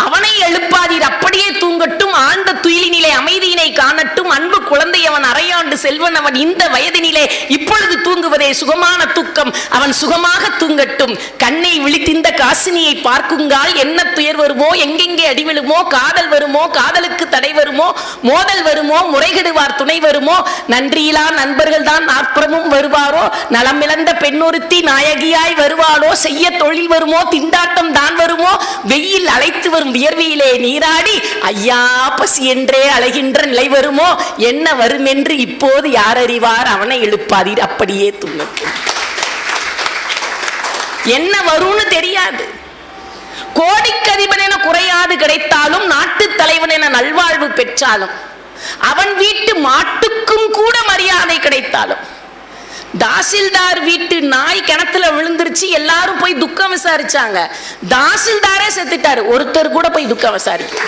அவனை எழுப்பாதீர் அப்படியே தூங்கட்டும், ஆழ்ந்த துயிலினிலே அமைதியினை காணட்டும், அன்பு குழந்தை அவன் அரையாண்டு செல்வன் அவன் இந்த வயதினிலே இப்பொழுது தூங்குவதே சுகமான தூக்கம், அவன் சுகமாக தூங்கட்டும். கண்ணை விழித்திந்த காசினியை பார்க்குங்கால் என்ன துயர் வருமோ, எங்கெங்கே அடிவிழுமோ, காதல் வருமோ, காதலுக்கு தடை வருமோ, மோதல் வருமோ, முறைகெடுவார் துணை வருமோ, நன்றியிலா நண்பர்கள் தான் நாற்புறமும் வருவாரோ, நலமிழந்த பெண்ணொருத்தி நாயகியாய் வருவாளோ, செய்ய தொழில் வருமோ, திண்டாட்டம் தான் வருமோ, வெயில் அழைத்து வரும் வியர்வியிலே நீராடி ஐயா பசி என்றே அழைகின்ற நிலை வருமோ, என்ன வரும் என்று இப்போது யார் அறிவார், அவனை எழுப்பாதீர் அப்படியே தூங்கட்டும். என்ன வரும்னு தெரியாது. கோடிக்கதிபன் என குறையாது கிடைத்தாலும், நாட்டு தலைவன் என நல்வாழ்வு பெற்றாலும், அவன் வீட்டு மாட்டுக்கும் கூட மரியாதை கிடைத்தாலும், தாசில்தார் வீட்டு நாய் கிணத்துல விழுந்துருச்சு, எல்லாரும் போய் துக்கம் விசாரிச்சாங்க, தாசில்தாரே செத்துட்டாரு, ஒருத்தர் கூட போய் துக்கம் விசாரிக்க.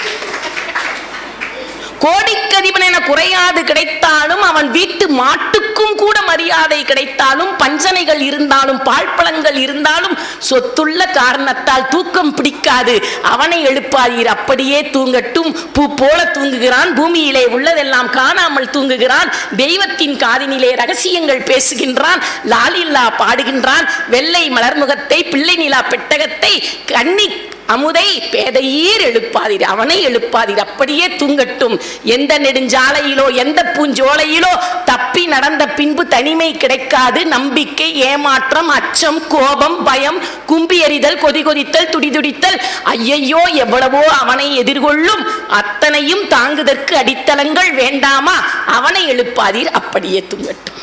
கோடிக்கதிபன் என குறையாது கிடைத்தாலும், அவன் வீட்டு மாட்டுக்கும் கூட மரியாதை கிடைத்தாலும், பஞ்சனைகள் இருந்தாலும் பாழ்பழங்கள் இருந்தாலும், சொத்துள்ள காரணத்தால் தூக்கம் பிடிக்காது, அவனை எழுப்பாதீர் அப்படியே தூங்கட்டும். பூ போல தூங்குகிறான், பூமியிலே உள்ளதெல்லாம் காணாமல் தூங்குகிறான், தெய்வத்தின் காதினிலே ரகசியங்கள் பேசுகின்றான், லாலில்லா பாடுகின்றான், வெள்ளை மலர்முகத்தை பிள்ளை நிலா பெட்டகத்தை கண்ணி அமுதை பேதையீர் எழுப்பாதீர் அவனை எழுப்பாதீர் அப்படியே தூங்கட்டும். எந்த நெடுஞ்சாலையிலோ எந்த பூஞ்சோலையிலோ தப்பி நடந்த பின்பு தனிமை கிடைக்காது. நம்பிக்கை, ஏமாற்றம், அச்சம், கோபம், பயம், கும்பி எறிதல், கொதித்தல், துடிதுடித்தல், ஐயையோ எவ்வளவோ அவனை எதிர்கொள்ளும், அத்தனையும் தாங்குதற்கு அடித்தளங்கள் வேண்டாமா, அவனை எழுப்பாதீர் அப்படியே தூங்கட்டும்.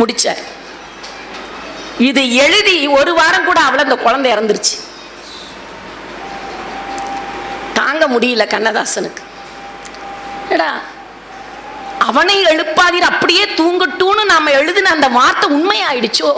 முடிச்சார். இது எழுதி 1 வாரம் கூட அவள அந்த குழந்தை இறந்துருச்சு. தாங்க முடியல கண்ணதாசனுக்கு. அவனை எழுப்பாதீர் அப்படியே தூங்கட்டும்னு நாம எழுதின அந்த வார்த்தை உண்மையாயிடுச்சோ,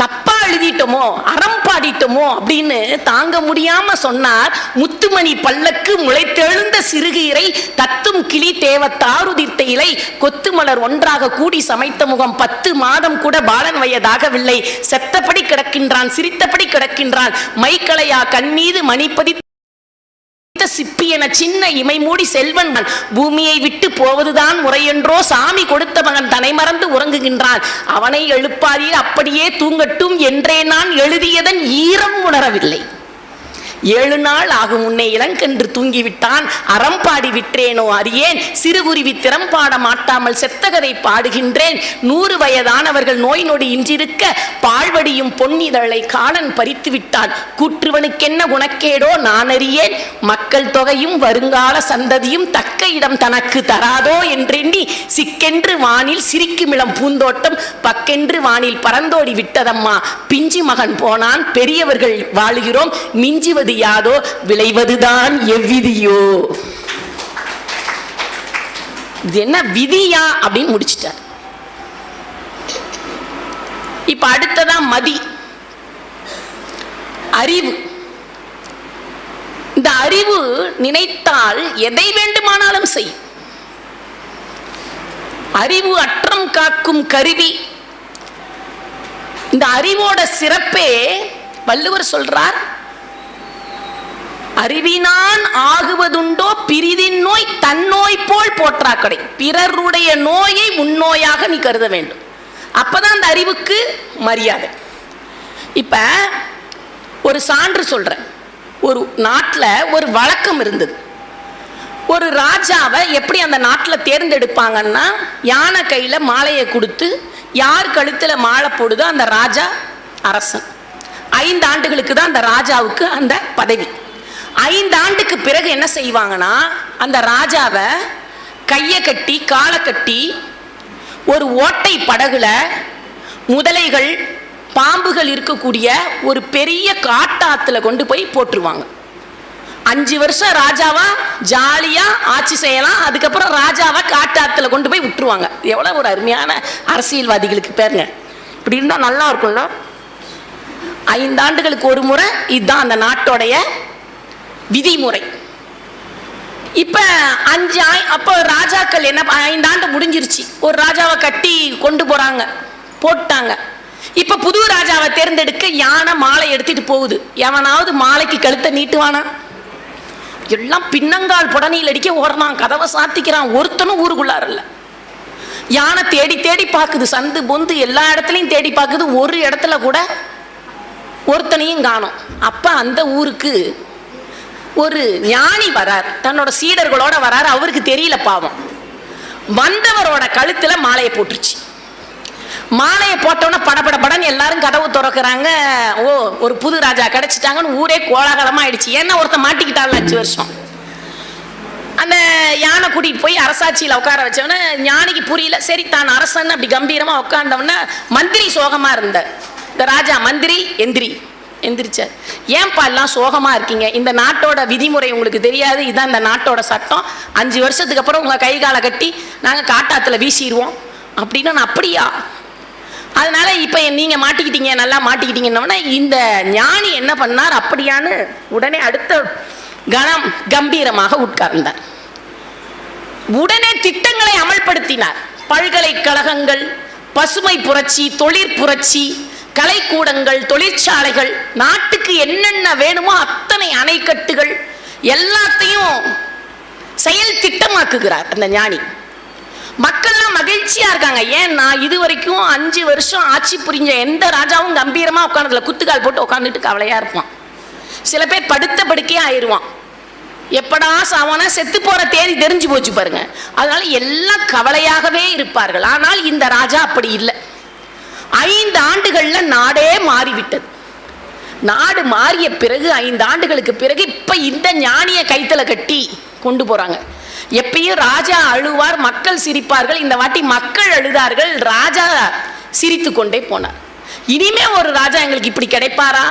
தப்பா எழுதிட்டோமோ, அறம் பாடிட்டோமோ அப்படின்னு தாங்க முடியாம சொன்னார். முத்துமணி பல்லக்கு முளைத்தெழுந்த சிறுகீரை தத்தும் கிளி தேவ தாருதிர்த்த இலை கொத்து மலர் ஒன்றாக கூடி சமைத்த முகம் 10 மாதம் கூட பாலன் வயதாகவில்லை. செத்தபடி கிடக்கின்றான், சிரித்தபடி கிடக்கின்றான். மைக்களையா கண்மீது மணிப்பதி சிப்பி என சின்ன இமை மூடி செல்வன் பூமியை விட்டு போவதுதான் முறையென்றோ, சாமி கொடுத்த மகன் தன்னை மறந்து உறங்குகின்றான். அவனை எழுப்பாதீர் அப்படியே தூங்கட்டும் என்றே நான் எழுதியதன் ஈரம் உணரவில்லை. 7 நாள் ஆகும் முன்னே இளங்கன்று தூங்கிவிட்டான். அறம் பாடி விற்றேனோ அறியேன், சிறுகுருவி திறம் பாட மாட்டாமல் செத்தகதை பாடுகின்றேன். 100 வயதானவர்கள் நோய் நொடி இன்றிருக்க பாழ்வடியும் பொன்னிதழை காலன் பறித்து விட்டான். கூற்றுவனுக்கென்ன குணக்கேடோ நான் அறியேன், மக்கள் தொகையும் வருங்கால சந்ததியும் தக்க இடம் தனக்கு தராதோ என்றெண்ணி சிக்கென்று வானில் சிரிக்குமிளம் பூந்தோட்டம் பக்கென்று வானில் பறந்தோடி விட்டதம்மா. பிஞ்சு மகன் போனான், பெரியவர்கள் வாழுகிறோம், மிஞ்சுவது யாதோ விளைவதுதான் எவ்விதியோ. இது என்ன விதியா அப்படின்னு முடிச்சிட்டார். இப்ப அடுத்ததா மதி, அறிவு. இந்த அறிவு நினைத்தால் எதை வேண்டுமானாலும் செய்யும். அறிவு அற்றம் காக்கும் கருவி. இந்த அறிவோட சிறப்பே வள்ளுவர் சொல்றார், அறிவினான் ஆகுவதுண்டோ பிரிதின் நோய் தன்னோய் போல் போற்றாக்கடை. பிறருடைய நோயை உன்னோயாக நீ கருத வேண்டும், அப்பதான் அந்த அறிவுக்கு மரியாதை. இப்ப ஒரு சான்று சொல்றேன். ஒரு நாட்டில் ஒரு வழக்கம் இருந்தது. ஒரு ராஜாவை எப்படி அந்த நாட்டில் தேர்ந்தெடுப்பாங்கன்னா, யானை கையில மாலையை கொடுத்து யார் கழுத்துல மாலை போடுதோ அந்த ராஜா அரசன். 5 ஆண்டுகளுக்கு தான் அந்த ராஜாவுக்கு அந்த பதவி. 5 ஆண்டுக்கு பிறகு என்ன செய்வாங்கன்னா, அந்த ராஜாவை கையை கட்டி காலை கட்டி ஒரு ஓட்டை படகுல முதலைகள் பாம்புகள் இருக்கக்கூடிய ஒரு பெரிய காட்டாத்துல கொண்டு போய் போட்டுருவாங்க. 5 வருஷம் ராஜாவா ஜாலியா ஆட்சி செய்யலாம். அதுக்கப்புறம் ராஜாவை காட்டாத்துல கொண்டு போய் விட்டுருவாங்க. எவ்வளவு ஒரு அருமையான அரசியல்வாதிகளுக்கு பேருங்க. இப்படி இருந்தா நல்லா இருக்கும்ல. 5 ஆண்டுகளுக்கு ஒரு முறை இதுதான் அந்த நாட்டோடைய விதிமுறை. இப்ப 5 அப்போ ராஜாக்கள் என்ன, 5 ஆண்டு முடிஞ்சிருச்சு, ஒரு ராஜாவை கட்டி கொண்டு போறாங்க, போட்டாங்க. இப்ப புது ராஜாவை தேர்ந்தெடுக்க யானை மாலை எடுத்துட்டு போகுது. எவனாவது மாலைக்கு கழுத்தை நீட்டுவானா? எல்லாம் பின்னங்கால் புடனியில் அடிக்க ஓடுறான், கதவை சாத்திக்கிறான். ஒருத்தனும் ஊருக்குள்ளார இல்ல. யானை தேடி தேடி பார்க்குது, சந்து பொந்து எல்லா இடத்துலையும் தேடி பார்க்குது. ஒரு இடத்துல கூட ஒருத்தனையும் காணோம். அப்ப அந்த ஊருக்கு ஒரு ஞானி வரார், தன்னோட சீடர்களோட வரார். அவருக்கு தெரியல பாவம். வந்தவரோட கழுத்துல மாலையை போட்டுருச்சு. மாலையை போட்டோன்னா படபடன்னு எல்லாரும் கதவு திறக்கிறாங்க. ஓ, ஒரு புது ராஜா கிடைச்சிட்டாங்கன்னு ஊரே கோலாகலமா ஆயிடுச்சு. ஏன்னா ஒருத்தன் மாட்டிக்கிட்டாள் 5 வருஷம். அந்த யானை கூட்டிட்டு போய் அரசாட்சியில் உட்கார வச்சவன ஞானிக்கு புரியல. சரி, தான் அரசன் அப்படி கம்பீரமா உட்கார்ந்தவன மந்திரி சோகமா இருந்தார். இந்த ராஜா மந்திரி எந்திரிச்சார். ஏன்பா எல்லாம் சோகமா இருக்கீங்க? இந்த நாட்டோட விதிமுறை உங்களுக்கு தெரியாது, இதுதான் இந்த நாட்டோட சட்டம். 5 வருஷத்துக்கு அப்புறம் உங்க கை காலை கட்டி நாங்க காட்டாத்துல வீசிடுவோம் அப்படின்னு. அப்படியா? அதனால இப்ப நீங்க மாட்டிக்கிட்டீங்க, நல்லா மாட்டிக்கிட்டீங்கன்னா இந்த ஞானி என்ன பண்ணார், அப்படியான்னு உடனே அடுத்த கணம் கம்பீரமாக உட்கார்ந்தார். உடனே திட்டங்களை அமல்படுத்தினார். பல்கலைக்கழகங்கள், பசுமை புரட்சி, தொழிற் புரட்சி, கலைக்கூடங்கள், தொழிற்சாலைகள், நாட்டுக்கு என்னென்ன வேணுமோ அத்தனை அணைக்கட்டுகள் எல்லாத்தையும் செயல் திட்டமாக்குகிறார் அந்த ஞானி. மக்கள்லாம் மகிழ்ச்சியா இருக்காங்க. ஏன்னா இது வரைக்கும் 5 வருஷம் ஆட்சி புரிஞ்ச எந்த ராஜாவும் கம்பீரமா உட்கார்ந்ததுல குத்துக்கால் போட்டு உட்காந்துட்டு கவலையா இருப்பான். சில பேர் படுத்த படுக்கையே ஆயிடுவான். எப்படா சாவானா, செத்து போற தேதி தெரிஞ்சு போச்சு பாருங்க. அதனால எல்லாம் கவலையாகவே இருப்பார்கள். ஆனால் இந்த ராஜா அப்படி இல்லை. 5 ஆண்டுகள்ல நாடே மாறிவிட்டது. நாடு மாறிய பிறகு 5 ஆண்டுகளுக்கு பிறகு இப்ப இந்த ஞானிய கைத்தல கட்டி கொண்டு போறாங்க. எப்பயும் ராஜா அழுவார், மக்கள் சிரிப்பார்கள். இந்த வாட்டி மக்கள் அழுதார்கள், ராஜா சிரித்து கொண்டே போனார். இனிமே ஒரு ராஜா எங்களுக்கு இப்படி கிடைப்பாரா?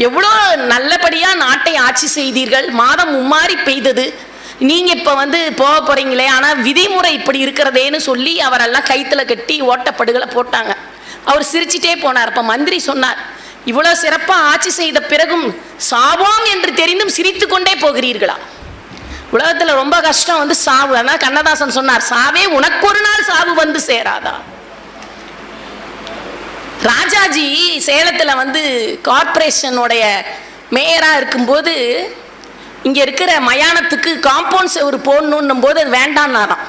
எவ்வளோ நல்லபடியா நாட்டை ஆட்சி செய்தீர்கள், மாதம் மும்மாறி பெய்தது, நீங்க இப்ப வந்து போக போறீங்களே, ஆனா விதிமுறை இப்படி இருக்கிறதேன்னு சொல்லி அவரெல்லாம் கைத்துல கட்டி ஓட்டப்படுகளை போட்டாங்க. அவர் சிரிச்சிட்டே போனார். அப்ப மந்திரி சொன்னார், இவ்வளவு சிறப்பா ஆட்சி செய்த பிறகும் சாவோம் என்று தெரிந்தும் சிரித்து கொண்டே போகிறீர்களா? உலகத்துல ரொம்ப கஷ்டம் வந்து சாவு. அதனால கண்ணதாசன் சொன்னார், சாவே உனக்கு ஒரு நாள் சாவு வந்து சேராதா. ராஜாஜி சேலத்துல வந்து கார்பரேஷனுடைய மேயரா இருக்கும்போது இங்க இருக்கிற மயானத்துக்கு காம்பவுண்ட் செவரு போடணும் போது அது வேண்டான்னாராம்.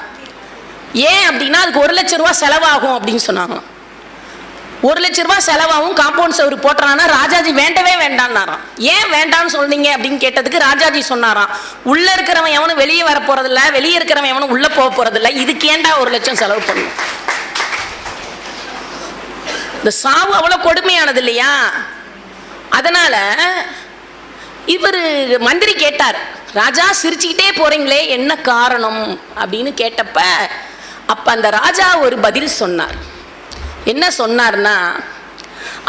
ஏன் அப்படின்னா அதுக்கு 1 லட்சம் ரூபாய் செலவாகும் அப்படின்னு சொன்னாங்க. 1 லட்சம் ரூபாய் செலவாகும் காம்பவுண்ட் செவரு போட்டானா ராஜாஜி வேண்டவே வேண்டான்னாராம். ஏன் வேண்டான்னு சொல்றீங்க அப்படின்னு கேட்டதுக்கு ராஜாஜி சொன்னாராம், உள்ள இருக்கிறவன் எவனும் வெளியே வர போறதில்ல, வெளியே இருக்கிறவன் எவனும் உள்ள போக போறதில்ல, இதுக்கு ஏண்டா 1 லட்சம் செலவு பண்ணணும். இந்த சாவு அவ்வளவு கொடுமையானது இல்லையா? அதனால இவர் மந்திரி கேட்டார், ராஜா சிரிச்சுக்கிட்டே போறீங்களே என்ன காரணம் அப்படின்னு கேட்டப்ப அப்ப அந்த ராஜா ஒரு பதில் சொன்னார். என்ன சொன்னார்னா,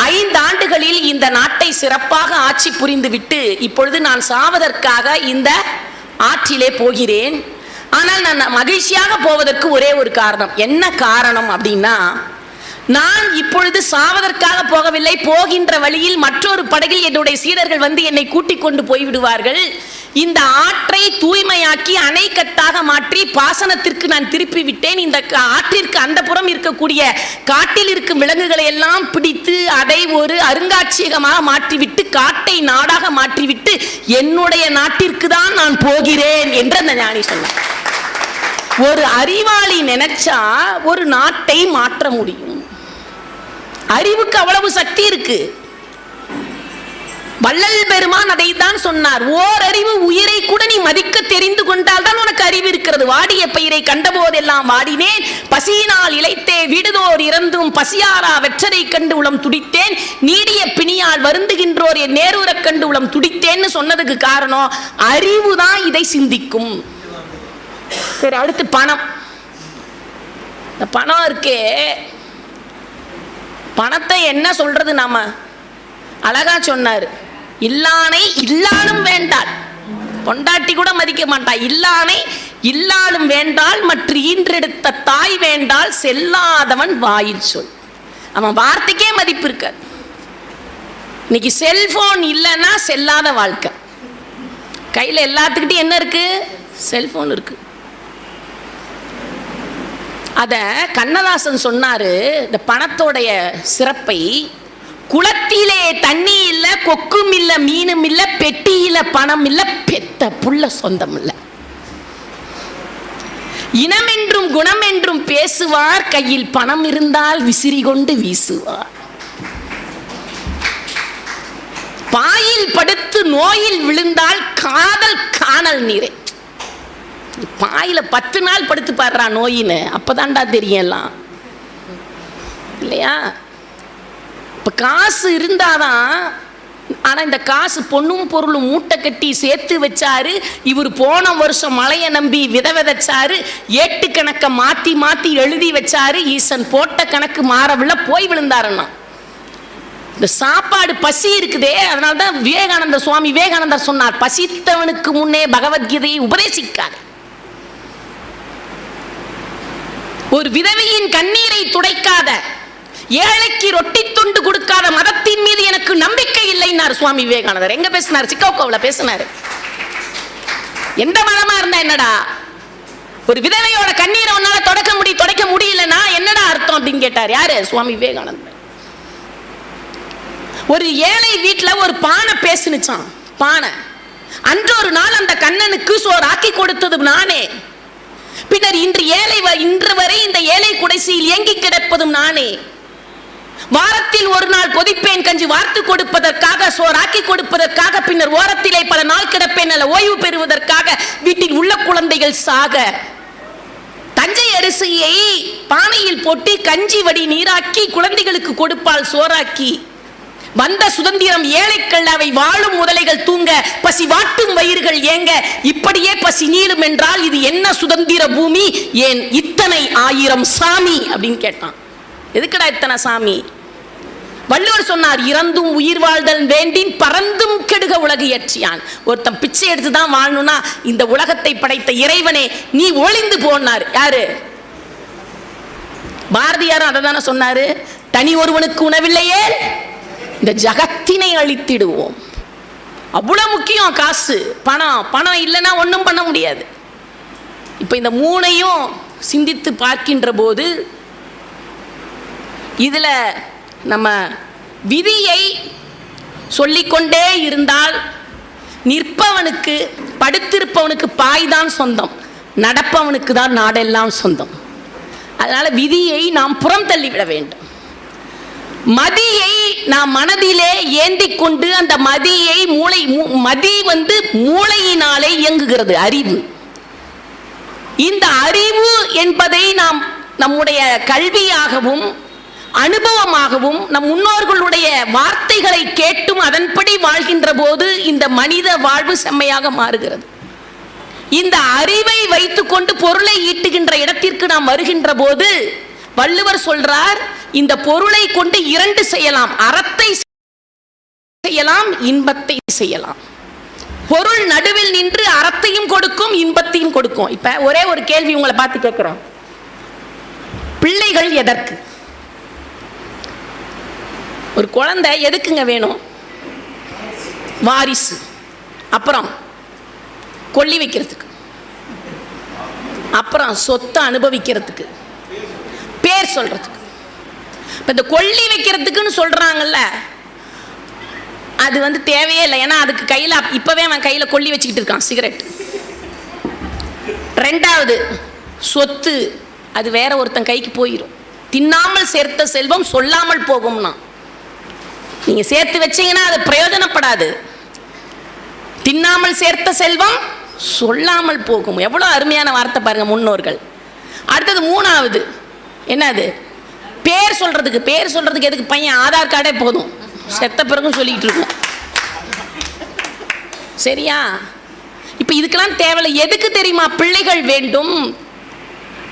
5 ஆண்டுகளில் இந்த நாட்டை சிறப்பாக ஆட்சி புரிந்து விட்டு இப்பொழுது நான் சாவதற்காக இந்த ஆற்றிலே போகிறேன். ஆனால் நான் மகிழ்ச்சியாக போவதற்கு ஒரே ஒரு காரணம். என்ன காரணம் அப்படின்னா, நான் இப்பொழுது சாவதற்காக போகவில்லை, போகின்ற வழியில் மற்றொரு படகில் என்னுடைய சீடர்கள் வந்து என்னை கூட்டிக் கொண்டு போய்விடுவார்கள். இந்த ஆற்றை தூய்மையாக்கி அணைக்கட்டாக மாற்றி பாசனத்திற்கு நான் திருப்பி விட்டேன். இந்த ஆற்றிற்கு அந்த புறம் இருக்கக்கூடிய காட்டில் இருக்கும் விலங்குகளை எல்லாம் பிடித்து அதை ஒரு அருங்காட்சியகமாக மாற்றிவிட்டு காட்டை நாடாக மாற்றிவிட்டு என்னுடைய நாட்டிற்கு தான் நான் போகிறேன் என்று அந்த ஞானி சொன்னார். ஒரு அறிவாளி நினைச்சா ஒரு நாட்டை மாற்ற முடியும். அறிவுக்கு அவ்வளவு சக்தி இருக்கு. வள்ளல் பெருமான் அதை தான் சொன்னார், ஓர் அறிவு உயிரை கூட நீ மதிக்க தெரிந்து கொண்டால் தான் உனக்கு அறிவு இருக்கிறது. வாடிய பயிரை கண்டபோதெல்லாம் வாடினேன், பசியினால் இளைத்தே விடுதோர் இறந்தும் பசியாரா வெற்றரை கண்டு உளம் துடித்தேன், நீடிய பிணியால் வருந்துகின்றோர் என் நேருரக் கண்டு உளம் துடித்தேன்னு சொன்னதுக்கு காரணம் அறிவு தான் இதை சிந்திக்கும். சரி, அடுத்து பணம். இந்த பணம் இருக்கே, பணத்தை என்ன சொல்றது? நாம அழகா சொன்னார், இல்லானை இல்லாலும் வேண்டாள், பொண்டாட்டி கூட மதிக்க மாட்டா, இல்லானை இல்லாலும் வேண்டாள், மற்ற ஈன்றெடுத்த தாய் வேண்டாள், செல்லாதவன் வாயில் சொல். அவன் வார்த்தைக்கே மதிப்பு இருக்க. இன்னைக்கு செல்போன் இல்லைன்னா செல்லாத வாழ்க்கை. கையில் எல்லாத்துக்கிட்டையும் என்ன இருக்கு? செல்போன் இருக்கு. அத கண்ணதாசன் சொன்னாரு, இந்த பணத்தோடைய சிறப்பை, குளத்திலே தண்ணி இல்ல, கொக்கும் இல்ல, மீனும் இல்ல, பெட்டியில பணம் இல்ல, பெத்த புள்ள சொந்தம் இல்ல. இனம் என்றும் குணம் என்றும் பேசுவார், கையில் பணம் இருந்தால் விசிறி கொண்டு வீசுவார். பாயில் படுத்து நோயில் விழுந்தால் காதல் காணல் நீரே. பாயில 10 நாள் படுத்து பாடுறா நோயின்னு, அப்பதான்டா தெரியலாம் இல்லையா? இப்ப காசு இருந்தாதான். ஆனா இந்த காசு பொண்ணும் பொருளும் மூட்டை கட்டி சேர்த்து வச்சாரு. இவர் போன வருஷம் மழையை நம்பி விதைச்சாரு, ஏட்டு கணக்கை மாத்தி மாத்தி எழுதி வச்சாரு. ஈசன் போட்ட கணக்கு மாறவில்லை, போய் விழுந்தாருன்னா. இந்த சாப்பாடு பசி இருக்குதே, அதனால்தான் விவேகானந்தர் சொன்னார், பசித்தவனுக்கு முன்னே பகவத்கீதையை உபதேசிக்காது. ஒரு விதவையின் கண்ணீரை துடைக்காத, ஏழைக்கு ரொட்டி துண்டு கொடுக்காத மதத்தின் மீது எனக்கு நம்பிக்கை இல்லைன்னார் சுவாமி விவேகானந்தர். எங்க பேசினார்? சிக்காகோவில் பேசினார். எந்த மதமா இருந்தா என்னடா? ஒரு விதவையோட கண்ணீரை உன்னால துடைக்க முடியலன்னா என்னடா அர்த்தம் அப்படின்னு கேட்டார். யாரு? சுவாமி விவேகானந்தர். ஒரு ஏழை வீட்டுல ஒரு பானை பேசுனுச்சான். பானை அன்றொரு நாள் அந்த கண்ணனுக்கு சோறு ஆக்கி கொடுத்தது நானே, பின்னர் இன்று வரை இந்த ஏழை குடிசையில் ஏங்கி கிடப்பதும் நானே. வாரத்தில் ஒரு நாள் கொதிப்பேன் கஞ்சி வார்த்து கொடுப்பதற்காக, சோறாக்கி கொடுப்பதற்காக, பின்னர் ஓரத்திலே பல நாள் கிடப்பேன் நல்ல ஓய்வு பெறுவதற்காக. வீட்டில் உள்ள குழந்தைகள் சாக தஞ்சை அரிசியை பானையில் போட்டு கஞ்சி வடி நீராக்கி குழந்தைகளுக்கு கொடுப்பால் சோறாக்கி. வந்த சுதந்திரம் ஏழைகள் அவை வாழும் முதலைகள் தூங்க, பசி வாட்டும் வயிறுகள் ஏங்க, இப்படியே பசி நீளும் என்றால் இது என்ன சுதந்திர பூமி? ஏன் இத்தனை 1000 சாமி அப்படின்னு கேட்டான். எதுக்குடா இத்தனை சாமி? வள்ளுவர் சொன்னார், இறந்தும் உயிர் வாழ்தல் வேண்டின் பறந்தும் கெடுக உலகு இயற்றியான். ஒருத்தன் பிச்சை எடுத்து தான் வாழணும்னா இந்த உலகத்தை படைத்த இறைவனே நீ ஒளிந்து போனார். யாரு? பாரதியாரும் அதை தானே சொன்னாரு, தனி ஒருவனுக்கு உணவில்லையே இந்த ஜகத்தினை அழித்திடுவோம். அவ்வளவு முக்கியம் காசு, பணம். பணம் இல்லைன்னா ஒன்றும் பண்ண முடியாது. இப்ப இந்த மூணையும் சிந்தித்து பார்க்கின்ற போது இதுல நம்ம விதியை சொல்லிக்கொண்டே இருந்தால் நிற்பவனுக்கு படுத்திருப்பவனுக்கு பாய்தான் சொந்தம், நடப்பவனுக்கு தான் நாடெல்லாம் சொந்தம். அதனால விதியை நாம் புறம் தள்ளிவிட வேண்டும். மதியை நாம் மனதிலே ஏந்தி கொண்டு அந்த மதியை மதி மூளையினாலே இயங்குகிறது, அறிவு. இந்த அறிவு என்பதை நாம் நம்முடைய கல்வியாகவும் அனுபவமாகவும் நம் முன்னோர்களுடைய வார்த்தைகளை கேட்டும் அதன்படி வாழ்கின்ற போது இந்த மனித வாழ்வு செம்மையாக மாறுகிறது. இந்த அறிவை வைத்துக்கொண்டு பொருளை ஈட்டுகின்ற இடத்திற்கு நாம் வருகின்ற போது வள்ளுவர் சொல்றார், இந்த பொருளை கொண்டு இரண்டு செய்யலாம், அறத்தை செய்யலாம், இன்பத்தை செய்யலாம். பொருள் நடுவில் நின்று அறத்தையும் கொடுக்கும், இன்பத்தையும் கொடுக்கும். இப்ப ஒரே ஒரு கேள்வி உங்களை பார்த்து கேட்கிறோம், பிள்ளைகள் எதற்கு? ஒரு குழந்தை எதுக்குங்க வேணும்? வாரிசு, அப்புறம் கொல்லி வைக்கிறதுக்கு, அப்புறம் சொத்தை அனுபவிக்கிறதுக்கு, பேர் சொல்றதுக்கு. இப்ப இந்த கொல்லி வைக்கிறதுக்குன்னு சொல்றாங்கல்ல, அது தேவையே இல்லை. ஏன்னா அதுக்கு கையில இப்பவே அவன் கையில கொல்லி வச்சுக்கிட்டு இருக்கான், சிகரெட். ரெண்டாவது சொத்து, அது வேற ஒருத்தன் கைக்கு போயிடும். தின்னாமல் சேர்த்த செல்வம் சொல்லாமல் போகும்னா, நீங்க சேர்த்து வச்சீங்கன்னா அது பிரயோஜனப்படாது. தின்னாமல் சேர்த்த செல்வம் சொல்லாமல் போகும். எவ்வளவு அருமையான வார்த்தை பாருங்க முன்னோர்கள். அடுத்தது மூணாவது என்னது? பேர் சொல்றதுக்கு. பேர் சொல்றதுக்கு எதுக்கு? பையன் ஆதார் கார்டே போதும், செத்த பிறகும் சொல்லிட்டு இருக்கோம். சரியா? இப்ப இதுக்கெல்லாம் தேவையில்லை. எதுக்கு தெரியுமா பிள்ளைகள் வேண்டும்?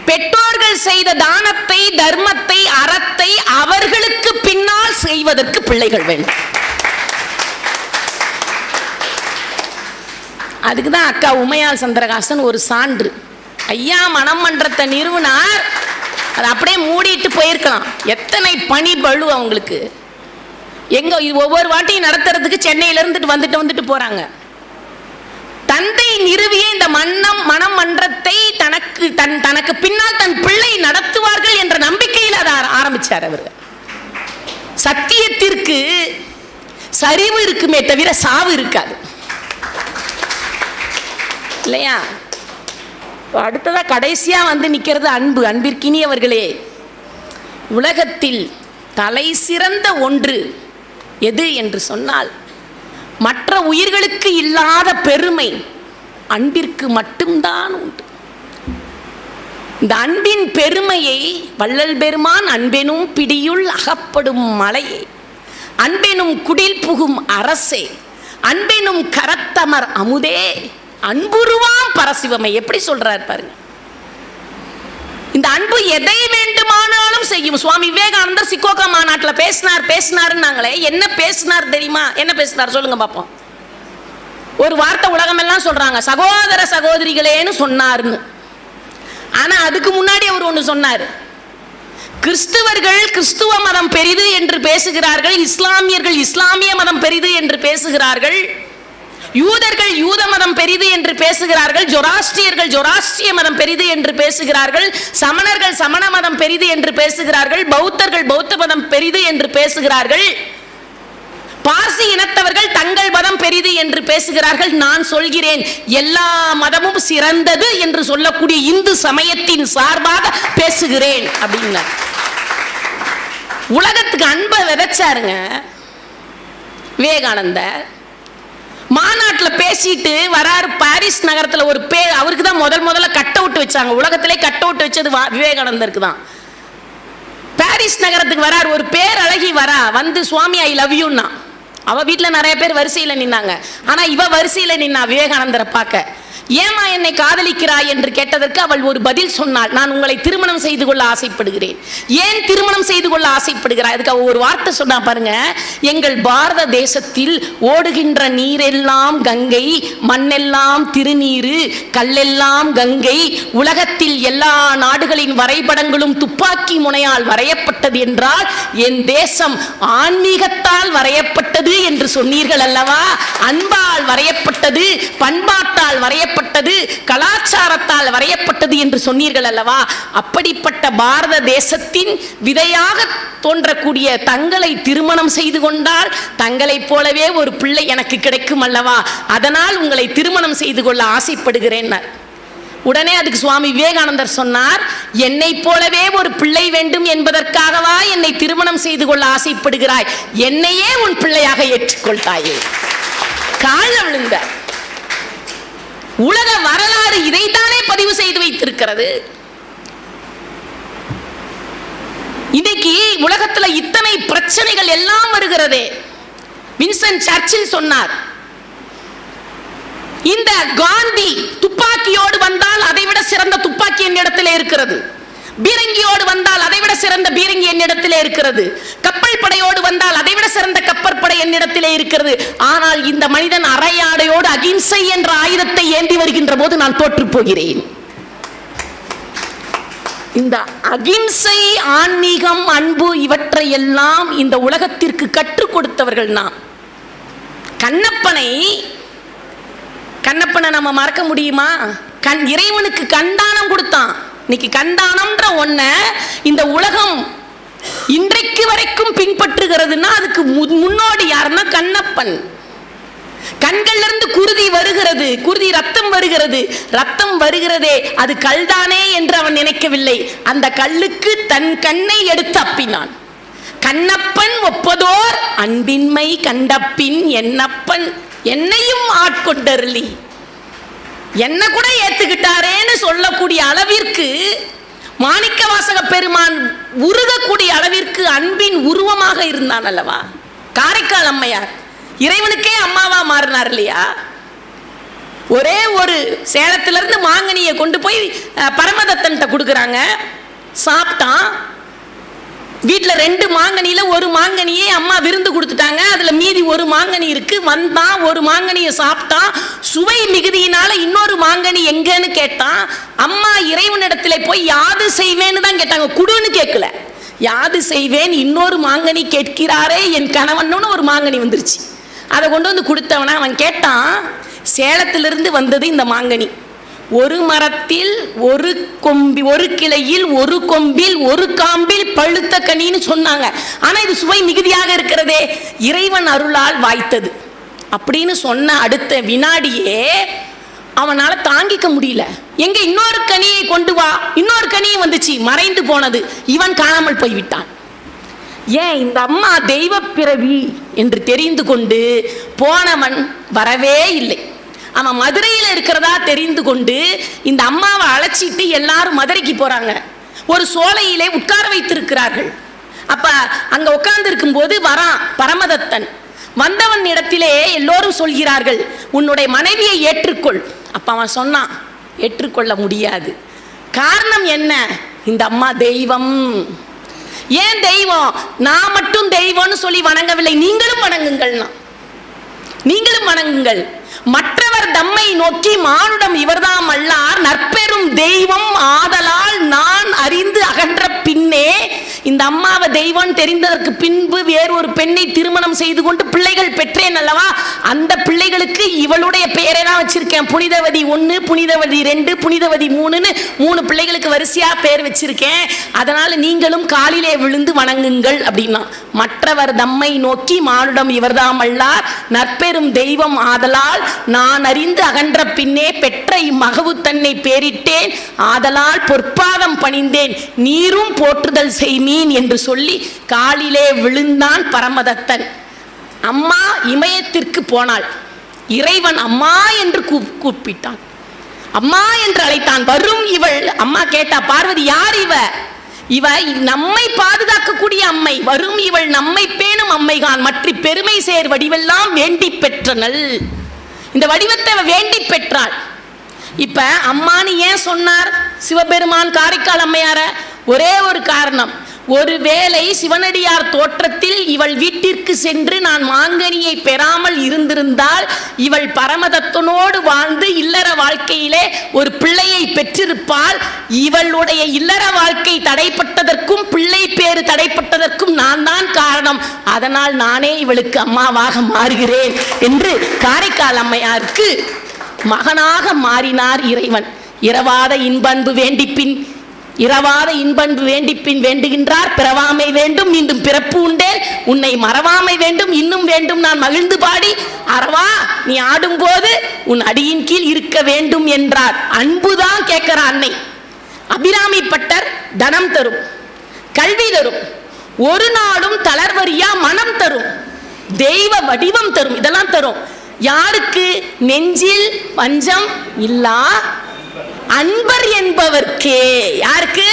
பெற்றோர்கள் செய்த தானத்தை, தர்மத்தை, அறத்தை அவர்களுக்கு பின்னால் செய்வதற்கு பிள்ளைகள் வேண்டும். அதுக்குதான் அக்கா உமையாள் சந்திரகாசன் ஒரு சான்று. ஐயா மனமன்றத்தை நிறுவனார், அதை அப்படியே மூடிட்டு போயிருக்கலாம். எத்தனை பணி பளு அவங்களுக்கு. எங்க ஒவ்வொரு வாட்டியும் நடத்துறதுக்கு சென்னையில இருந்துட்டு வந்துட்டு போறாங்க. தந்தை நிறுவிய இந்த மனம் மன்றத்தை தனக்கு பின்னால் தன் பிள்ளை நடத்துவார்கள் என்ற நம்பிக்கையில் அதை ஆரம்பிச்சார் அவர். சத்தியத்திற்கு சரிவு இருக்குமே தவிர சாவு இருக்காது, இல்லையா? அடுத்ததா கடைசியா நிக்கிறது அன்பு. அன்பிற்கினியவர்களே, உலகத்தில் தலை சிறந்த ஒன்று எது என்று சொன்னால், மற்ற உயிர்களுக்கு இல்லாத பெருமை அன்பிற்கு மட்டும்தான் உண்டு. இந்த அன்பின் பெருமையை வள்ளல் பெருமான் அன்பெனும் பிடியுள் அகப்படும் மலையை, அன்பெனும் குடில் புகும் அரசே, அன்பெனும் கரத்தமர் அமுதே, அன்புருவாம் பரசிவமை எப்படி சொல்றார் பாருங்க. இந்த அன்பு எதை வேண்டுமானாலும் செய்யும். சுவாமி விவேகானந்தர் சிக்கோகா மாநாட்டில் பேசினாருன்னாங்களே, என்ன பேசினார் தெரியுமா? என்ன பேசினார் சொல்லுங்க பாப்போம். ஒரு வார்த்தை உலகம் எல்லாம் சொல்றாங்க, சகோதர சகோதரிகளேன்னு சொன்னார்னு. ஆனா அதுக்கு முன்னாடி அவர் ஒன்று சொன்னார். கிறிஸ்துவர்கள் கிறிஸ்துவ மதம் பெரிது என்று பேசுகிறார்கள், இஸ்லாமியர்கள் இஸ்லாமிய மதம் பெரிது என்று பேசுகிறார்கள், யூதர்கள் யூத மதம் பெரிது என்று பேசுகிறார்கள், ஜொராஸ்ட்ரியர்கள் ஜொராஸ்ட்ரிய மதம் பெரிது என்று பேசுகிறார்கள், சமணர்கள் சமண மதம் பெரிது என்று பேசுகிறார்கள், பௌத்தர்கள் பௌத்த மதம் பெரிது என்று பேசுகிறார்கள், பார்சி இனத்தவர்கள் தங்கள் மதம் பெரிது என்று பேசுகிறார்கள். நான் சொல்கிறேன், எல்லா மதமும் சிறந்தது என்று சொல்லக்கூடிய இந்து சமயத்தின் சார்பாக பேசுகிறேன் அப்படின்னா. உலகத்துக்கு அன்பை விதைச்சாருங்க விவேகானந்தர். மாநாட்டில் பேசிட்டு வராரு பாரிஸ் நகரத்தில். ஒரு பேர் அவருக்கு தான் முதல்ல கட் அவுட் வச்சாங்க. உலகத்திலே கட் அவுட் வச்சது விவேகானந்தருக்கு தான். பாரிஸ் நகரத்துக்கு வராரு, ஒரு பேர் அழகி வரா, சுவாமி ஐ லவ் யூன்னா. அவ வீட்டில் நிறைய பேர் வரிசையில் நின்னாங்க. ஆனா இவ வரிசையில் நின்னா விவேகானந்தரை பார்க்க. ஏமா என்னை காதலிக்கிறாய் என்று கேட்டதற்கு அவள் ஒரு பதில் சொன்னாள், நான் உங்களை திருமணம் செய்து கொள்ள ஆசைப்படுகிறேன். ஏன் திருமணம் செய்து கொள்ள ஆசைப்படுகிறாய்? அதுக்கு அவள் ஒரு வார்த்தை சொன்னா பாருங்க, எங்கள் பாரத தேசத்தில் ஓடுகின்ற நீரெல்லாம் கங்கை, மண்ணெல்லாம் திருநீரு, கல்லெல்லாம் கங்கை, உலகத்தில் எல்லா நாடுகளின் வரைபடங்களும் துப்பாக்கி முனையால் வரையப்பட்டது என்றால் என் தேசம் ஆன்மீகத்தால் வரையப்பட்டது என்று சொன்னீர்கள் அல்லவா? அன்பால் வரையப்பட்டது, பண்பாட்டால் வரையப்பட்டது, கலாச்சாரத்தால் வரையப்பட்டது என்று சொன்னீர்கள் அல்லவா? அப்படிப்பட்ட பாரத தேசத்தின் விதையாக தோன்றக்கூடிய தங்களை திருமணம் செய்து கொண்டால் தங்களைப் போலவே ஒரு பிள்ளை எனக்கு கிடைக்கும் அல்லவா? அதனால் உங்களை திருமணம் செய்து கொள்ள ஆசைப்படுகிறேன். உடனே அதுக்கு சுவாமி விவேகானந்தர் சொன்னார், என்னை போலவே ஒரு பிள்ளை வேண்டும் என்பதற்காகவா என்னை திருமணம் செய்து கொள்ள ஆசைப்படுகிறாய்? என்னையே உன் பிள்ளையாக ஏற்றுக்கொள்தாயே. கால விழுந்த உலக வரலாறு இதைத்தானே பதிவு செய்து வைத்திருக்கிறது. இன்னைக்கு உலகத்துல இத்தனை பிரச்சனைகள் எல்லாம் வருகிறதே. வின்ஸ்டன் சர்ச்சில் சொன்னார், இந்த காந்தி துப்பாக்கியோடு வந்தால் அதைவிட சிறந்த துப்பாக்கி என்னிடத்திலே இருக்கிறது, பீரங்கியோடு வந்தால் அதைவிட சிறந்த பீரங்கி என்னிடத்திலே இருக்கிறது, கப்பல் படையோடு வந்தால் அதைவிட சிறந்த கப்பற்படை என்னிடத்திலே இருக்கிறது. ஆனால் இந்த மனிதன் அரையாடையோடு அகிம்சை என்ற ஆயுதத்தை ஏந்தி வருகின்ற போது நான் தோற்று போகிறேன். இந்த அகிம்சை, ஆன்மீகம், அன்பு இவற்றை எல்லாம் இந்த உலகத்திற்கு கற்றுக் கொடுத்தவர்கள் நாம். கண்ணப்பனை நம்ம மறக்க முடியுமா? இறைவனுக்கு கண்தானம் கொடுத்தான். இன்னைக்கு கண்தானம்ன்ற ஒன்ன இந்த உலகம் இன்றைக்கு வரைக்கும் பின்பற்றுகிறதுன்னா அதுக்கு முன்னோடி யாருன்னா கண்ணப்பன். கண்கள்ல இருந்து குருதி வருகிறது, குருதி ரத்தம் வருகிறது, ரத்தம் வருகிறதே அது கல்தானே என்று அவன் நினைக்கவில்லை. அந்த கல்லுக்கு தன் கண்ணை எடுத்து அப்பினான். கண்ணப்பன் ஒப்பதோர் அன்பின்மை கண்டப்பின் என்னப்பன் என்னையும் ஆட்கொண்டருளி, என்ன கூட ஏத்துக்கிட்டாரேன்னு சொல்லக்கூடிய அளவிற்கு மாணிக்க வாசக பெருமான் உருகக்கூடிய அளவிற்கு அன்பின் உருவமாக இருந்தான் அல்லவா? காரைக்கால் அம்மையார் இறைவனுக்கே அம்மாவா மாறினார் இல்லையா? ஒரே ஒரு சேலத்திலிருந்து மாங்கனியை கொண்டு போய் பரமதத்தன்ட்ட கொடுக்குறாங்க, சாப்பிட்டான். வீட்டில் 2 மாங்கனியில ஒரு மாங்கனியே அம்மா விருந்து கொடுத்துட்டாங்க, அதுல மீதி ஒரு மாங்கனி இருக்கு. வந்தான், ஒரு மாங்கனியை சாப்பிட்டான். சுவை மிகுதியினால இன்னொரு மாங்கனி எங்கன்னு கேட்டான். அம்மா இறைவனிடத்துல போய் யாது செய்வேன்னு தான் கேட்டாங்க, குடுன்னு கேட்கல. யாது செய்வேன், இன்னொரு மாங்கனி கேட்கிறாரே என் கணவன் ஒரு மாங்கனி வந்துருச்சு. அதை கொண்டு வந்து கொடுத்தவன அவன் கேட்டான், சேலத்திலிருந்து வந்தது இந்த மாங்கனி, ஒரு மரத்தில் ஒரு கிளையில் ஒரு கொம்பில் ஒரு காம்பில் பழுத்த கனின்னு சொன்னாங்க. ஆனா இது சுவை மிகுதியாக இருக்கிறதே, இறைவன் அருளால் வாய்த்தது அப்படின்னு சொன்ன அடுத்த வினாடியே அவனால தாங்கிக்க முடியல. எங்க இன்னொரு கனியை கொண்டு வா, இன்னொரு கனியை வந்துச்சு, மறைந்து போனது, இவன் காணாமல் போய்விட்டான். ஏன்? இந்த அம்மா தெய்வ பிறவி என்று தெரிந்து கொண்டு போனவன் வரவே இல்லை. அவன் மதுரையில் இருக்கிறதா தெரிந்து கொண்டு இந்த அம்மாவை அழைச்சிட்டு எல்லாரும் மதுரைக்கு போறாங்க. ஒரு சோலையிலே உட்கார வைத்திருக்கிறார்கள். அப்ப அங்க உட்கார்ந்து இருக்கும் போது வரான் பரமதத்தன். வந்தவன் இடத்திலே எல்லோரும் சொல்கிறார்கள், உன்னுடைய மனைவியை ஏற்றுக்கொள். அப்ப அவன் சொன்னான், ஏற்றுக்கொள்ள முடியாது. காரணம் என்ன? இந்த அம்மா தெய்வம். ஏன் தெய்வம்? நான் மட்டும் தெய்வம்னு சொல்லி வணங்கவில்லை, நீங்களும் வணங்குங்கள்னா, நீங்களும் வணங்குங்கள். மற்றவர் தம்மை நோக்கி மானுடம் இவர்தாம் அல்லார், நற்பெரும் தெய்வம் ஆதலால் நான் அறிந்து அகன்ற பின்னே. இந்த அம்மாவை தெய்வம் தெரிந்ததற்கு பின்பு வேறொரு பெண்ணை திருமணம் செய்து கொண்டு பிள்ளைகள் பெற்றேன் அல்லவா? அந்த பிள்ளைகளுக்கு இவளுடைய பெயரை தான் வச்சிருக்கேன். புனிதவதி 1, புனிதவதி 2, புனிதவதி 3ன்னு 3 பிள்ளைகளுக்கு வரிசையா பேர் வச்சிருக்கேன். அதனால நீங்களும் காலிலே விழுந்து வணங்குங்கள் அப்படின்னா. மற்றவர் தம்மை நோக்கி மானுடம் இவர்தாம் அல்லார், நற்பெரும் தெய்வம் ஆதலால் நான் அறிந்து அகன்ற பின்னே பெற்ற இம்மகவு தன்னை பேரிட்டேன், ஆதலால் பொற்பாதம் பணிந்தேன், நீரும் போற்றுதல் செய்மீன் என்று சொல்லி காலிலே விழுந்தான் பரமதத்தன். அம்மா இமயத்திற்கு போனாள். இறைவன் அம்மா என்று கூப்பிட்டான், அம்மா என்று அழைத்தான். வரும் இவள். அம்மா கேட்டா, பார்வதி யார் இவ? இவ நம்மை பாதுகாக்கக்கூடிய அம்மை. வரும் இவள் நம்மை பேணும் அம்மைகான், மற்ற பெருமை சேர் வடிவெல்லாம் வேண்டி பெற்றனள். இந்த வடிவத்தை வேண்டி பெற்றாள். இப்ப அம்மானு ஏன் சொன்னார் சிவபெருமான் காரைக்கால் அம்மையார? ஒரே ஒரு காரணம், ஒருவேளை சிவனடியார் தோற்றத்தில் இவள் வீட்டிற்கு சென்று நான் மாங்கனியை பெறாமல் இருந்திருந்தால் இவள் பரமதத்தனோடு வாழ்ந்து இல்லற வாழ்க்கையிலே ஒரு பிள்ளையை பெற்றிருப்பாள். இவளுடைய இல்லற வாழ்க்கை தடைப்பட்டதற்கும் பிள்ளை பேறு தடைப்பட்டதற்கும் நான் தான் காரணம். அதனால் நானே இவளுக்கு அம்மாவாக மாறுகிறேன் என்று காரைக்கால் அம்மையாருக்கு மகனாக மாறினார் இறைவன். இரவாத இன்பன்பு வேண்டிப்பின் இரவாத இன்பன்பு வேண்டிப்பின் வேண்டுகின்றார். பிறவாமை வேண்டும் மீண்டும் பிறப்பு உண்டேன், உன்னை மறவாமை வேண்டும் இன்னும் வேண்டும் நான் மகிழ்ந்து பாடி, அறவா நீ ஆடும்போது உன் அடியின் கீழ் இருக்க வேண்டும் என்றார். அன்புதான் கேட்கிற அன்னை. அபிராமி பட்டர் தனம் தரும், கல்வி தரும், ஒரு நாளும் தளர்வரியா மனம் தரும், தெய்வ வடிவம் தரும். இதெல்லாம் தரும். யாருக்கு? நெஞ்சில் பஞ்சம் இல்லா அன்பர் என்பவர்க்கே. யாருக்கு?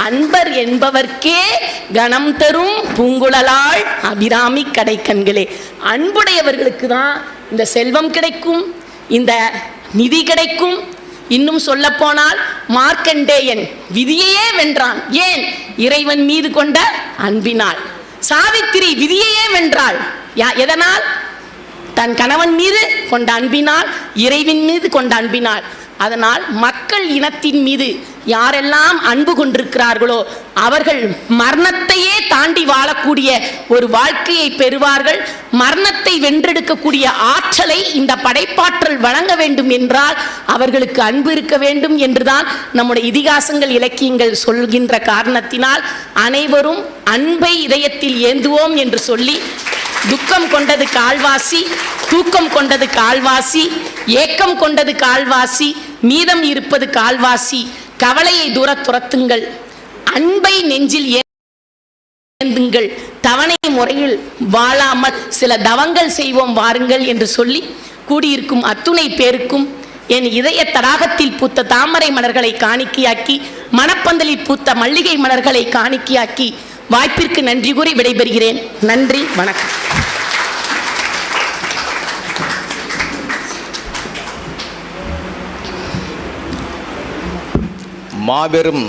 அன்பர் என்பவர்க்கே கணம் தரும் பூங்குழலாள் அபிராமி கடைக்கண்களே. அன்புடையவர்களுக்கு தான் இந்த செல்வம் கிடைக்கும், இந்த நிதி கிடைக்கும். இன்னும் சொல்ல போனால் மார்க்கண்டேயன் விதியையே வென்றான். ஏன்? இறைவன் மீது கொண்ட அன்பினால். சாவித்திரி விதியையே வென்றாள். எதனால்? தன் கணவன் மீது கொண்ட அன்பினால், இறைவன் மீது கொண்ட அன்பினால். அதனால் மக்கள் இனத்தின் மீது யாரெல்லாம் அன்பு கொண்டிருக்கிறார்களோ அவர்கள் மரணத்தையே தாண்டி வாழக்கூடிய ஒரு வாழ்க்கையை பெறுவார்கள். மரணத்தை வென்றெடுக்கக்கூடிய ஆற்றலை இந்த படைப்பாற்றல் வழங்க வேண்டும் என்றால் அவர்களுக்கு அன்பு இருக்க வேண்டும் என்றுதான் நம்முடைய இதிகாசங்கள் இலக்கியங்கள் சொல்கின்ற காரணத்தினால் அனைவரும் அன்பை இதயத்தில் ஏந்துவோம் என்று சொல்லி, துக்கம் கொண்டது கால்வாசி, தூக்கம் கொண்டது கால்வாசி, ஏக்கம் கொண்டது கால்வாசி, மீதம் இருப்பது கால்வாசி, கவலையை தூர துரத்துங்கள், அன்பை நெஞ்சில் ஏந்துங்கள், தவணை முறையில் வாழாமல் சில தவங்கள் செய்வோம் வாருங்கள் என்று சொல்லி கூடியிருக்கும் அத்துணை பேருக்கும் என் இதய தடாகத்தில் பூத்த தாமரை மலர்களை காணிக்கையாக்கி, மணப்பந்தலில் பூத்த மல்லிகை மலர்களை காணிக்கையாக்கி வாய்ப்பிற்கு நன்றி கூறி விடைபெறுகிறேன். நன்றி, வணக்கம். மாபெரும்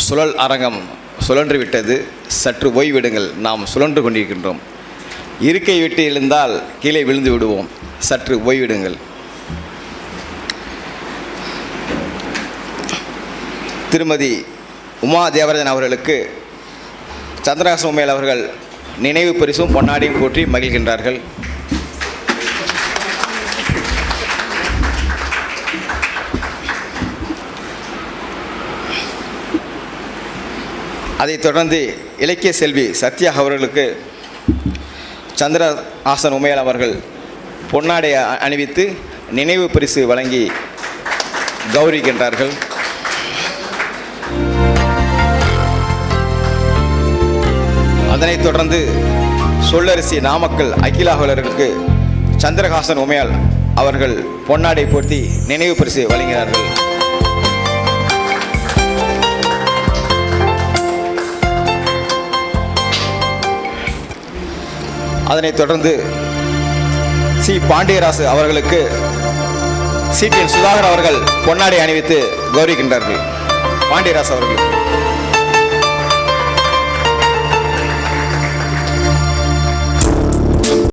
சுழல் அரங்கம் சுழன்று விட்டது. சற்று ஓய்விடுங்கள். நாம் சுழன்று கொண்டிருக்கின்றோம். இருக்கை விட்டு எழுந்தால் கீழே விழுந்து விடுவோம். சற்று ஓய்விடுங்கள். திருமதி உமா தேவராஜன் அவர்களுக்கு சந்திரகாசன் அவர்கள் நினைவு பரிசும் பொன்னாடியும் போற்றி மகிழ்கின்றார்கள். அதைத் தொடர்ந்து இலக்கிய செல்வி சத்யா அவர்களுக்கு சந்திரஹாசன் உமையால் அவர்கள் பொன்னாடை அணிவித்து நினைவு பரிசு வழங்கி கௌரவிக்கின்றார்கள். அதனைத் தொடர்ந்து சொல்லரசி நாமக்கல் அகிலா அவர்களுக்கு சந்திரஹாசன் உமையால் அவர்கள் பொன்னாடை போர்த்தி நினைவு பரிசு வழங்கினார்கள். அதனைத் தொடர்ந்து சி பாண்டியராசு அவர்களுக்கு சிடிஎன் சுதாகர் அவர்கள் பொன்னாடை அணிவித்து கௌரவிக்கின்றார்கள். பாண்டியராசு அவர்களுக்கு